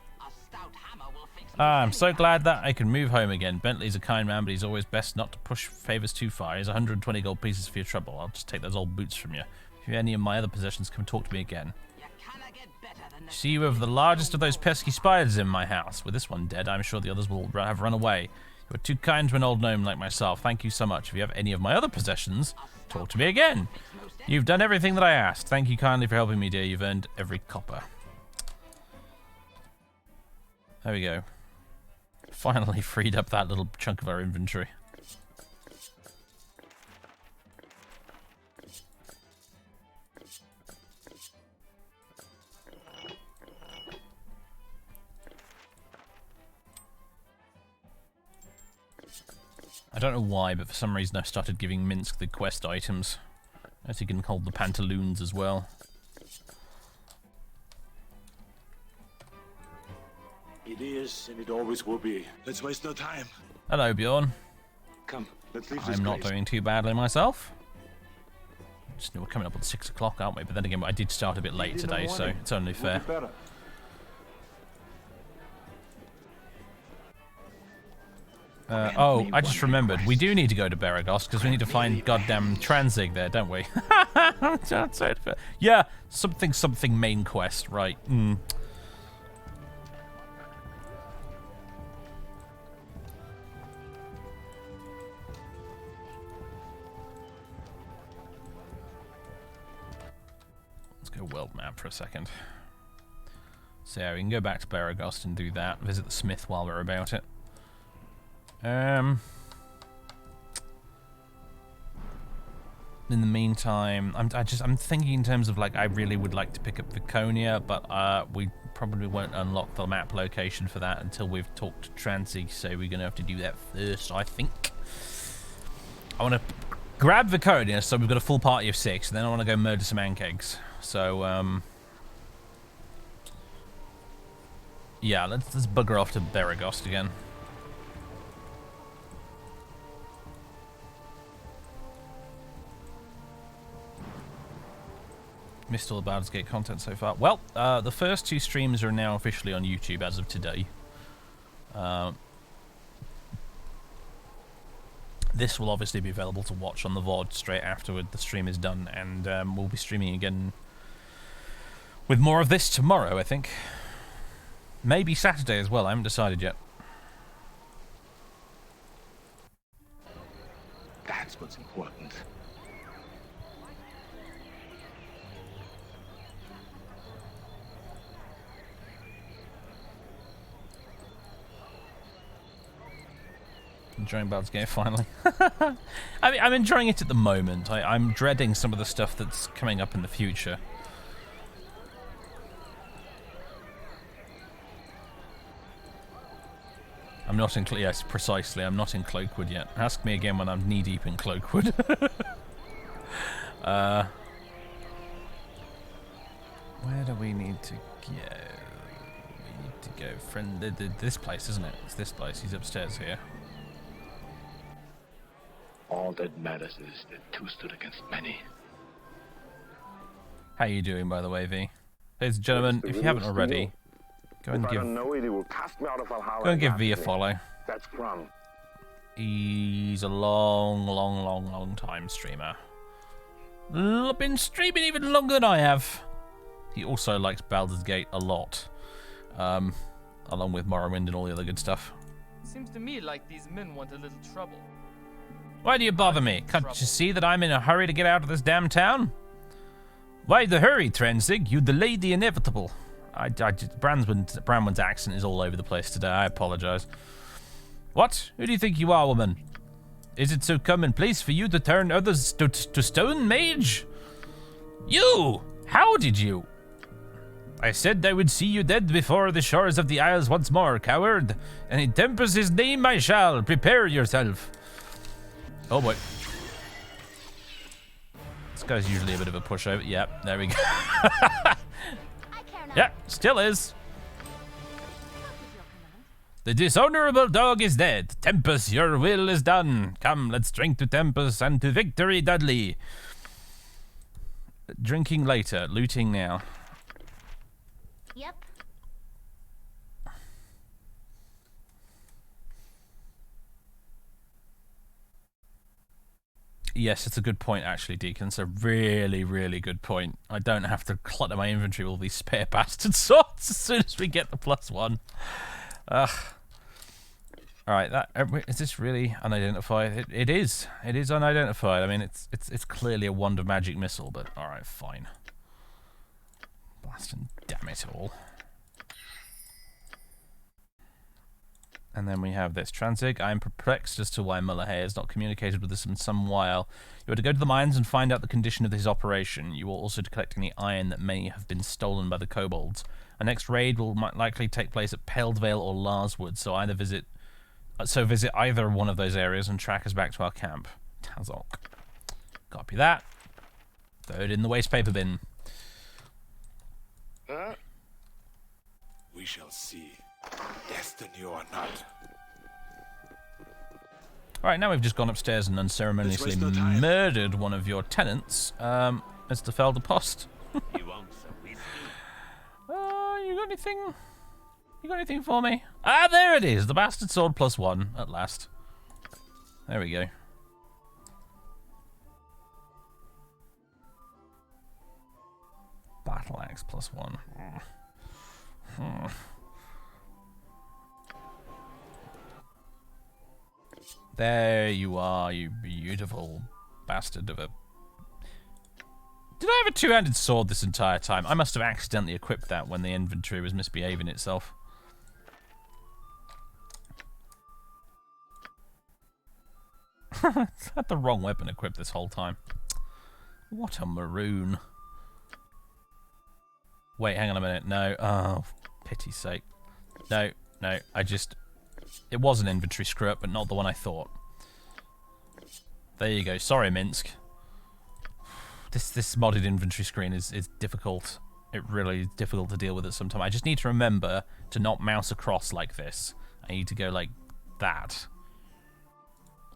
I'm so glad that I can move home again. Bentley's a kind man, but he's always best not to push favours too far. Here's 120 gold pieces for your trouble. I'll just take those old boots from you. If you have any of my other possessions, come talk to me again. See, you have the largest of those pesky spiders in my house. With this one dead, I'm sure the others will have run away. You are too kind to an old gnome like myself. Thank you so much. If you have any of my other possessions, talk to me again. You've done everything that I asked. Thank you kindly for helping me, dear. You've earned every copper. There we go. Finally freed up that little chunk of our inventory. I don't know why, but for some reason I've started giving Minsk the quest items. As you can hold the pantaloons as well. It is, and it always will be. Let's waste no time. Hello, Bjorn. Come, let's leave this I'm not place. doing too badly myself. Just know we're coming up on 6 o'clock, aren't we? But then again, I did start a bit late today, so it's only fair. Oh, I just remembered. We do need to go to Beregost because we need to find goddamn Tranzig there, don't we? Yeah, something main quest, right. Let's go world map for a second. So yeah, we can go back to Beregost and do that. Visit the smith while we're about it. In the meantime, I'm thinking in terms of like I really would like to pick up Viconia, but we probably won't unlock the map location for that until we've talked to Tranzig, so we're gonna have to do that first, I think. I want to grab Viconia, so we've got a full party of 6, and then I want to go murder some ankegs. So yeah, let's bugger off to Beregost again. Missed all the Baldur's Gate content so far. Well, the first 2 streams are now officially on YouTube as of today. This will obviously be available to watch on the VOD straight afterward the stream is done, and we'll be streaming again with more of this tomorrow, I think. Maybe Saturday as well, I haven't decided yet. That's what's important. Enjoying Baldur's Gate finally. I mean, I'm enjoying it at the moment. I'm dreading some of the stuff that's coming up in the future. I'm not in... Yes, precisely. I'm not in Cloakwood yet. Ask me again when I'm knee-deep in Cloakwood. Where do we need to go? We need to go... This place, isn't it? It's this place. He's upstairs here. All that matters is that 2 stood against many. How you doing, by the way, V? Ladies and gentlemen, if you haven't already, go and give V a follow. That's from. He's a long time streamer. Been streaming even longer than I have. He also likes Baldur's Gate a lot, along with Morrowind and all the other good stuff. Seems to me like these men want a little trouble. Why do you bother me? Can't you see that I'm in a hurry to get out of this damn town? Why the hurry, Tranzig? You delayed the inevitable. Branwen's accent is all over the place today. I apologize. What? Who do you think you are, woman? Is it so commonplace for you to turn others to stone, mage? You! How did you? I said I would see you dead before the shores of the Isles once more, coward. And in Tempest's name I shall. Prepare yourself. Oh boy. This guy's usually a bit of a pushover. Yep, there we go. Yep, still is. The dishonorable dog is dead. Tempest, your will is done. Come, let's drink to Tempest and to victory, Dudley. Drinking later, looting now. Yep. Yes, it's a good point, actually, Deacon. It's a really, really good point. I don't have to clutter my inventory with all these spare bastard swords as soon as we get the +1. Alright, is this really unidentified? It is. It is unidentified. I mean, it's clearly a wand of magic missile, but alright, fine. Blasting damn it all. And then we have this. Tranzig, I am perplexed as to why Mulahey has not communicated with us in some while. You are to go to the mines and find out the condition of his operation. You are also to collect any iron that may have been stolen by the kobolds. Our next raid will likely take place at Paledvale or Larswood, so either visit So visit either one of those areas and track us back to our camp. Tazok. Copy that. Throw it in the waste paper bin. We shall see. Destiny or not. Alright, now we've just gone upstairs and unceremoniously murdered one of your tenants, Mr. Felderpost. You want some whiskey? You got anything? You got anything for me? Ah, there it is! The Bastard Sword +1, at last. There we go. Battle Axe +1. There you are, you beautiful bastard of a... Did I have a two-handed sword this entire time? I must have accidentally equipped that when the inventory was misbehaving itself. Had the wrong weapon equipped this whole time. What a maroon. Wait, hang on a minute. No. Oh, pity's sake. No, I just... It was an inventory screw-up, but not the one I thought. There you go. Sorry, Minsk. This modded inventory screen is difficult. It really is difficult to deal with at some time. I just need to remember to not mouse across like this. I need to go like that.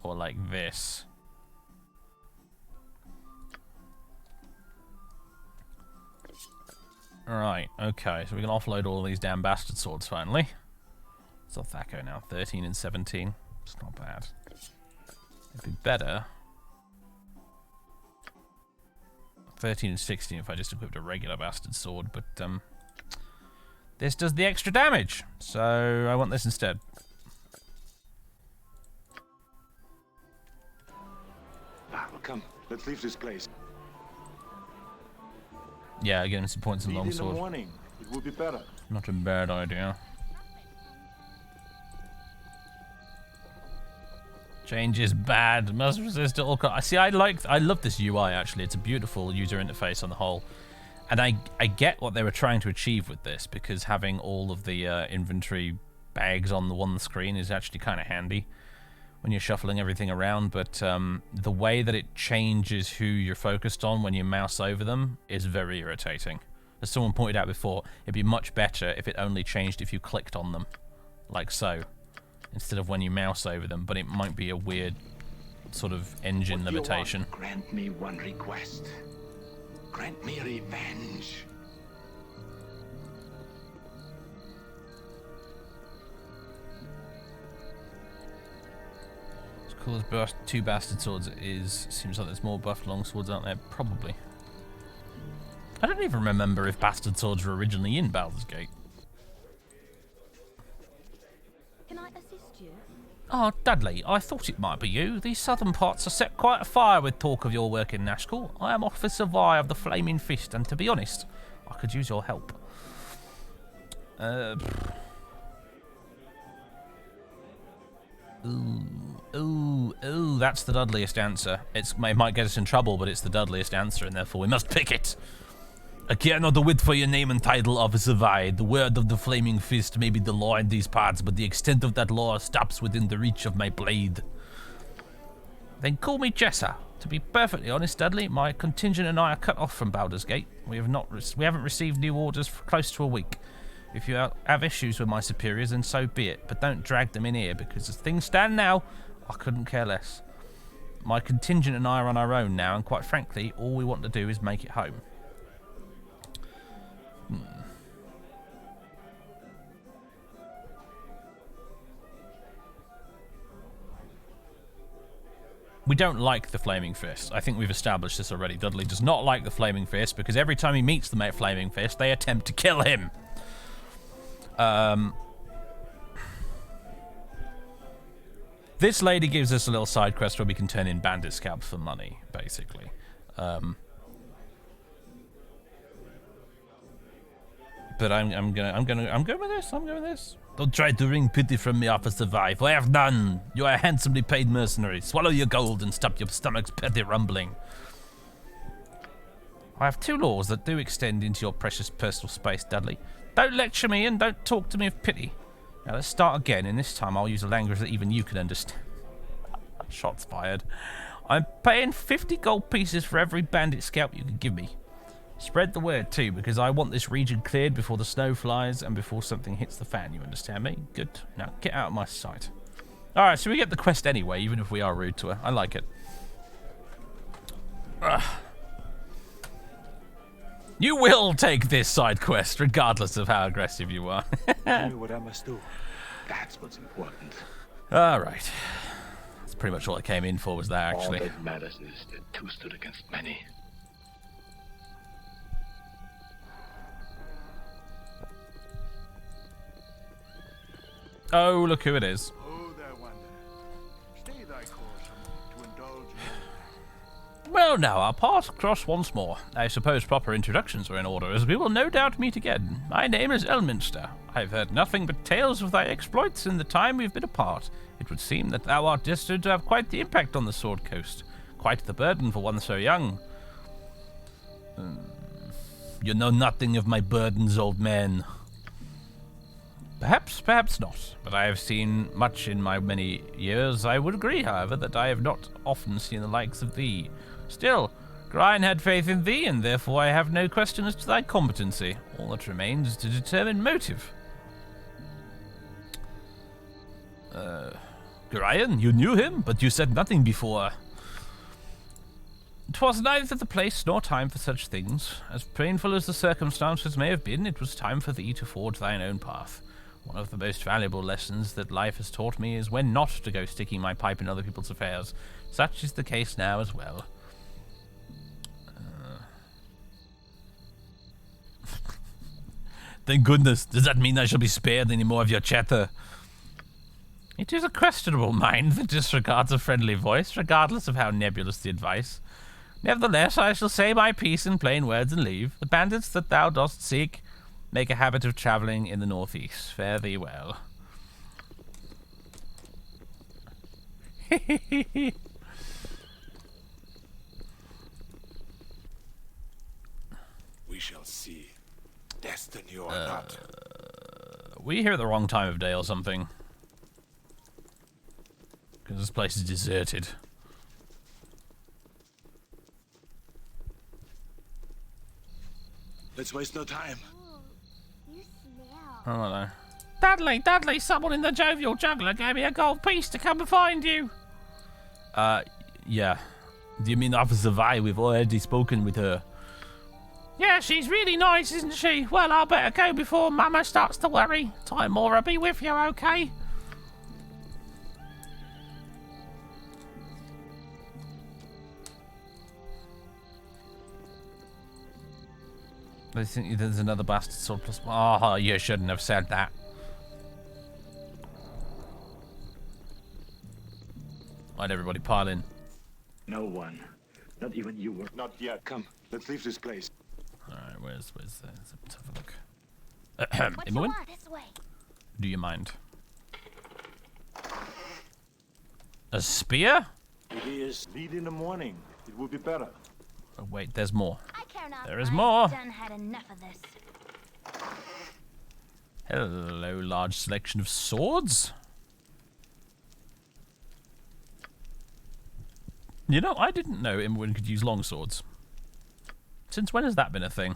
Or like this. Right, okay, so we can offload all these damn bastard swords finally. What's our Thaco now? 13 and 17. It's not bad. It'd be better. 13 and 16 if I just equipped a regular bastard sword, but this does the extra damage, so I want this instead. Come, let's leave this place. Yeah, get him some points in Leave longsword. in the morning. It would be better. Not a bad idea. Change is bad. Must resist at all costs. See, I love this UI actually. It's a beautiful user interface on the whole, and I get what they were trying to achieve with this, because having all of the inventory bags on the one screen is actually kind of handy when you're shuffling everything around. But the way that it changes who you're focused on when you mouse over them is very irritating. As someone pointed out before, it'd be much better if it only changed if you clicked on them, like so, instead of when you mouse over them, but it might be a weird sort of engine limitation. Grant me one request. Grant me revenge. As cool as two bastard swords is, seems like there's more buffed long swords out there, probably. I don't even remember if bastard swords were originally in Baldur's Gate. Can I assist you? Oh, Dudley, I thought it might be you. These southern parts are set quite afire with talk of your work in Nashkel. I am Officer Vi of the Flaming Fist, and to be honest, I could use your help. Ooh, that's the Dudleyest answer. It might get us in trouble, but it's the Dudleyest answer, and therefore we must pick it. I care not a whit for your name and title, Officer Vi. The word of the Flaming Fist may be the law in these parts, but the extent of that law stops within the reach of my blade. Then call me Jessa. To be perfectly honest, Dudley, my contingent and I are cut off from Baldur's Gate. We haven't received new orders for close to a week. If you have issues with my superiors, then so be it, but don't drag them in here, because as things stand now, I couldn't care less. My contingent and I are on our own now, and quite frankly, all we want to do is make it home. We don't like the Flaming Fist. I think we've established this already. Dudley does not like the Flaming Fist because every time he meets the Flaming Fist, they attempt to kill him. This lady gives us a little side quest where we can turn in bandit scalps for money, basically. But I'm going with this. Don't try to wring pity from me, Officer Vi, for I have none. You are a handsomely paid mercenary. Swallow your gold and stop your stomach's petty rumbling. I have two laws that do extend into your precious personal space, Dudley. Don't lecture me and don't talk to me of pity. Now let's start again, and this time I'll use a language that even you can understand. Shots fired. I'm paying 50 gold pieces for every bandit scalp you can give me. Spread the word too, because I want this region cleared before the snow flies and before something hits the fan, you understand me? Good. Now get out of my sight. Alright, so we get the quest anyway, even if we are rude to her. I like it. Ugh. You will take this side quest, regardless of how aggressive you are. Tell me what I must do. That's what's important. Alright. That's pretty much all I came in for, was that, actually. All that matters is that two stood against many. Oh, look who it is. Oh, there, Wanderer. Stay thy course to indulge me. Well, now, our paths cross once more. I suppose proper introductions are in order, as we will no doubt meet again. My name is Elminster. I've heard nothing but tales of thy exploits in the time we've been apart. It would seem that thou art destined to have quite the impact on the Sword Coast. Quite the burden for one so young. You know nothing of my burdens, old man. Perhaps, perhaps not, but I have seen much in my many years. I would agree, however, that I have not often seen the likes of thee. Still, Grine had faith in thee, and therefore I have no question as to thy competency. All that remains is to determine motive. Grine, you knew him, but you said nothing before. 'Twas neither the place nor time for such things. As painful as the circumstances may have been, it was time for thee to forge thine own path. One of the most valuable lessons that life has taught me is when not to go sticking my pipe in other people's affairs. Such is the case now as well. Thank goodness. Does that mean I shall be spared any more of your chatter? It is a questionable mind that disregards a friendly voice, regardless of how nebulous the advice. Nevertheless, I shall say my piece in plain words and leave. The bandits that thou dost seek make a habit of travelling in the northeast. Fare thee well. We shall see. Destiny or not. We here at the wrong time of day or something. Because this place is deserted. Let's waste no time. I don't know. Dudley, someone in the jovial juggler gave me a gold piece to come and find you. Yeah. Do you mean Officer Vi? We've already spoken with her. Yeah, she's really nice, isn't she? Well, I better go before Mama starts to worry. Time more, I'll be with you, okay? I think there's another bastard sword plus. Oh, you shouldn't have said that. Why'd everybody pile in? No one. Not even you were. Not yet. Come, let's leave this place. Alright, where's let's have a look. Imogen? Do you mind? A spear? It is late in the morning. It will be better. Oh, wait, there's more. I care not. There is more. I've done had enough of this. Hello, large selection of swords. You know, I didn't know Imogen could use long swords. Since when has that been a thing?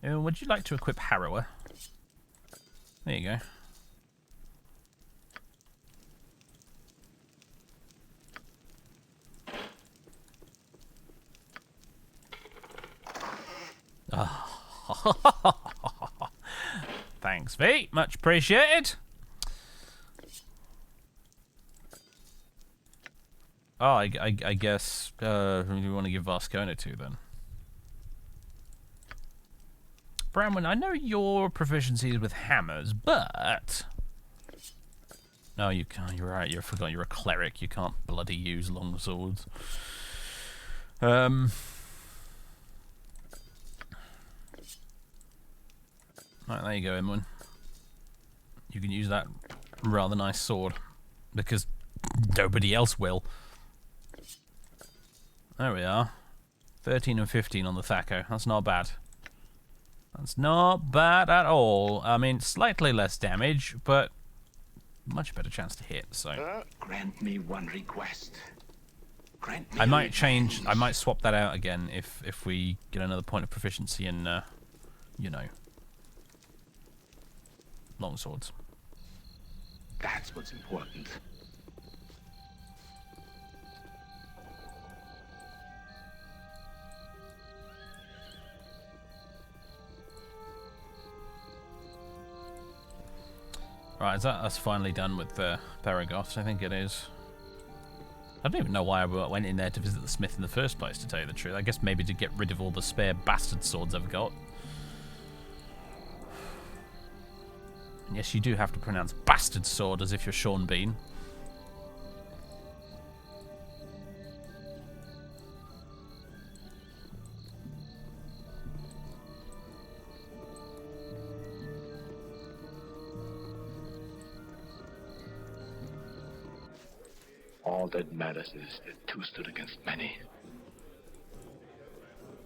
Would you like to equip Harrower? There you go. Thanks, V. Much appreciated. Oh, I guess who do you want to give Vascona to then? Branwen, I know your proficiency is with hammers, but no, you can't. You're right. You forgot you're a cleric. You can't bloody use long swords. Right, there you go, Imogen. You can use that rather nice sword because nobody else will. There we are. 13 and 15 on the Thaco. That's not bad. That's not bad at all. I mean, slightly less damage, but much better chance to hit, so... Grant me one request. Grant me I might swap that out again if we get another point of proficiency in, you know, longswords. That's what's important. Right, is that us finally done with Paragoths? I think it is. I don't even know why I went in there to visit the smith in the first place, to tell you the truth. I guess maybe to get rid of all the spare bastard swords I've got. And yes, you do have to pronounce bastard sword as if you're Sean Bean. All that matters is that two stood against many.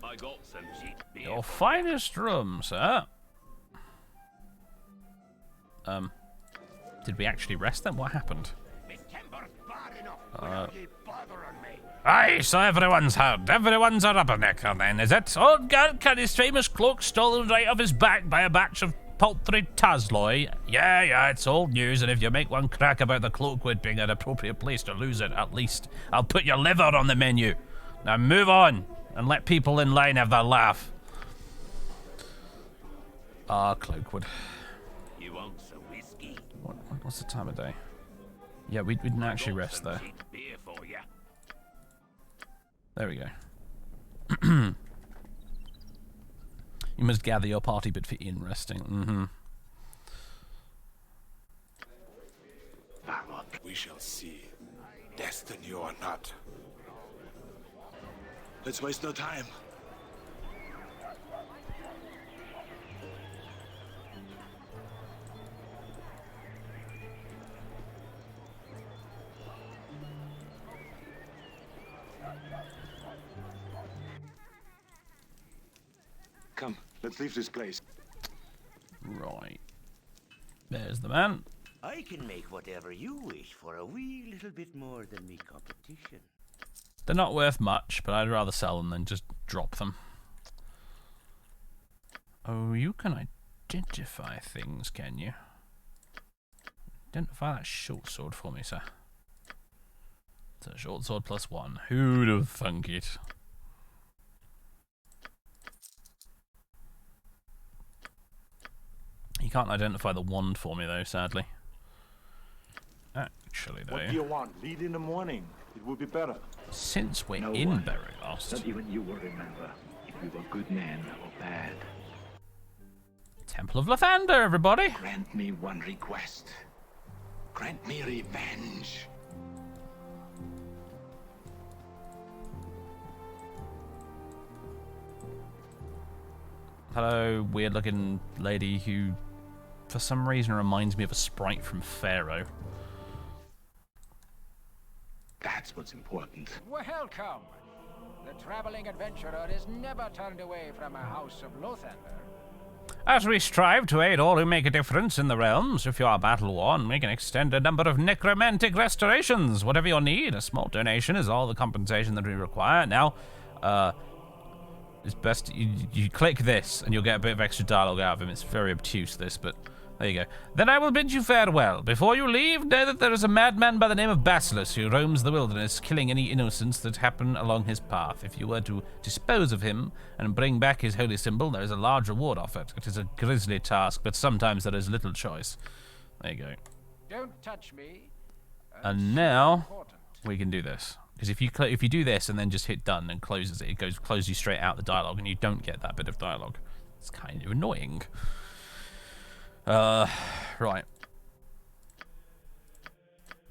I got some cheap beer. Your finest room, sir. Did we actually rest them? What happened? Aye, so everyone's heard. Everyone's a rubbernecker then, is it? Old Gert had his famous cloak stolen right off his back by a batch of paltry Tazloy. Yeah, it's old news, and if you make one crack about the cloakwood being an appropriate place to lose it, at least I'll put your liver on the menu. Now move on, and let people in line have their laugh. Ah, Cloakwood. You want some whiskey? What's the time of day? Yeah, we didn't actually rest there. Beer for ya. There we go. You must gather your party but for in resting. We shall see. Destiny or not. Let's waste no time. Come, let's leave this place. Right. There's the man. I can make whatever you wish for a wee little bit more than me competition. They're not worth much, but I'd rather sell them than just drop them. Oh, you can identify things, can you? Identify that short sword for me, sir. It's a short sword +1. Who'd have thunk it? You can't identify the wand for me, though, sadly. Actually, though. What do you want? Lead in the morning. It would be better. Since we're No in one, Berrylost. not even you will remember if we were good men or bad. Temple of Lathander, everybody! Grant me one request. Grant me revenge. Hello, weird-looking lady who, for some reason, reminds me of a sprite from Pharaoh. That's what's important. Welcome. The traveling adventurer is never turned away from a house of Lothander. As we strive to aid all who make a difference in the realms, if you are battle-worn, we can extend a number of necromantic restorations. Whatever your need, a small donation is all the compensation that we require. Now, it's best you click this and you'll get a bit of extra dialogue out of him. It's very obtuse, this, but there you go. Then I will bid you farewell. Before you leave, know that there is a madman by the name of Basilius who roams the wilderness, killing any innocents that happen along his path. If you were to dispose of him and bring back his holy symbol, there is a large reward offered. It is a grisly task, but sometimes there is little choice. There you go. Don't touch me. And now we can do this. Because if you do this and then just hit done and closes it, it closes you straight out the dialogue, and you don't get that bit of dialogue. It's kind of annoying. Right.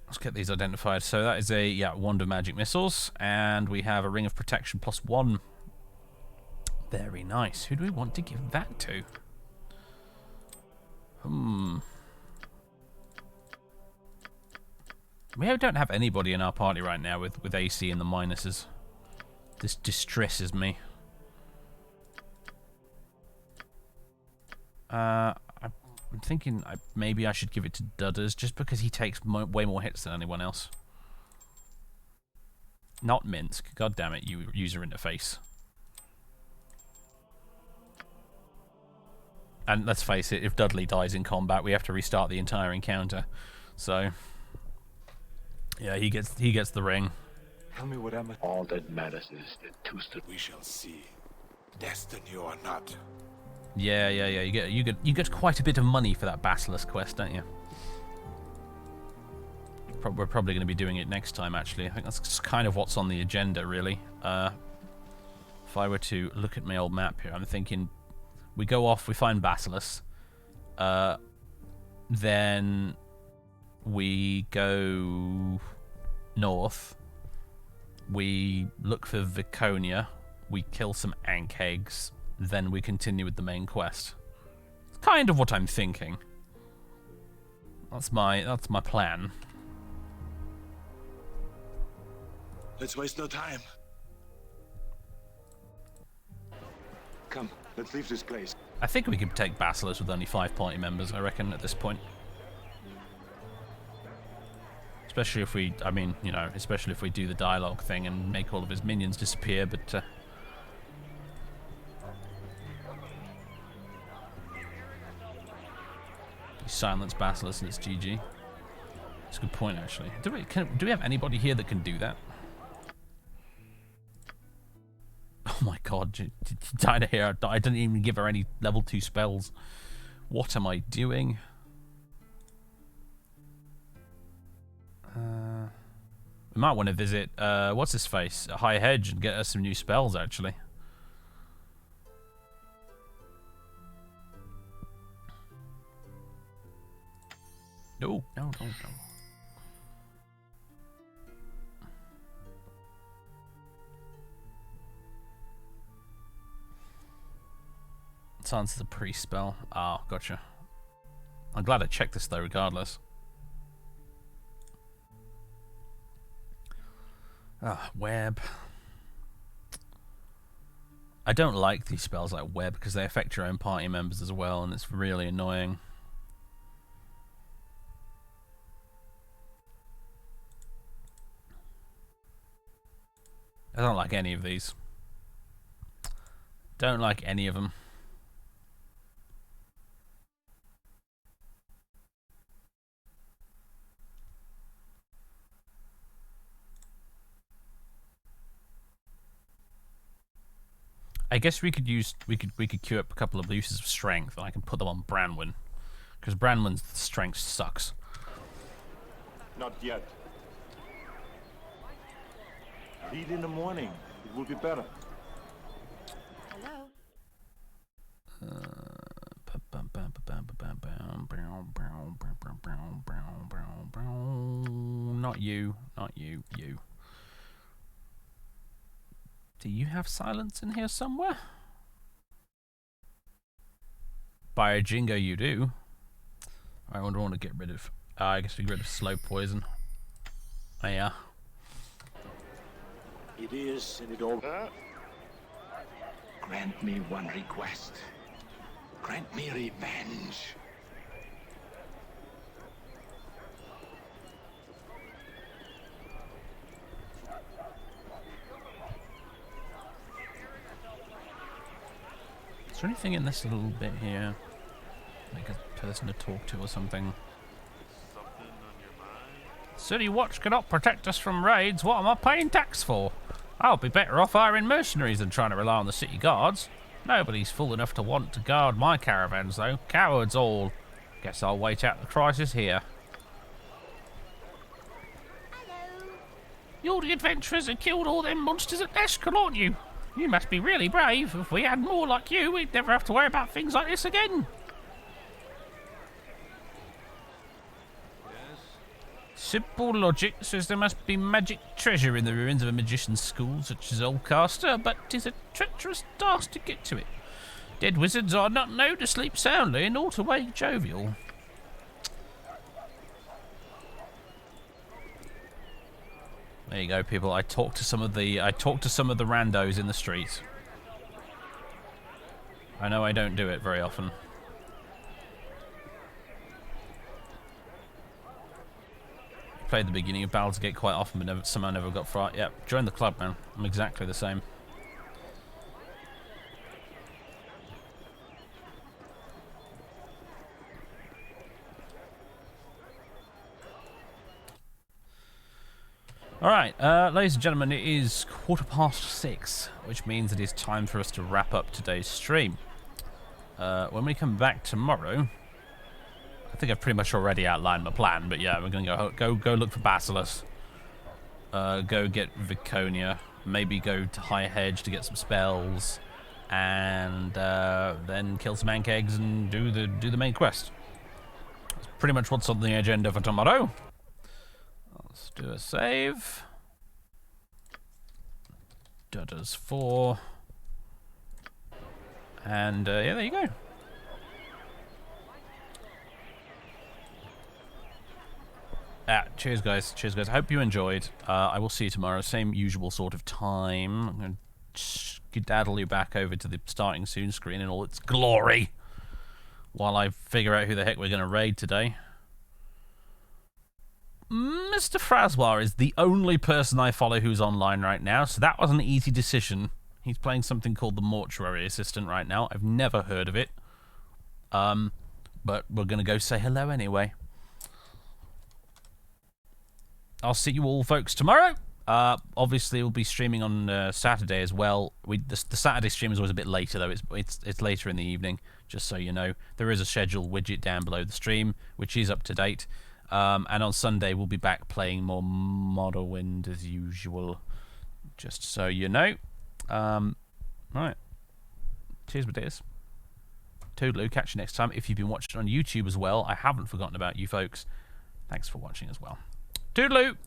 Let's get these identified. So that is a wand of magic missiles, and we have a ring of protection +1. Very nice. Who do we want to give that to? We don't have anybody in our party right now with AC and the minuses. This distresses me. I'm thinking maybe I should give it to Dudders, just because he takes way more hits than anyone else. Not Minsk. God damn it, you user interface. And let's face it, if Dudley dies in combat, we have to restart the entire encounter. So, yeah, he gets the ring. Tell me what I'm. All that matters is the two-step. We shall see, destined or not. Yeah. You get quite a bit of money for that Basilisk quest, don't you? We're probably going to be doing it next time. Actually, I think that's kind of what's on the agenda, really. If I were to look at my old map here, I'm thinking we go off, we find Basilisk, then we go north. We look for Viconia, we kill some Ankh eggs, then we continue with the main quest. It's kind of what I'm thinking. That's my plan. Let's waste no time. Come, let's leave this place. I think we could take Basilisk with only 5 party members, I reckon, at this point. Especially if we, I mean, you know, especially if we do the dialogue thing and make all of his minions disappear, but... you silence Basilisk and it's GG. That's a good point, actually. Do we have anybody here that can do that? Oh my god, Dinah here, I didn't even give her any level 2 spells. What am I doing? We might want to visit, what's his face? A High Hedge and get us some new spells, actually. No. Silence is a priest spell. Oh, gotcha. I'm glad I checked this though, regardless. Web. I don't like these spells like Web because they affect your own party members as well, and it's really annoying. I don't like any of these. Don't like any of them. I guess we could queue up a couple of uses of strength, and I can put them on Branwen, because Branwen's strength sucks. Not yet. Read in the morning. It will be better. Hello. Not you. You. Do you have silence in here somewhere? By a jingo you do. I want to get rid of... I guess we get rid of slow poison. Oh, yeah. It is, and it all... Grant me one request. Grant me revenge. Is there anything in this little bit here? Like a person to talk to or something? City Watch cannot protect us from raids. What am I paying tax for? I'll be better off hiring mercenaries than trying to rely on the city guards. Nobody's fool enough to want to guard my caravans, though. Cowards all. Guess I'll wait out the crisis here. You're the adventurers that killed all them monsters at Nashkel, aren't you? You must be really brave. If we had more like you, we'd never have to worry about things like this again. Simple logic says there must be magic treasure in the ruins of a magician's school such as Oldcaster, but 'tis a treacherous task to get to it. Dead wizards are not known to sleep soundly and ought to wake jovial. There you go, people. I talked to some of the randos in the street. I know I don't do it very often. Played the beginning of Baldur's Gate quite often, but somehow never got far. Yep, join the club, man. I'm exactly the same. Alright, ladies and gentlemen, it is 6:15, which means it is time for us to wrap up today's stream. When we come back tomorrow, I think I've pretty much already outlined my plan, but yeah, we're going to go look for Basilis, go get Viconia, maybe go to High Hedge to get some spells, and then kill some Ankegs and do the main quest. That's pretty much what's on the agenda for tomorrow. Let's do a save. Dudders 4. And yeah, there you go. Cheers guys. Cheers guys. I hope you enjoyed. I will see you tomorrow. Same usual sort of time. I'm going to skedaddle you back over to the starting soon screen in all its glory while I figure out who the heck we're going to raid today. Mr. Fraswar is the only person I follow who's online right now, so that was an easy decision. He's playing something called the Mortuary Assistant right now. I've never heard of it. But we're going to go say hello anyway. I'll see you all folks tomorrow. Obviously, we'll be streaming on Saturday as well. The Saturday stream is always a bit later, though. It's later in the evening, just so you know. There is a schedule widget down below the stream, which is up to date. And on Sunday, we'll be back playing more Morrowind as usual, just so you know. Right. Cheers, my dears. Toodaloo. Catch you next time. If you've been watching on YouTube as well, I haven't forgotten about you folks. Thanks for watching as well. Toodaloo!